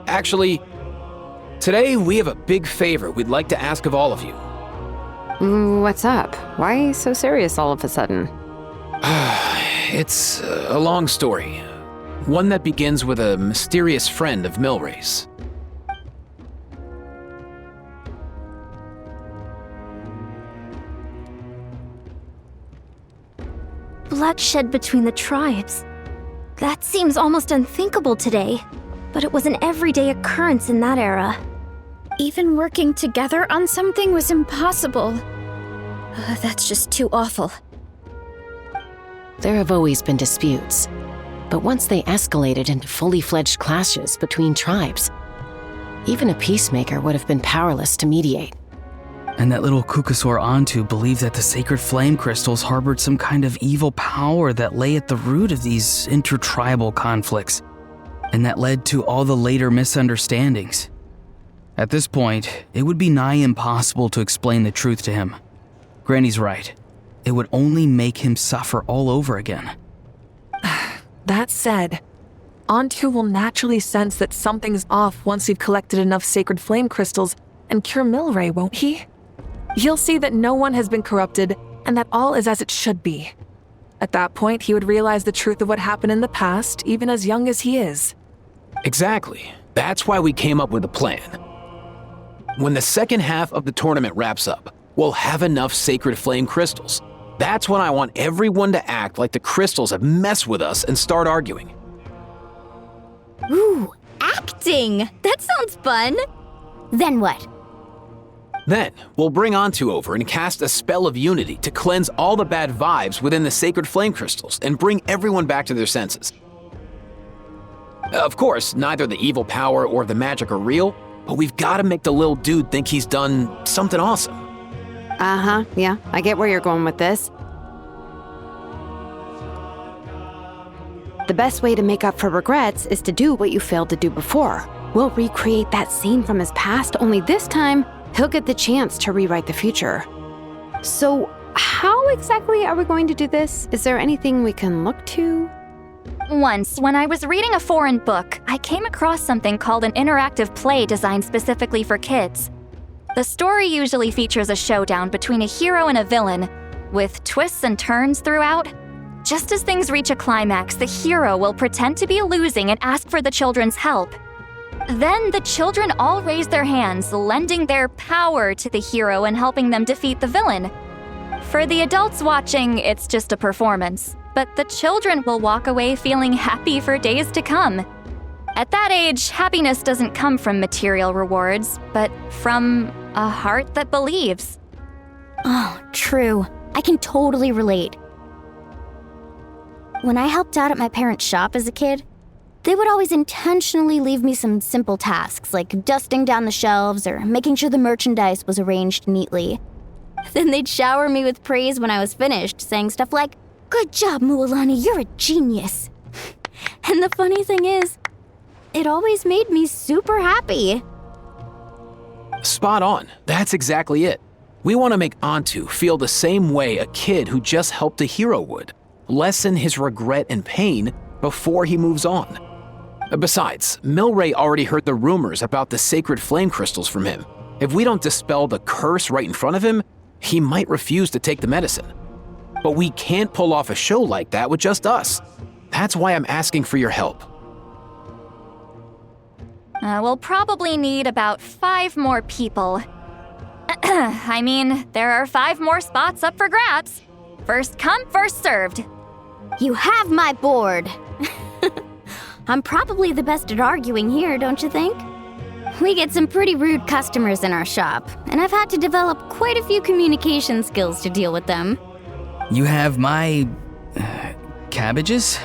Actually, today we have a big favor we'd like to ask of all of you. What's up? Why so serious all of a sudden? It's a long story. One that begins with a mysterious friend of Milray's. Bloodshed between the tribes. That seems almost unthinkable today, but it was an everyday occurrence in that era. Even working together on something was impossible. That's just too awful. There have always been disputes, but once they escalated into fully fledged clashes between tribes, even a peacemaker would have been powerless to mediate. And that little Kukusaur Antu believed that the sacred flame crystals harbored some kind of evil power that lay at the root of these intertribal conflicts, and that led to all the later misunderstandings. At this point, it would be nigh impossible to explain the truth to him. Granny's right. It would only make him suffer all over again. That said, Antu will naturally sense that something's off once we've collected enough sacred flame crystals and cure Milray, won't he? He'll see that no one has been corrupted and that all is as it should be. At that point, he would realize the truth of what happened in the past, even as young as he is. Exactly. That's why we came up with a plan. When the second half of the tournament wraps up, we'll have enough sacred flame crystals. That's when I want everyone to act like the crystals have messed with us and start arguing. Ooh, acting! That sounds fun! Then what? Then, we'll bring Antu over and cast a spell of unity to cleanse all the bad vibes within the sacred flame crystals and bring everyone back to their senses. Of course, neither the evil power or the magic are real, but we've got to make the little dude think he's done something awesome. Uh-huh, yeah, I get where you're going with this. The best way to make up for regrets is to do what you failed to do before. We'll recreate that scene from his past, only this time, he'll get the chance to rewrite the future. So, how exactly are we going to do this? Is there anything we can look to? Once, when I was reading a foreign book, I came across something called an interactive play designed specifically for kids. The story usually features a showdown between a hero and a villain, with twists and turns throughout. Just as things reach a climax, the hero will pretend to be losing and ask for the children's help. Then the children all raise their hands, lending their power to the hero and helping them defeat the villain. For the adults watching, it's just a performance, but the children will walk away feeling happy for days to come. At that age, happiness doesn't come from material rewards, but from a heart that believes. Oh, true. I can totally relate. When I helped out at my parents' shop as a kid, they would always intentionally leave me some simple tasks like dusting down the shelves or making sure the merchandise was arranged neatly. Then they'd shower me with praise when I was finished, saying stuff like, "Good job, Mualani, you're a genius." And the funny thing is, it always made me super happy. Spot on. That's exactly it. We want to make Antu feel the same way a kid who just helped a hero would. Lessen his regret and pain before he moves on. Besides, Milray already heard the rumors about the sacred flame crystals from him. If we don't dispel the curse right in front of him, he might refuse to take the medicine. But we can't pull off a show like that with just us. That's why I'm asking for your help. We'll probably need about 5 more people. I mean, there are 5 more spots up for grabs. First come, first served. You have my board. I'm probably the best at arguing here, don't you think? We get some pretty rude customers in our shop, and I've had to develop quite a few communication skills to deal with them. You have my... cabbages?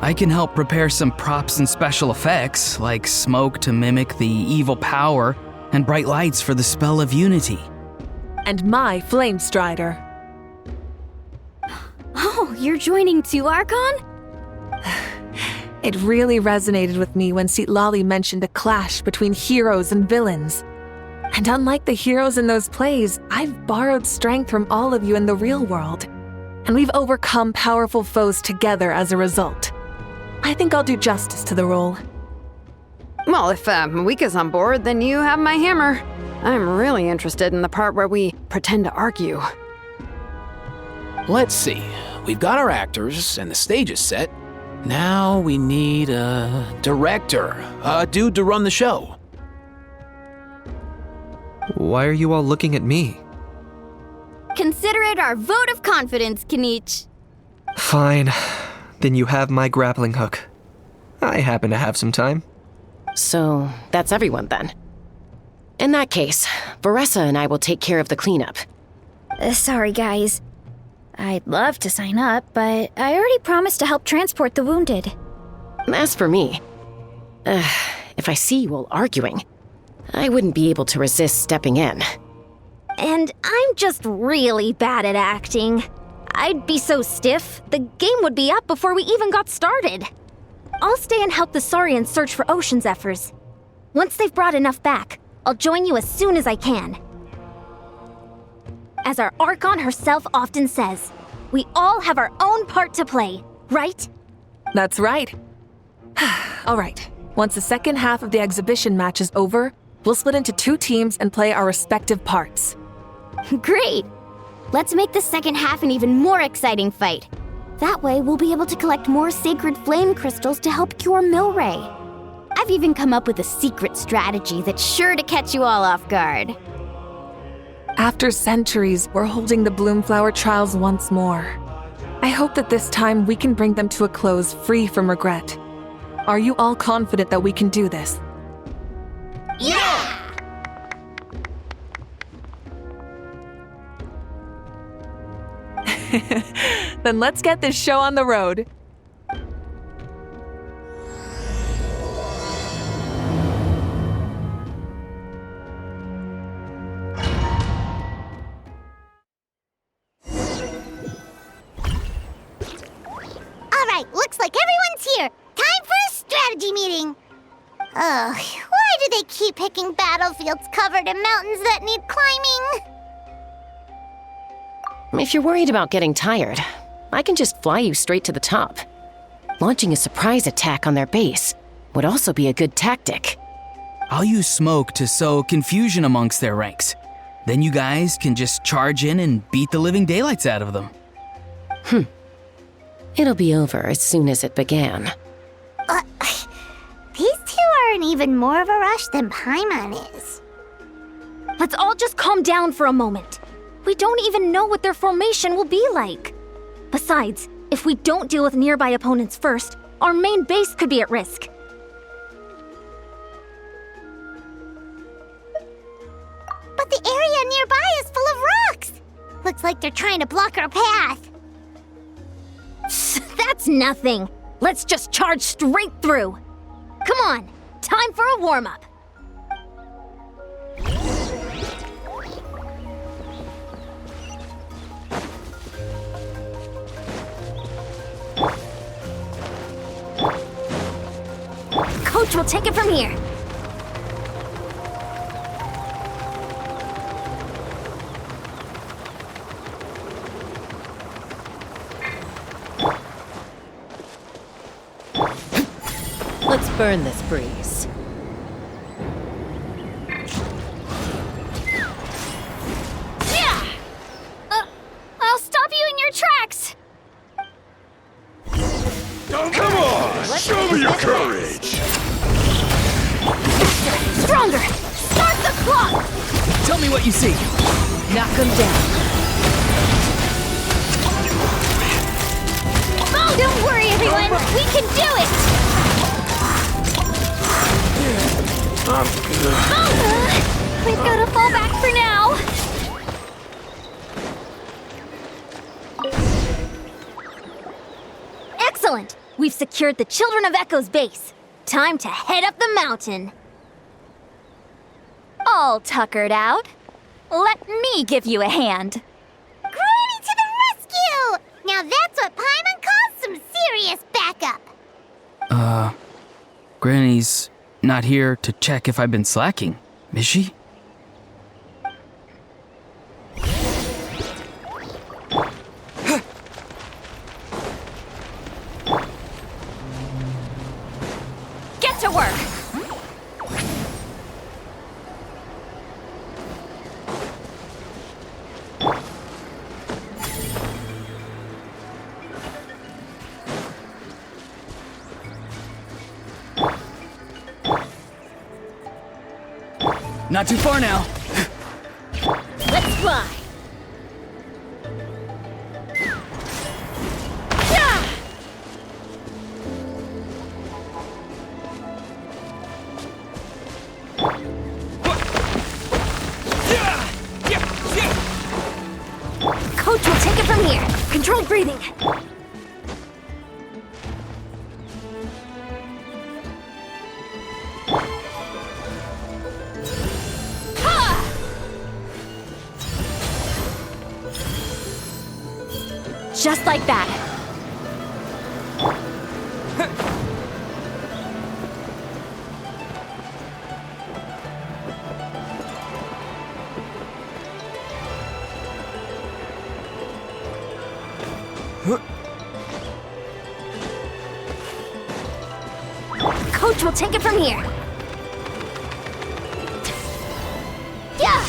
I can help prepare some props and special effects, like smoke to mimic the evil power, and bright lights for the spell of unity. And my flame strider. Oh, you're joining too, Archon? It really resonated with me when Citlali mentioned a clash between heroes and villains. And unlike the heroes in those plays, I've borrowed strength from all of you in the real world. And we've overcome powerful foes together as a result. I think I'll do justice to the role. Well, if Mawika's on board, then you have my hammer. I'm really interested in the part where we pretend to argue. Let's see. We've got our actors and the stage is set. Now we need a director, a dude to run the show. Why are you all looking at me? Consider it our vote of confidence, Kanich. Fine. Then you have my grappling hook. I happen to have some time. So, that's everyone then. In that case, Varessa and I will take care of the cleanup. Sorry, guys. I'd love to sign up, but I already promised to help transport the wounded. As for me, if I see you all arguing, I wouldn't be able to resist stepping in. And I'm just really bad at acting. I'd be so stiff, the game would be up before we even got started. I'll stay and help the Saurians search for ocean zephyrs. Once they've brought enough back, I'll join you as soon as I can. As our Archon herself often says, we all have our own part to play, right? That's right. All right. Once the second half of the exhibition match is over, we'll split into 2 teams and play our respective parts. Great! Let's make the second half an even more exciting fight. That way, we'll be able to collect more sacred flame crystals to help cure Milray. I've even come up with a secret strategy that's sure to catch you all off guard. After centuries, we're holding the Bloomflower trials once more. I hope that this time we can bring them to a close free from regret. Are you all confident that we can do this? Yeah! Then let's get this show on the road. Alright, looks like everyone's here. Time for a strategy meeting. Ugh, why do they keep picking battlefields covered in mountains that need climbing? If you're worried about getting tired, I can just fly you straight to the top. Launching a surprise attack on their base would also be a good tactic. I'll use smoke to sow confusion amongst their ranks. Then you guys can just charge in and beat the living daylights out of them. It'll be over as soon as it began. These two are in even more of a rush than Paimon is. Let's all just calm down for a moment. We don't even know what their formation will be like. Besides, if we don't deal with nearby opponents first, our main base could be at risk. But the area nearby is full of rocks. Looks like they're trying to block our path. That's nothing. Let's just charge straight through. Come on, time for a warm-up. Coach will take it from here. Let's burn this breeze. Yeah! I'll stop you in your tracks! Come on! Show me your courage! Stronger! Start the clock! Tell me what you see. Knock him down. Oh, don't worry, everyone! We can do it! We've got to fall back for now! Excellent! We've secured the Children of Echo's base. Time to head up the mountain. All tuckered out. Let me give you a hand. Granny to the rescue! Now that's what Paimon calls some serious backup. Granny's not here to check if I've been slacking, is she? Get to work! Not too far now. Let's fly. Yeah! from here. Controlled breathing. Just like that. Coach will take it from here. Yeah!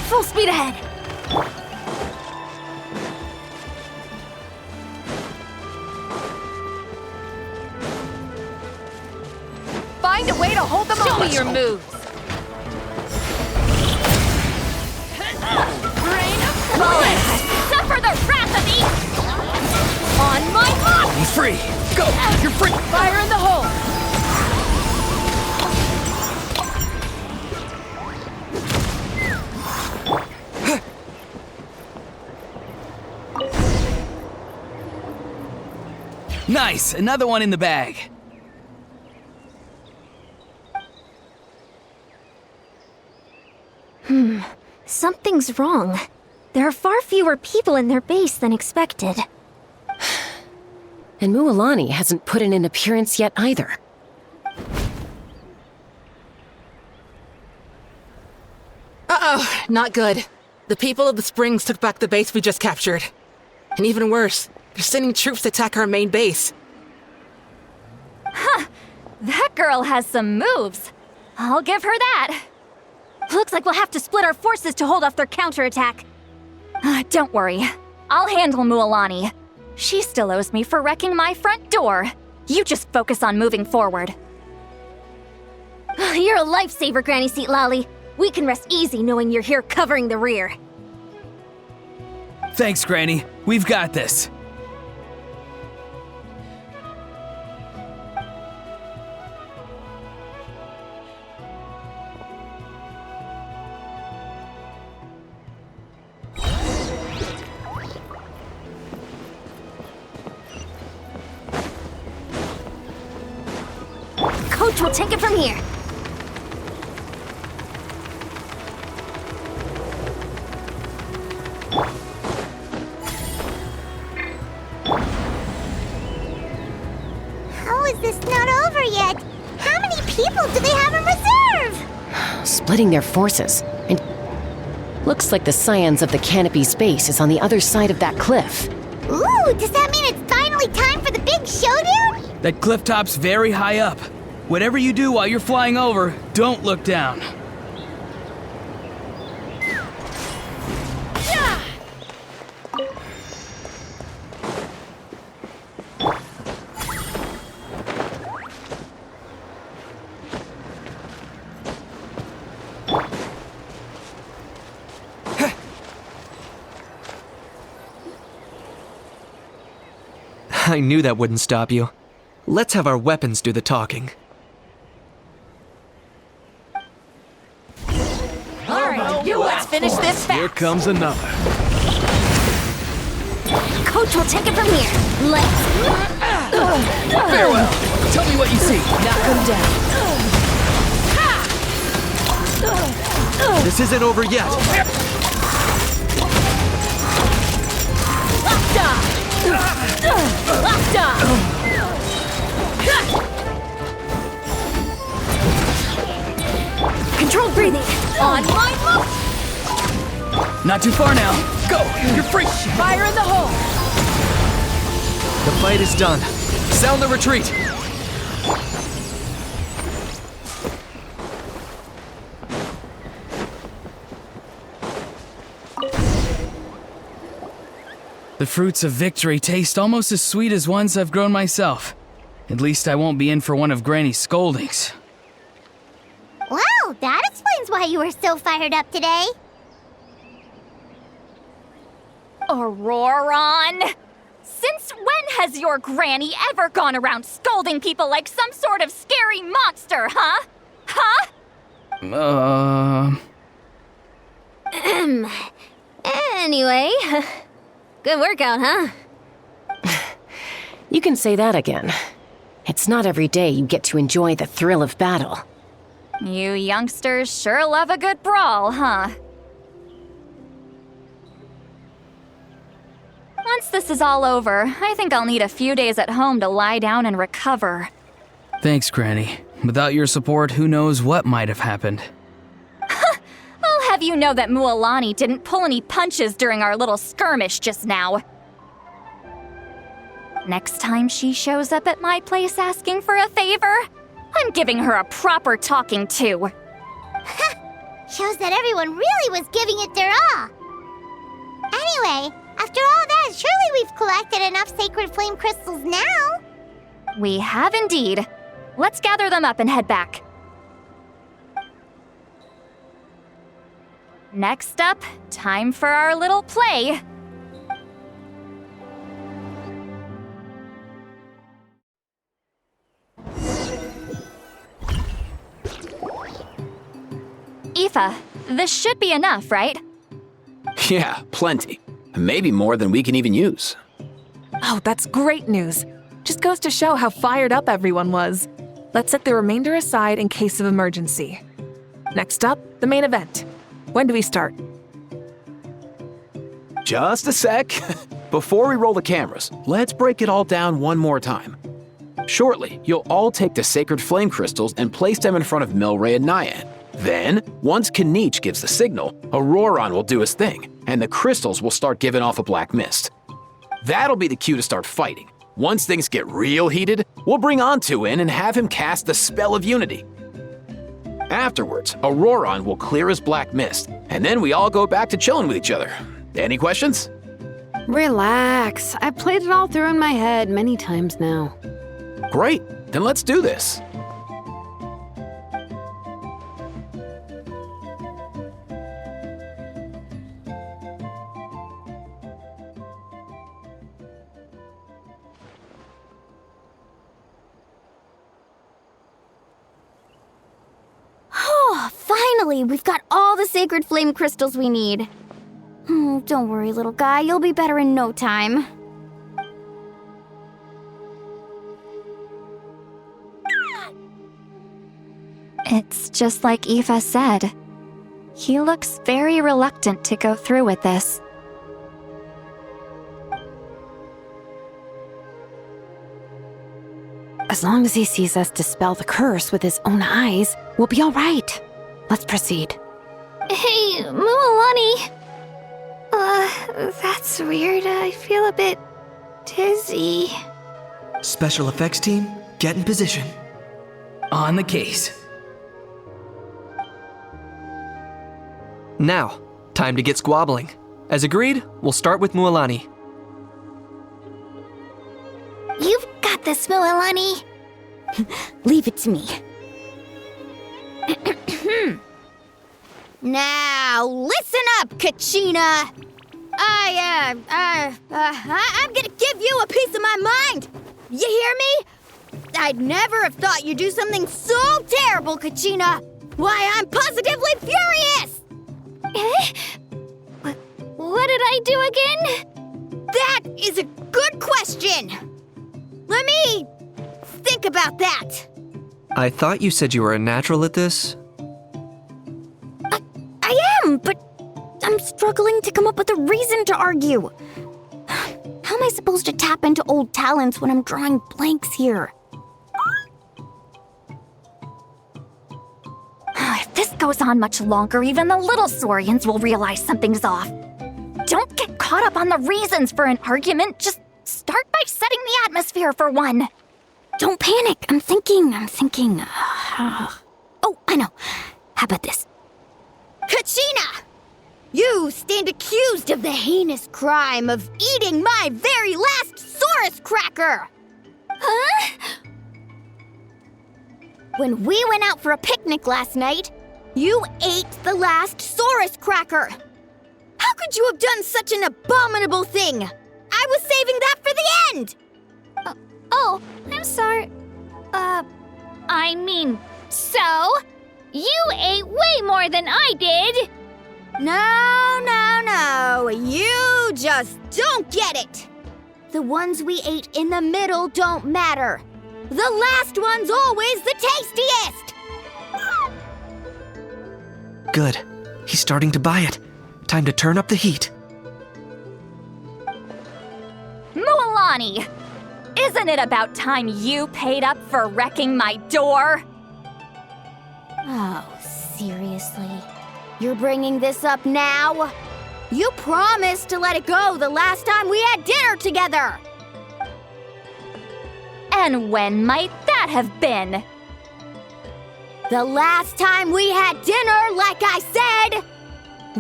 Full speed ahead. Find a way to hold them off. Show me your moves. Brain of Bullet! Suffer the wrath of me! On my mark! He's free! Go! You're free! Fire in the hole! Nice! Another one in the bag. Something's wrong. There are far fewer people in their base than expected. And Mualani hasn't put in an appearance yet either. Uh-oh, not good. The people of the Springs took back the base we just captured. And even worse, they're sending troops to attack our main base. Huh! That girl has some moves. I'll give her that. Looks like we'll have to split our forces to hold off their counterattack. Don't worry. I'll handle Mualani. She still owes me for wrecking my front door. You just focus on moving forward. You're a lifesaver, Granny Seat Lolly. We can rest easy knowing you're here covering the rear. Thanks, Granny. We've got this. Coach will take it from here. How is this not over yet? How many people do they have in reserve? Splitting their forces. And looks like the Scions of the Canopy's base is on the other side of that cliff. Ooh, does that mean it's finally time for the big showdown? That cliff top's very high up. Whatever you do while you're flying over, don't look down. I knew that wouldn't stop you. Let's have our weapons do the talking. Let's finish this fast. Here comes another. Coach will take it from here. Let's... Farewell. Tell me what you see. Knock him down. This isn't over yet. Controlled breathing. On my mark. Not too far now. Go! You're free! Fire in the hole! The fight is done. Sound the retreat! The fruits of victory taste almost as sweet as ones I've grown myself. At least I won't be in for one of Granny's scoldings. Wow, that explains why you were so fired up today. Auroron! Since when has your granny ever gone around scolding people like some sort of scary monster, huh? Huh? Anyway, Good workout, huh? You can say that again. It's not every day you get to enjoy the thrill of battle. You youngsters sure love a good brawl, huh? Once this is all over, I think I'll need a few days at home to lie down and recover. Thanks, Granny. Without your support, who knows what might have happened. I'll have you know that Mualani didn't pull any punches during our little skirmish just now. Next time she shows up at my place asking for a favor, I'm giving her a proper talking to. Shows that everyone really was giving it their all. Anyway, after all that, surely we've collected enough sacred flame crystals now. We have indeed. Let's gather them up and head back. Next up, time for our little play. Aoife, this should be enough, right? Yeah, plenty. Maybe more than we can even use. Oh, that's great news. Just goes to show how fired up everyone was. Let's set the remainder aside in case of emergency. Next up, the main event. When do we start? Just a sec. Before we roll the cameras, let's break it all down one more time. Shortly, you'll all take the sacred flame crystals and place them in front of Milray and Nyan. Then, once Kanich gives the signal, Auroron will do his thing, and the crystals will start giving off a black mist. That'll be the cue to start fighting. Once things get real heated, we'll bring Antu in and have him cast the Spell of Unity. Afterwards, Auroron will clear his black mist, and then we all go back to chilling with each other. Any questions? Relax. I've played it all through in my head many times now. Great, then let's do this. Oh, finally! We've got all the sacred flame crystals we need. Oh, don't worry, little guy. You'll be better in no time. It's just like Aoife said. He looks very reluctant to go through with this. As long as he sees us dispel the curse with his own eyes, we'll be all right. Let's proceed. Hey, Mualani. That's weird. I feel a bit dizzy. Special effects team, get in position. On the case. Now, time to get squabbling. As agreed, we'll start with Mualani. You've got this, Mualani. Leave it to me. Now, listen up, Kachina! I'm gonna give you a piece of my mind! You hear me? I'd never have thought you'd do something so terrible, Kachina! Why, I'm positively furious! What did I do again? That is a good question! Let me think about that. I thought you said you were a natural at this. I am, but I'm struggling to come up with a reason to argue. How am I supposed to tap into old talents when I'm drawing blanks here? If this goes on much longer, even the little Saurians will realize something's off. Don't get caught up on the reasons for an argument. Just start by setting the atmosphere for one. Don't panic. I'm thinking. Oh, I know. How about this? Kachina! You stand accused of the heinous crime of eating my very last Saurus cracker! Huh? When we went out for a picnic last night, you ate the last Saurus cracker! How could you have done such an abominable thing? I was saving that for the end! Oh, I'm sorry. I mean, so? You ate way more than I did! No. You just don't get it! The ones we ate in the middle don't matter. The last one's always the tastiest! Good. He's starting to buy it. Time to turn up the heat. Mualani! Isn't it about time you paid up for wrecking my door? Oh, seriously? You're bringing this up now? You promised to let it go the last time we had dinner together! And when might that have been? The last time we had dinner, like I said!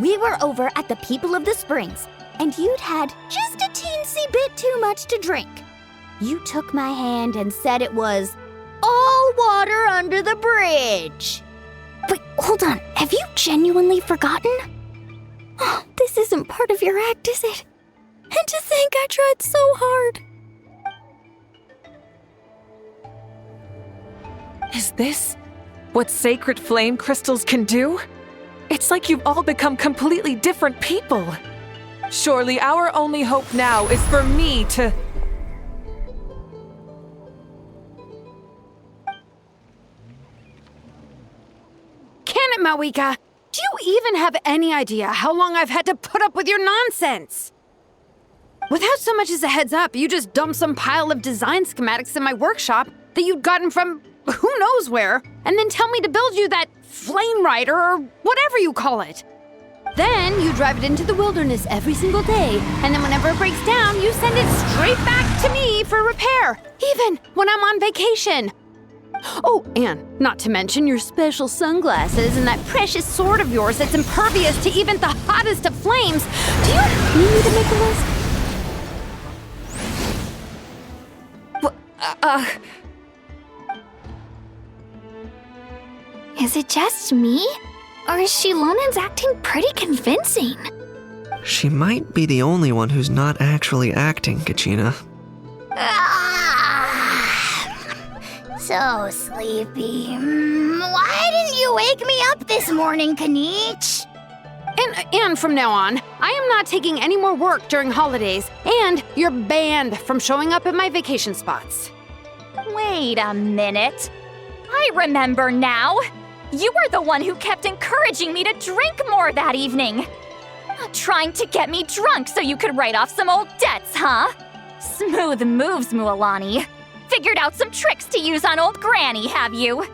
We were over at the People of the Springs, and you'd had just a teensy bit too much to drink. You took my hand and said it was all water under the bridge. Wait, hold on. Have you genuinely forgotten? Oh, this isn't part of your act, is it? And to think I tried so hard. Is this what sacred flame crystals can do? It's like you've all become completely different people. Surely our only hope now is for me to... Can it, Mawika? Do you even have any idea how long I've had to put up with your nonsense? Without so much as a heads up, you just dumped some pile of design schematics in my workshop that you'd gotten from who knows where, and then tell me to build you that flame rider or whatever you call it. Then you drive it into the wilderness every single day, and then whenever it breaks down, you send it straight back to me for repair, even when I'm on vacation. Oh, and not to mention your special sunglasses and that precious sword of yours that's impervious to even the hottest of flames. Do you need me to make a list? Is it just me? Or is Shilonen's acting pretty convincing? She might be the only one who's not actually acting, Kachina. So sleepy. Why didn't you wake me up this morning, Kanich? And from now on, I am not taking any more work during holidays, and you're banned from showing up at my vacation spots. Wait a minute. I remember now. You were the one who kept encouraging me to drink more that evening. Trying to get me drunk so you could write off some old debts, huh? Smooth moves, Mualani. Figured out some tricks to use on old Granny, have you?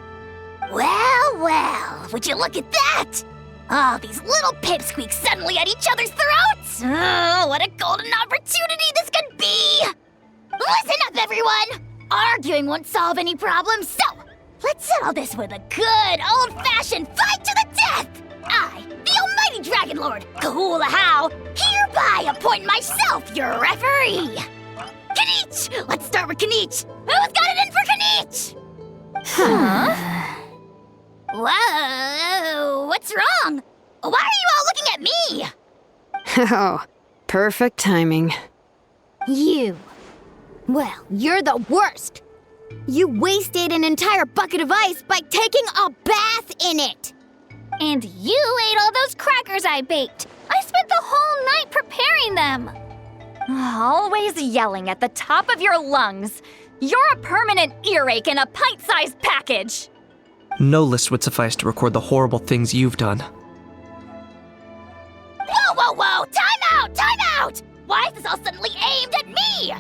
Well, would you look at that? Oh, these little pipsqueaks suddenly at each other's throats! Oh, what a golden opportunity this could be! Listen up, everyone! Arguing won't solve any problems, so let's settle this with a good old-fashioned fight to the death! I, the almighty Dragon Lord, Kahula How, hereby appoint myself your referee! Kanich! Let's start with Kanich! Who's got it in for Kanich? Huh? Whoa, what's wrong? Why are you all looking at me? Oh, perfect timing. You. Well, you're the worst. You wasted an entire bucket of ice by taking a bath in it. And you ate all those crackers I baked. I spent the whole night preparing them. Always yelling at the top of your lungs. You're a permanent earache in a pint-sized package. No list would suffice to record the horrible things you've done. Whoa! Time out! Why is this all suddenly aimed at me?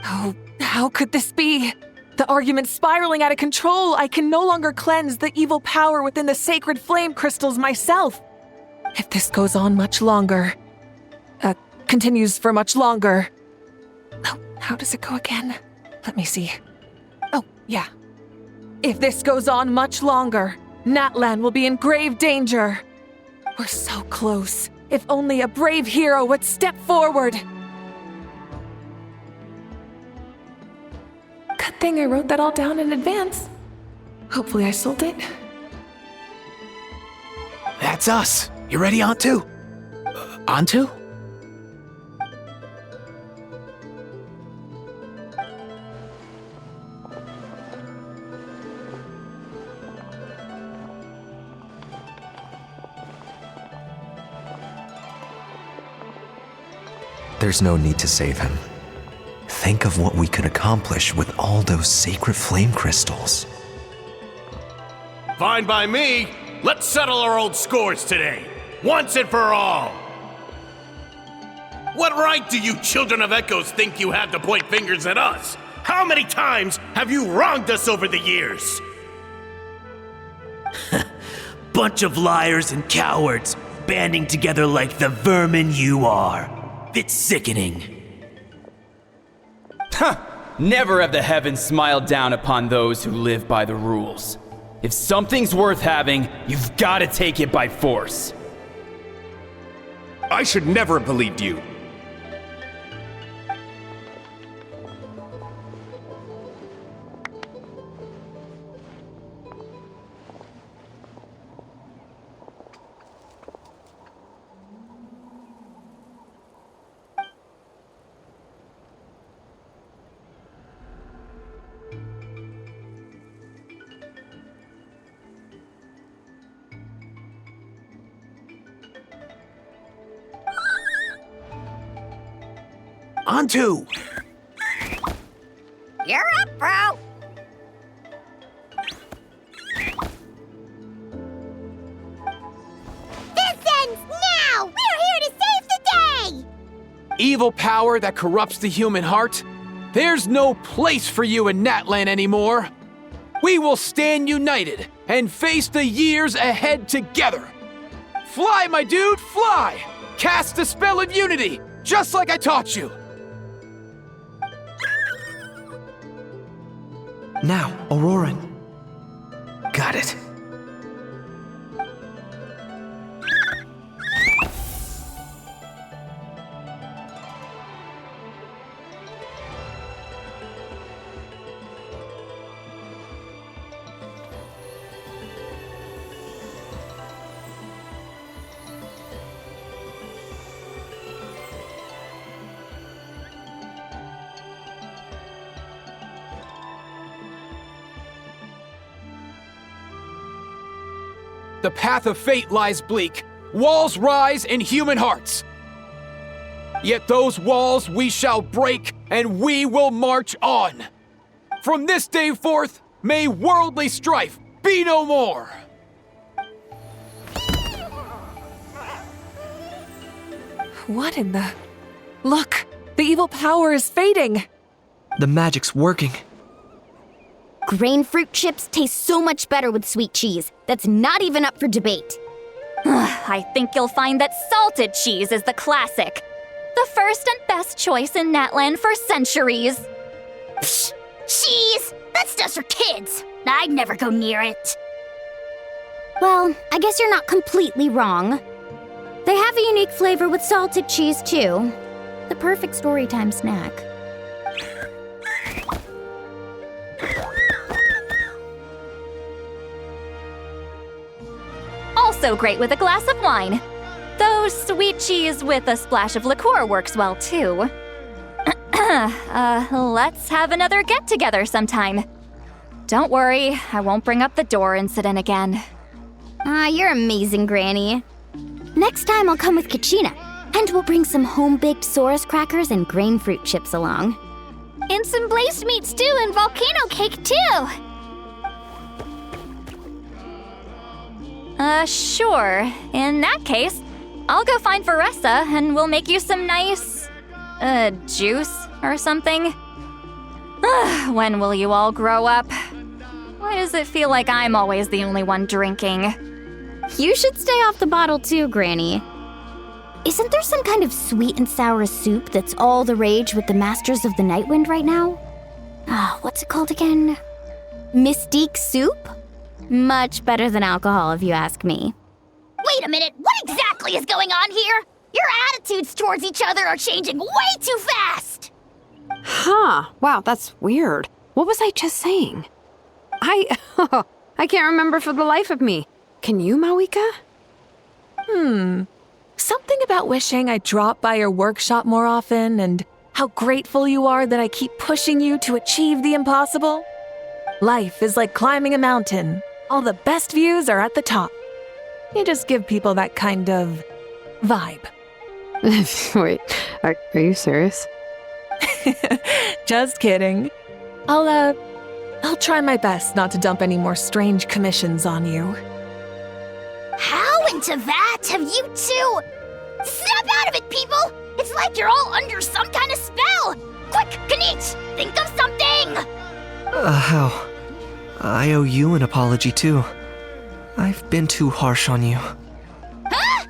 Oh, how could this be? The argument's spiraling out of control. I can no longer cleanse the evil power within the sacred flame crystals myself. If this goes on much longer, continues for much longer. Oh, how does it go again? Let me see. Oh, yeah. If this goes on much longer, Natlan will be in grave danger. We're so close. If only a brave hero would step forward. Good thing I wrote that all down in advance. Hopefully I sold it. That's us. You ready, Antu? Antu? there's no need to save him. Think of what we could accomplish with all those sacred flame crystals. Fine by me. Let's settle our old scores today, once and for all. What right do you children of Echoes think you have to point fingers at us? How many times have you wronged us over the years? Bunch of liars and cowards, banding together like the vermin you are. It's sickening. Never have the heavens smiled down upon those who live by the rules. If something's worth having, you've got to take it by force. I should never have believed you. On to! You're up, bro! This ends now! We're here to save the day! Evil power that corrupts the human heart? There's no place for you in Natlan anymore. We will stand united and face the years ahead together. Fly, my dude, fly! Cast the spell of unity, just like I taught you. Now, Auroran. Got it. The path of fate lies bleak. Walls rise in human hearts. Yet those walls we shall break, and we will march on. From this day forth, may worldly strife be no more. What in the... Look! The evil power is fading! The magic's working. Grain fruit chips taste so much better with sweet cheese. That's not even up for debate. I think you'll find that salted cheese is the classic. The first and best choice in Natlan for centuries. Psh! Cheese! That stuff's for kids! I'd never go near it. Well, I guess you're not completely wrong. They have a unique flavor with salted cheese, too. The perfect storytime snack. Also great with a glass of wine. Though sweet cheese with a splash of liqueur works well, too. Let's have another get-together sometime. Don't worry, I won't bring up the door incident again. You're amazing, Granny. Next time I'll come with Kachina, and we'll bring some home-baked Saurus crackers and grain fruit chips along. And some blazed meat stew and volcano cake, too! Sure. In that case, I'll go find Varessa and we'll make you some nice, juice or something. When will you all grow up? Why does it feel like I'm always the only one drinking? You should stay off the bottle too, Granny. Isn't there some kind of sweet and sour soup that's all the rage with the Masters of the Nightwind right now? What's it called again? Mystique soup? Much better than alcohol, if you ask me. Wait a minute, what exactly is going on here? Your attitudes towards each other are changing way too fast! Huh. Wow, that's weird. What was I just saying? I can't remember for the life of me. Can you, Mawika? Something about wishing I'd drop by your workshop more often and how grateful you are that I keep pushing you to achieve the impossible. Life is like climbing a mountain. All the best views are at the top. You just give people that kind of vibe. Wait, are you serious? Just kidding. I'll try my best not to dump any more strange commissions on you. How into that have you two? Snap out of it, people! It's like you're all under some kind of spell! Quick, Kanich, think of something! How? I owe you an apology too. I've been too harsh on you. Huh?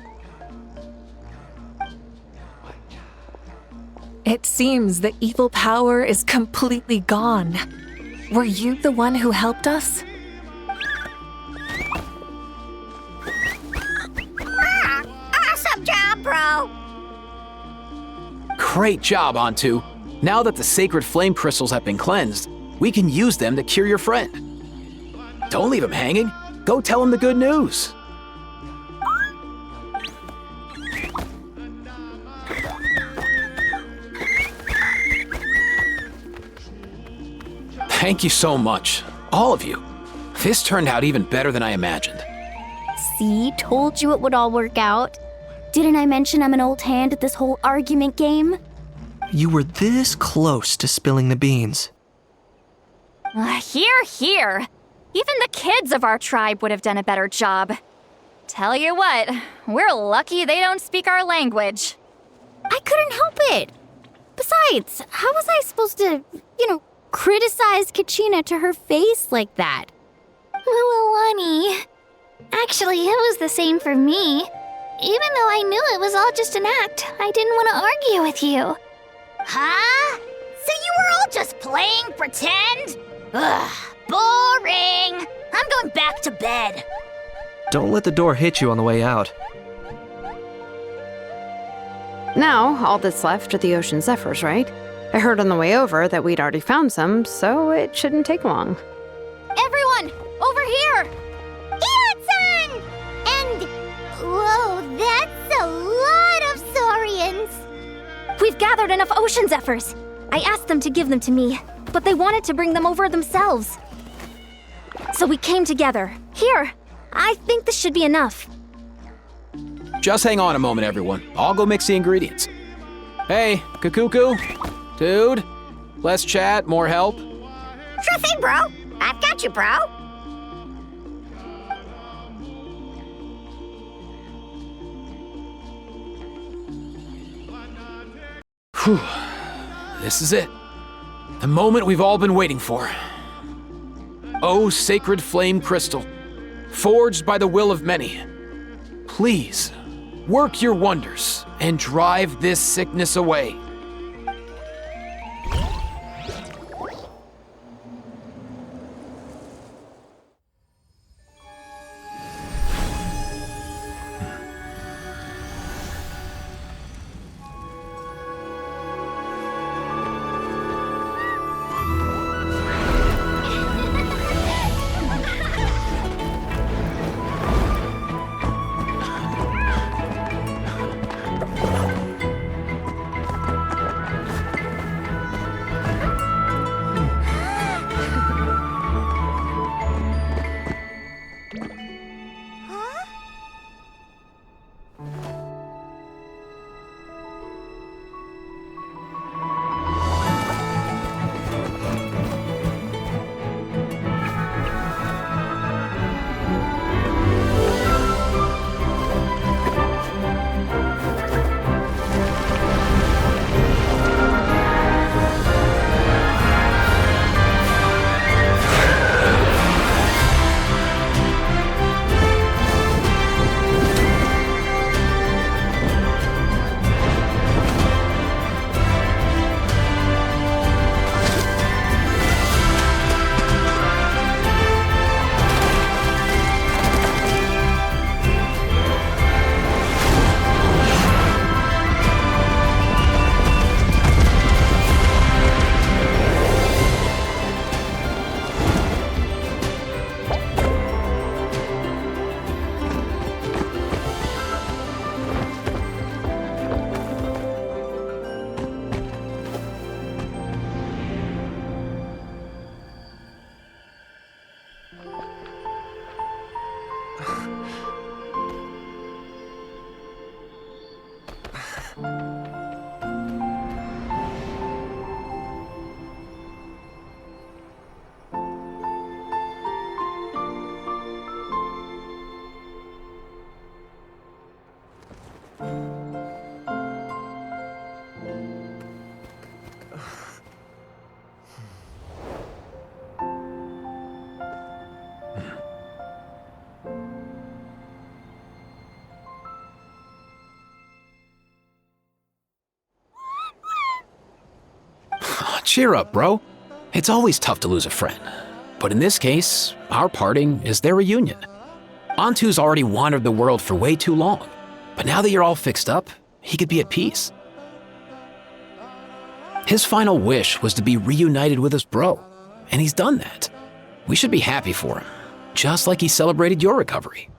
It seems the evil power is completely gone. Were you the one who helped us? Awesome job, bro! Great job, Antu. Now that the sacred flame crystals have been cleansed, we can use them to cure your friend. Don't leave him hanging. Go tell him the good news. Thank you so much, all of you. This turned out even better than I imagined. See, told you it would all work out. Didn't I mention I'm an old hand at this whole argument game? You were this close to spilling the beans. Here. Even the kids of our tribe would have done a better job. Tell you what, we're lucky they don't speak our language. I couldn't help it. Besides, how was I supposed to, criticize Kachina to her face like that? Lonnie. Actually, it was the same for me. Even though I knew it was all just an act, I didn't want to argue with you. Huh? So you were all just playing pretend? Ugh, boring! I'm going back to bed. Don't let the door hit you on the way out. Now, all that's left are the ocean zephyrs, right? I heard on the way over that we'd already found some, so it shouldn't take long. Everyone, over here! Eon-san! And, whoa, that's a lot of saurians. We've gathered enough ocean zephyrs. I asked them to give them to me, but they wanted to bring them over themselves. So we came together. Here, I think this should be enough. Just hang on a moment, everyone. I'll go mix the ingredients. Hey, Kakuku, dude, less chat, more help. Sure thing, bro. I've got you, bro. Whew. This is it. The moment we've all been waiting for. Oh, sacred flame crystal, forged by the will of many, please work your wonders and drive this sickness away. Cheer up, bro. It's always tough to lose a friend. But in this case, our parting is their reunion. Antu's already wandered the world for way too long. But now that you're all fixed up, he could be at peace. His final wish was to be reunited with his bro, and he's done that. We should be happy for him, just like he celebrated your recovery.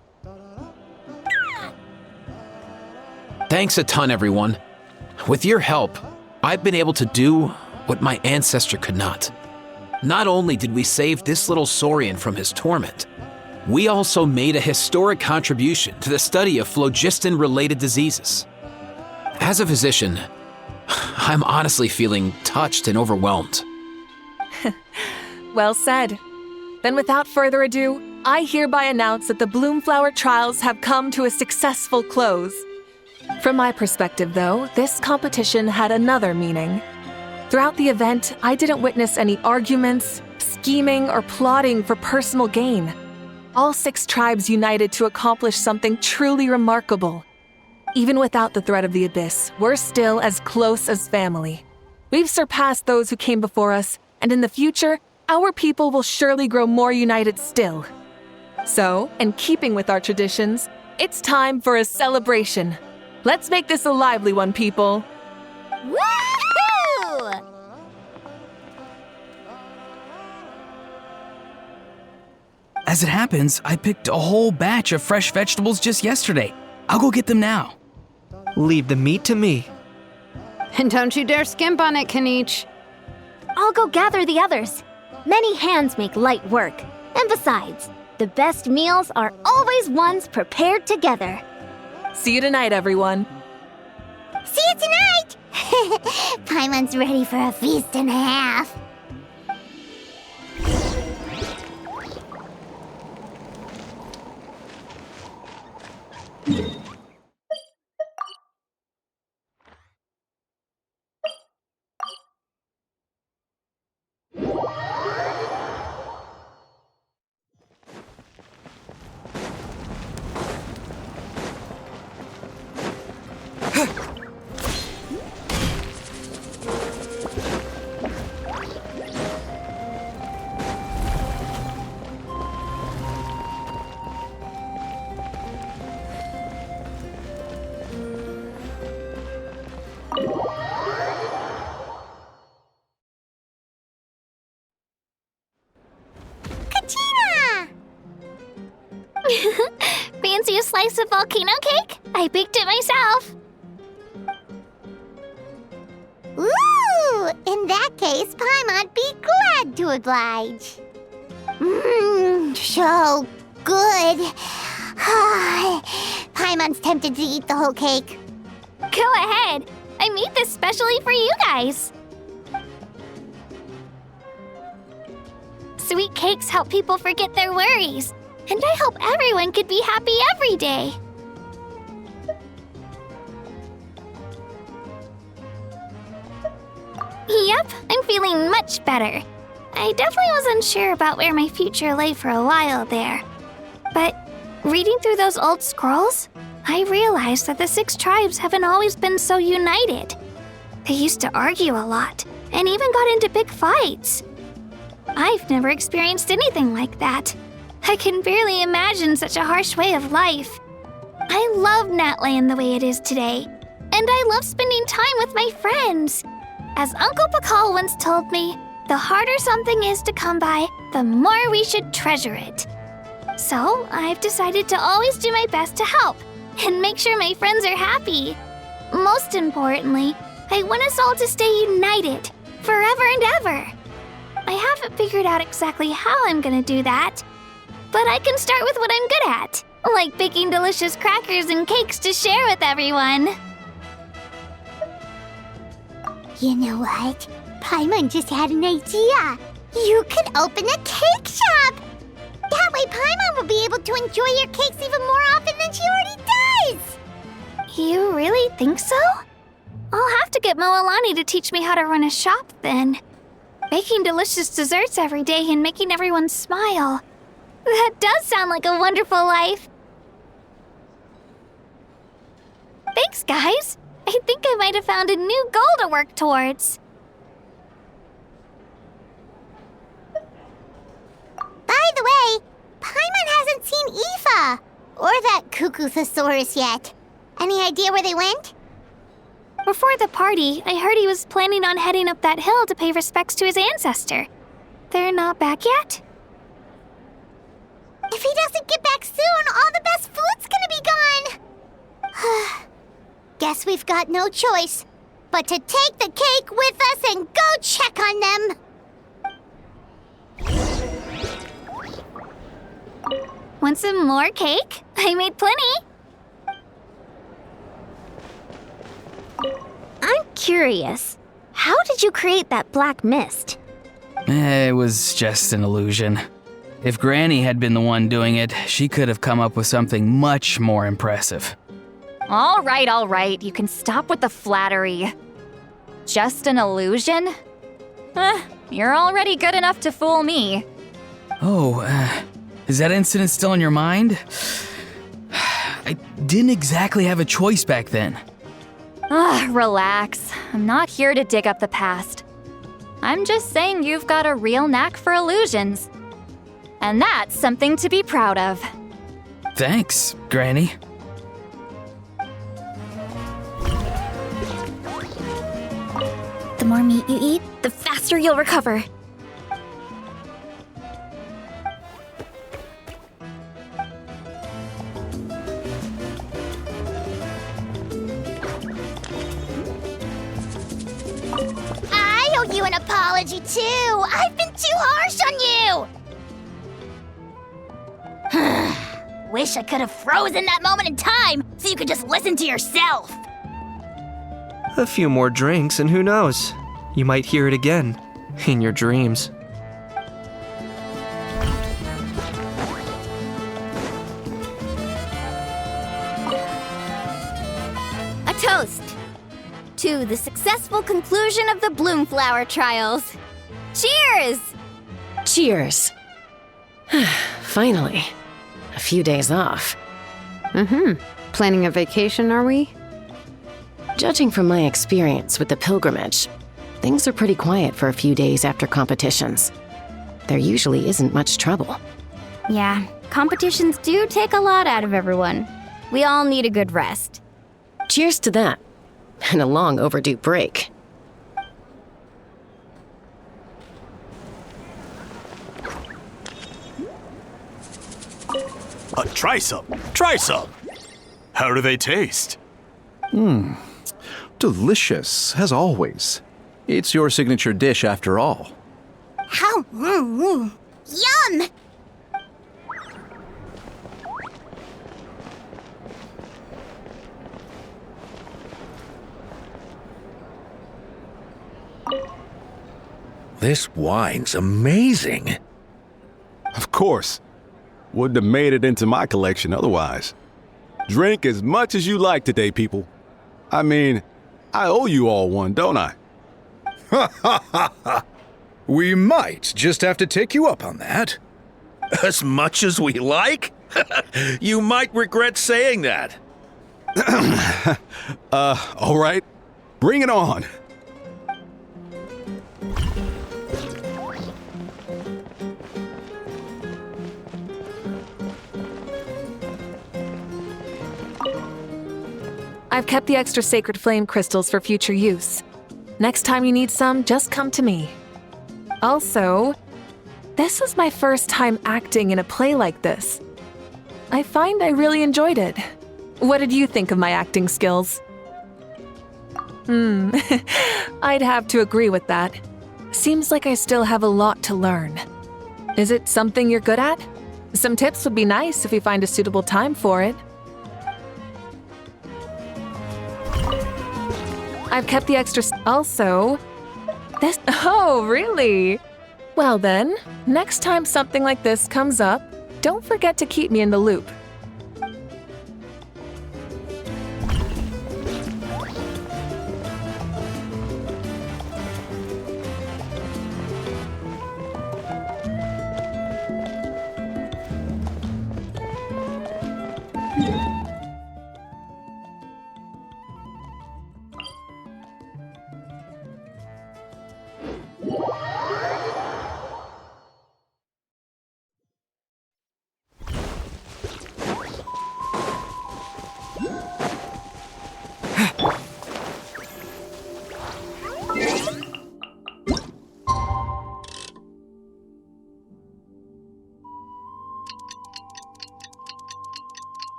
Thanks a ton, everyone. With your help, I've been able to do what my ancestor could not. Not only did we save this little Saurian from his torment, we also made a historic contribution to the study of phlogiston-related diseases. As a physician, I'm honestly feeling touched and overwhelmed. Well said. Then without further ado, I hereby announce that the Bloomflower trials have come to a successful close. From my perspective, though, this competition had another meaning. Throughout the event, I didn't witness any arguments, scheming, or plotting for personal gain. All 6 tribes united to accomplish something truly remarkable. Even without the threat of the Abyss, we're still as close as family. We've surpassed those who came before us, and in the future, our people will surely grow more united still. So, in keeping with our traditions, it's time for a celebration. Let's make this a lively one, people. Woohoo! As it happens, I picked a whole batch of fresh vegetables just yesterday. I'll go get them now. Leave the meat to me. And don't you dare skimp on it, Kanich. I'll go gather the others. Many hands make light work. And besides, the best meals are always ones prepared together. See you tonight, everyone. See you tonight! Paimon's ready for a feast and a half. Fancy a slice of volcano cake? I baked it myself. Ooh! In that case, Paimon'd be glad to oblige. So good. Paimon's tempted to eat the whole cake. Go ahead. I made this specially for you guys. Sweet cakes help people forget their worries. And I hope everyone could be happy every day. Yep, I'm feeling much better. I definitely was unsure about where my future lay for a while there. But reading through those old scrolls, I realized that the 6 tribes haven't always been so united. They used to argue a lot, and even got into big fights. I've never experienced anything like that. I can barely imagine such a harsh way of life. I love Natland the way it is today, and I love spending time with my friends. As Uncle Pakal once told me, the harder something is to come by, the more we should treasure it. So I've decided to always do my best to help and make sure my friends are happy. Most importantly, I want us all to stay united forever and ever. I haven't figured out exactly how I'm gonna do that, but I can start with what I'm good at, like baking delicious crackers and cakes to share with everyone. You know what? Paimon just had an idea. You could open a cake shop. That way Paimon will be able to enjoy your cakes even more often than she already does. You really think so? I'll have to get Moalani to teach me how to run a shop then. Baking delicious desserts every day and making everyone smile. That does sound like a wonderful life. Thanks, guys. I think I might have found a new goal to work towards. or that Cuckoosaurus yet. Any idea where they went? Before the party, I heard he was planning on heading up that hill to pay respects to his ancestor. They're not back yet? If he doesn't get back soon, all the best food's gonna be gone. Guess we've got no choice but to take the cake with us and go check on them. Want some more cake? I made plenty. I'm curious. How did you create that black mist? It was just an illusion. If Granny had been the one doing it, she could have come up with something much more impressive. All right. You can stop with the flattery. Just an illusion? You're already good enough to fool me. Oh, is that incident still on your mind? I didn't exactly have a choice back then. Relax. I'm not here to dig up the past. I'm just saying you've got a real knack for illusions. And that's something to be proud of. Thanks, Granny. The more meat you eat, the faster you'll recover. I owe you an apology too. I've been too harsh on you. Wish I could have frozen that moment in time so you could just listen to yourself. A few more drinks, and who knows? You might hear it again in your dreams. A toast to the successful conclusion of the Bloomflower trials. Cheers! Cheers. Finally. A few days off. Planning a vacation, are we? Judging from my experience with the pilgrimage, things are pretty quiet for a few days after competitions. There usually isn't much trouble. Yeah, competitions do take a lot out of everyone. We all need a good rest. Cheers to that. And a long overdue break. Try some. Try some. How do they taste? Delicious, as always. It's your signature dish after all. How? Yum! This wine's amazing. Of course. Wouldn't have made it into my collection otherwise. Drink as much as you like today, people. I mean, I owe you all one, don't I? Ha ha ha ha! We might just have to take you up on that. As much as we like? You might regret saying that. All right. Bring it on. I've kept the extra sacred flame crystals for future use. Next time you need some, just come to me. Also, this is my first time acting in a play like this. I find I really enjoyed it. What did you think of my acting skills? I'd have to agree with that. Seems like I still have a lot to learn. Is it something you're good at? Some tips would be nice if you find a suitable time for it. I've kept the extra. Also, this. Oh, really? Well then, next time something like this comes up, don't forget to keep me in the loop.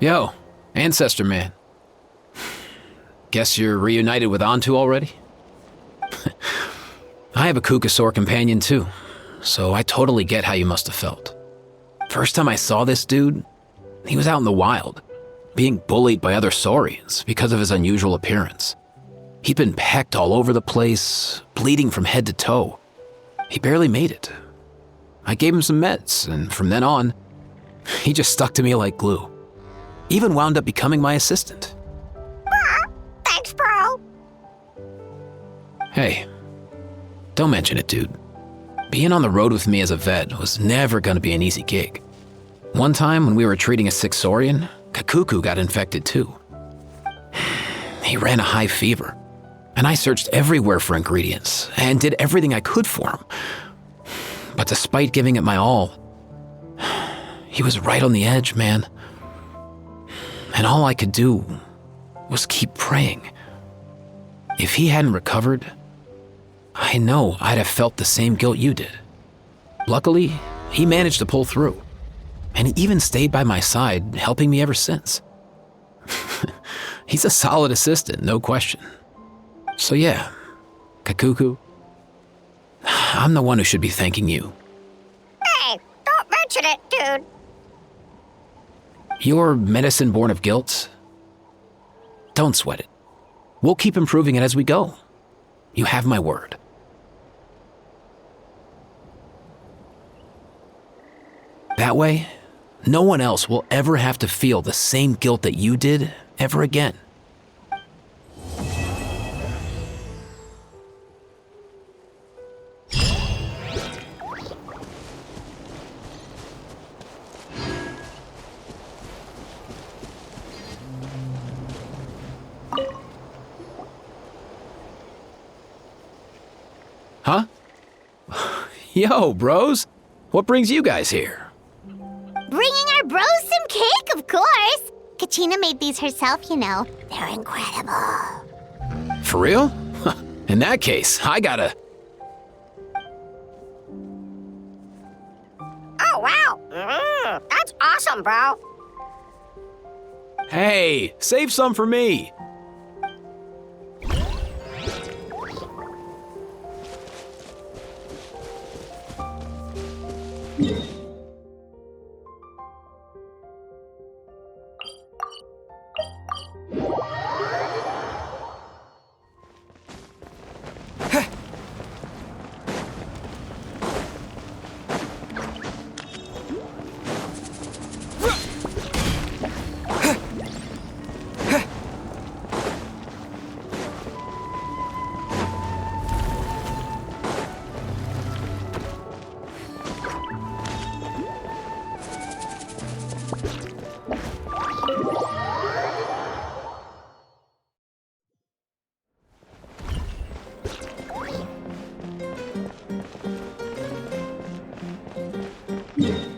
Yo, Ancestor Man. Guess you're reunited with Antu already? I have a Kukasaur companion too, so I totally get how you must have felt. First time I saw this dude, he was out in the wild, being bullied by other saurians because of his unusual appearance. He'd been pecked all over the place, bleeding from head to toe. He barely made it. I gave him some meds, and from then on, he just stuck to me like glue. Even wound up becoming my assistant. Thanks, bro. Hey, don't mention it, dude. Being on the road with me as a vet was never gonna be an easy gig. One time when we were treating a sick saurian, Kakuku got infected too. He ran a high fever, and I searched everywhere for ingredients and did everything I could for him. But despite giving it my all, he was right on the edge, man. And all I could do was keep praying. If he hadn't recovered, I know I'd have felt the same guilt you did. Luckily, he managed to pull through, and he even stayed by my side, helping me ever since. He's a solid assistant, no question. So yeah, Kakuku, I'm the one who should be thanking you. Hey, don't mention it, dude. Your medicine born of guilt? Don't sweat it. We'll keep improving it as we go. You have my word. That way, no one else will ever have to feel the same guilt that you did ever again. Huh? Yo, bros. What brings you guys here? Bringing our bros some cake, of course. Kachina made these herself, you know. They're incredible. For real? In that case, I gotta... Oh, wow. That's awesome, bro. Hey, save some for me. Yeah.